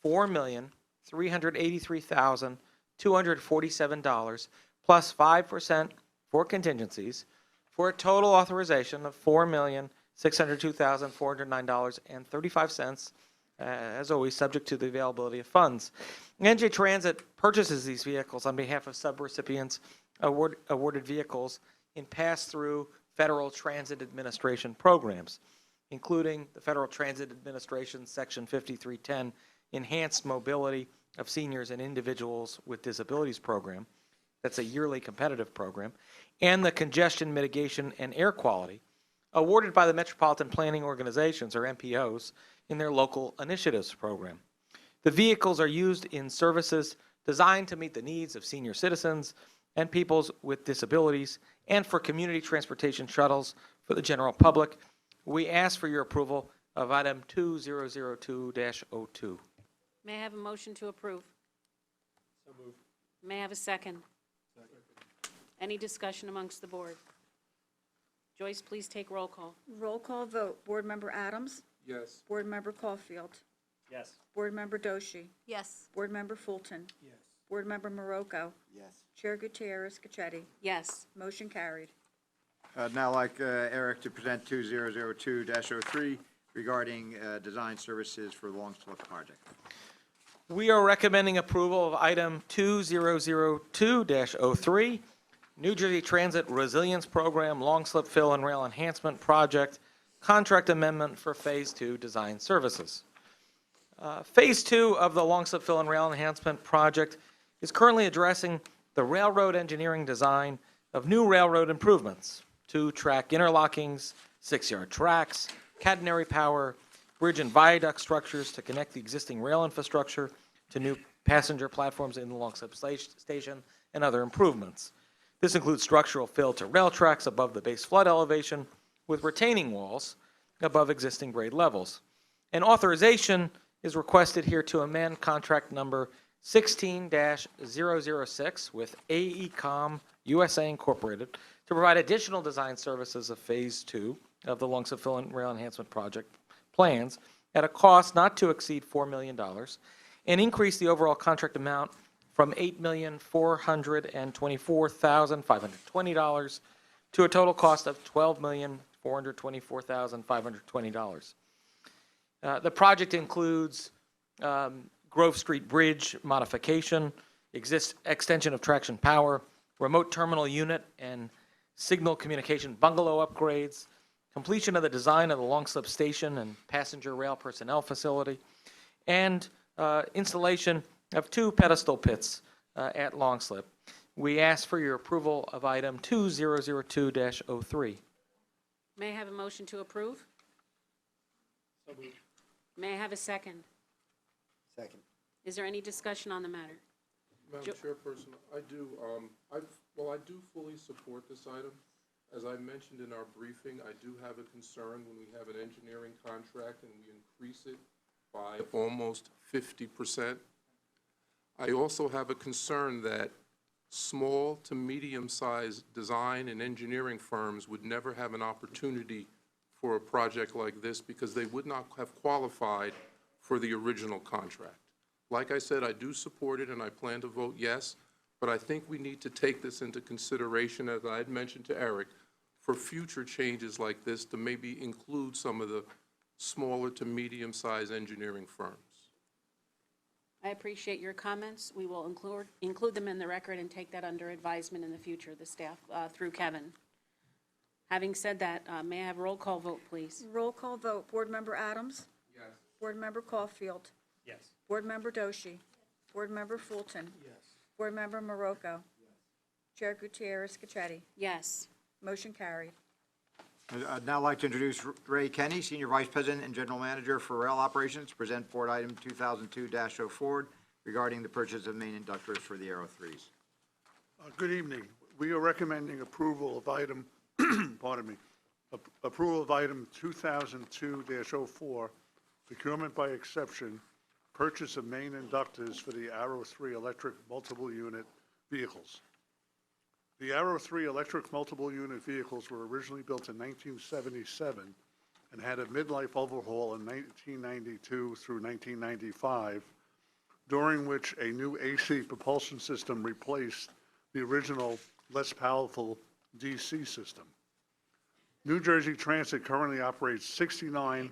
$4,383,200 $247 plus 5% for contingencies, for a total authorization of $4,602,409.35, as always, subject to the availability of funds. NJ Transit purchases these vehicles on behalf of subrecipients awarded vehicles in pass-through Federal Transit Administration programs, including the Federal Transit Administration Section 5310 Enhanced Mobility of Seniors and Individuals with Disabilities program. That's a yearly competitive program, and the Congestion Mitigation and Air Quality, awarded by the Metropolitan Planning Organizations, or MPOs, in their local initiatives program. The vehicles are used in services designed to meet the needs of senior citizens and peoples with disabilities, and for community transportation shuttles for the general public. We ask for your approval of item 2002-02. May I have a motion to approve? So moved. May I have a second? Second. Any discussion amongst the board? Joyce, please take roll call. Roll call vote. Board Member Adams? Yes. Board Member Caulfield? Yes. Board Member Doshi? Yes. Board Member Fulton? Yes. Board Member Marocco? Yes. Chair Gutierrez Cachetti? Yes. Motion carried. I'd now like Eric to present 2002-03 regarding design services for the Long Slip project. We are recommending approval of item 2002-03, New Jersey Transit Resilience Program Long Slip Fill and Rail Enhancement Project, contract amendment for Phase 2 design services. Phase 2 of the Long Slip Fill and Rail Enhancement Project is currently addressing the railroad engineering design of new railroad improvements, 2-track interlockings, 6-yard tracks, catenary power, bridge and viaduct structures to connect the existing rail infrastructure to new passenger platforms in the Long Slip station, and other improvements. This includes structural fill to rail tracks above the base flood elevation with retaining walls above existing grade levels. An authorization is requested here to amend contract number 16-006 with AECOM USA Incorporated to provide additional design services of Phase 2 of the Long Slip Fill and Rail Enhancement Project plans at a cost not to exceed $4 million, and increase the overall contract amount from $8,424,520 to a total cost of $12,424,520. The project includes Grove Street Bridge modification, extension of traction power, remote terminal unit and signal communication bungalow upgrades, completion of the design of the Long Slip Station and passenger rail personnel facility, and installation of 2 pedestal pits at Long Slip. We ask for your approval of item 2002-03. May I have a motion to approve? So moved. May I have a second? Second. Is there any discussion on the matter? Madam Chairperson, I do fully support this item. As I mentioned in our briefing, I do have a concern when we have an engineering contract and we increase it by almost 50%. I also have a concern that small to medium-sized design and engineering firms would never have an opportunity for a project like this because they would not have qualified for the original contract. Like I said, I do support it and I plan to vote yes, but I think we need to take this into consideration, as I had mentioned to Eric, for future changes like this to maybe include some of the smaller to medium-sized engineering firms. I appreciate your comments. We will include them in the record and take that under advisement in the future, the staff, through Kevin. Having said that, may I have a roll call vote, please? Roll call vote. Board Member Adams? Yes. Board Member Caulfield? Yes. Board Member Doshi? Board Member Fulton? Yes. Board Member Marocco? Chair Gutierrez Cachetti? Yes. Motion carried. I'd now like to introduce Ray Kenny, Senior Vice President and General Manager for Rail Operations, to present Board Item 2002-04 regarding the purchase of main inductors for the Aero 3s. Good evening. We are recommending approval of item, pardon me, approval of item 2002-04, procurement by exception, purchase of main inductors for the Aero 3 electric multiple unit vehicles. The Aero 3 electric multiple unit vehicles were originally built in 1977 and had a midlife overhaul in 1992 through 1995 during which a new AC propulsion system replaced the original, less powerful DC system. New Jersey Transit currently operates 69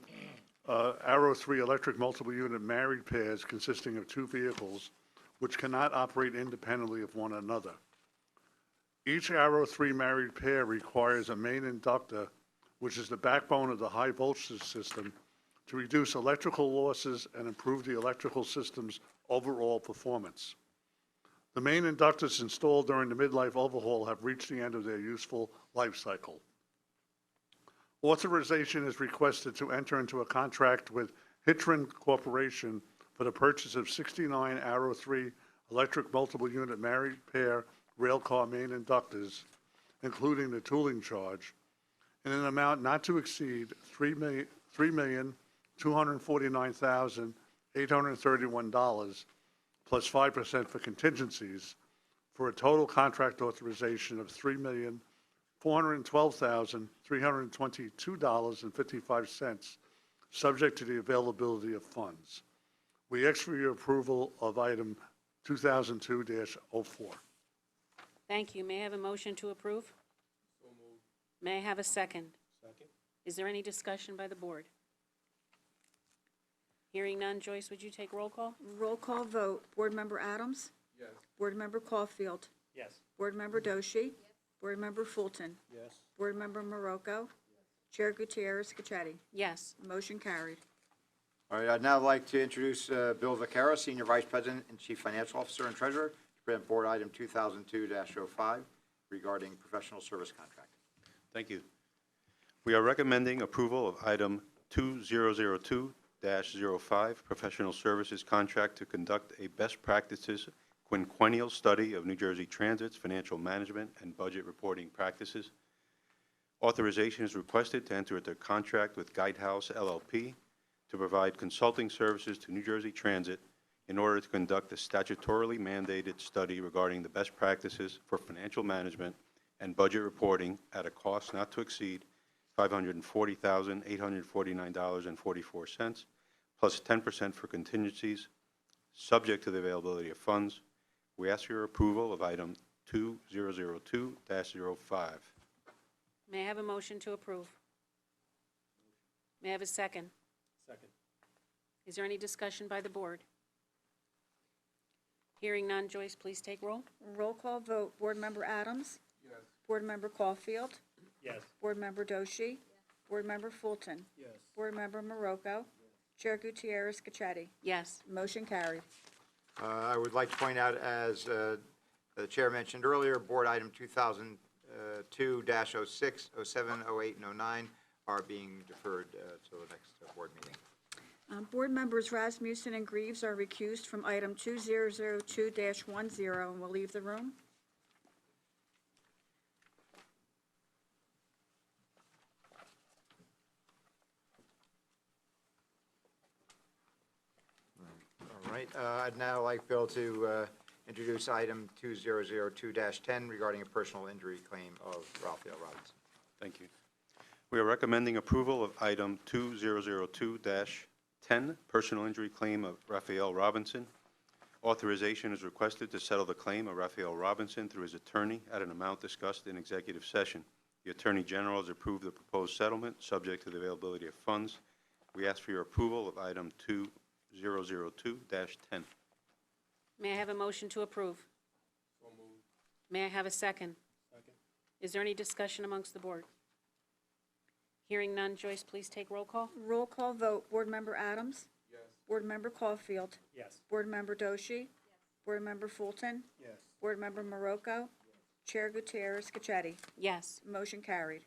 Arrow 3 electric multiple unit married pairs consisting of 2 vehicles, which cannot operate independently of one another. Each Arrow 3 married pair requires a main inductor, which is the backbone of the high voltage system, to reduce electrical losses and improve the electrical system's overall performance. The main inductors installed during the midlife overhaul have reached the end of their useful life cycle. Authorization is requested to enter into a contract with Hitron Corporation for the purchase of 69 Arrow 3 electric multiple unit married pair railcar main inductors, including the tooling charge, in an amount not to exceed $3,249,831 plus 5% for contingencies, for a total contract authorization of $3,412,322.55, subject to the availability of funds. We ask for your approval of item 2002-04. Thank you. May I have a motion to approve? May I have a second? Second. Is there any discussion by the board? Hearing none, Joyce, would you take roll call? Roll call vote. Board Member Adams? Yes. Board Member Caulfield? Yes. Board Member Doshi? Board Member Fulton? Yes. Board Member Marocco? Chair Gutierrez-Cachetti? Yes. Motion carried. All right, I'd now like to introduce Bill Vaccaro, Senior Vice President and Chief Financial Officer and Treasurer, to present Board Item 2002-05 regarding professional service contract. Thank you. We are recommending approval of item 2002-05, professional services contract to conduct a best practices quinquennial study of New Jersey Transit's financial management and budget reporting practices. Authorization is requested to enter into a contract with Guidehouse LLP to provide consulting services to New Jersey Transit in order to conduct a statutorily mandated study regarding the best practices for financial management and budget reporting at a cost not to exceed $540,849.44, plus 10% for contingencies, subject to the availability of funds. We ask for your approval of item 2002-05. May I have a motion to approve? May I have a second? Second. Is there any discussion by the board? Hearing none, Joyce, please take roll. Roll call vote. Board Member Adams? Yes. Board Member Caulfield? Yes. Board Member Doshi? Board Member Fulton? Yes. Board Member Marocco? Chair Gutierrez-Cachetti? Yes. Motion carried. I would like to point out, as the Chair mentioned earlier, Board Item 2002-06, 07, 08, and 09 are being deferred till the next board meeting. Board members Rasmussen and Greaves are recused from item 2002-10 and will leave the room. All right, I'd now like Bill to introduce item 2002-10 regarding a personal injury claim of Raphael Robinson. Thank you. We are recommending approval of item 2002-10, personal injury claim of Raphael Robinson. Authorization is requested to settle the claim of Raphael Robinson through his attorney at an amount discussed in executive session. The Attorney General has approved the proposed settlement, subject to the availability of funds. We ask for your approval of item 2002-10. May I have a motion to approve? So moved. May I have a second? Second. Is there any discussion amongst the board? Hearing none, Joyce, please take roll call. Roll call vote. Board Member Adams? Yes. Board Member Caulfield? Yes. Board Member Doshi? Board Member Fulton? Yes. Board Member Marocco? Chair Gutierrez-Cachetti? Yes. Motion carried.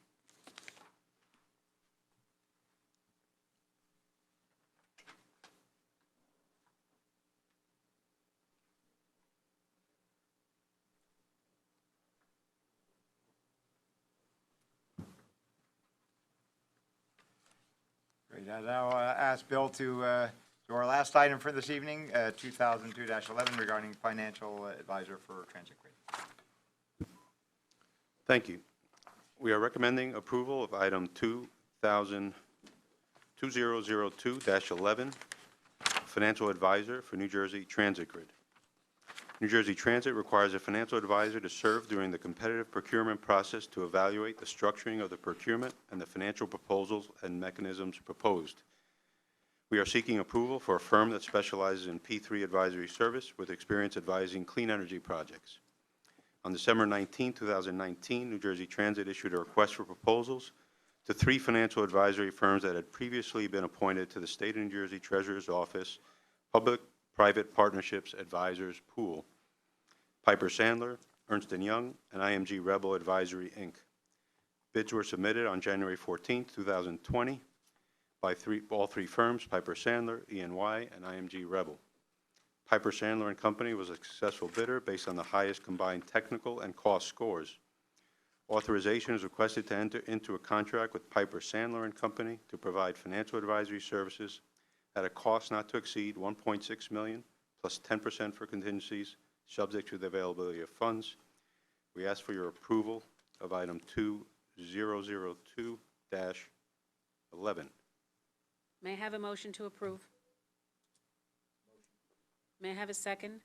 Great, I now ask Bill to do our last item for this evening, 2002-11 regarding financial advisor for Transit Grid. Thank you. We are recommending approval of item 2002-11, financial advisor for New Jersey Transit Grid. New Jersey Transit requires a financial advisor to serve during the competitive procurement process to evaluate the structuring of the procurement and the financial proposals and mechanisms proposed. We are seeking approval for a firm that specializes in P3 advisory service with experience advising clean energy projects. On December 19, 2019, New Jersey Transit issued a request for proposals to 3 financial advisory firms that had previously been appointed to the State of New Jersey Treasurer's Office Public-Private Partnerships Advisors Pool: Piper Sandler, Ernst & Young, and IMG Rebel Advisory, Inc. Bids were submitted on January 14, 2020 by all 3 firms, Piper Sandler, E&Y, and IMG Rebel. Piper Sandler and Company was a successful bidder based on the highest combined technical and cost scores. Authorization is requested to enter into a contract with Piper Sandler and Company to provide financial advisory services at a cost not to exceed $1.6 million plus 10% for contingencies, subject to the availability of funds. We ask for your approval of item 2002-11. May I have a motion to approve? May I have a second?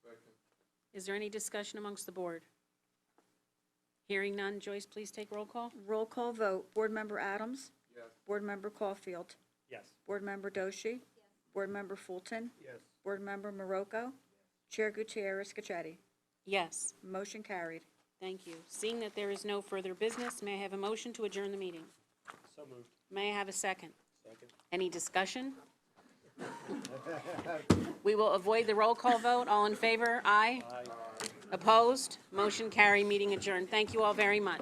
Second. Is there any discussion amongst the board? Hearing none, Joyce, please take roll call. Roll call vote. Board Member Adams? Yes. Board Member Caulfield? Yes. Board Member Doshi? Board Member Fulton? Yes. Board Member Marocco? Chair Gutierrez Cacchetti? Yes, Motion carried. thank you. Seeing that there is no further business, may I have a motion to adjourn the meeting? So moved. May I have a second? Second. Any discussion? We will avoid the roll call vote. All in favor? Aye. Opposed? Motion carried, meeting adjourned. Thank you all very much.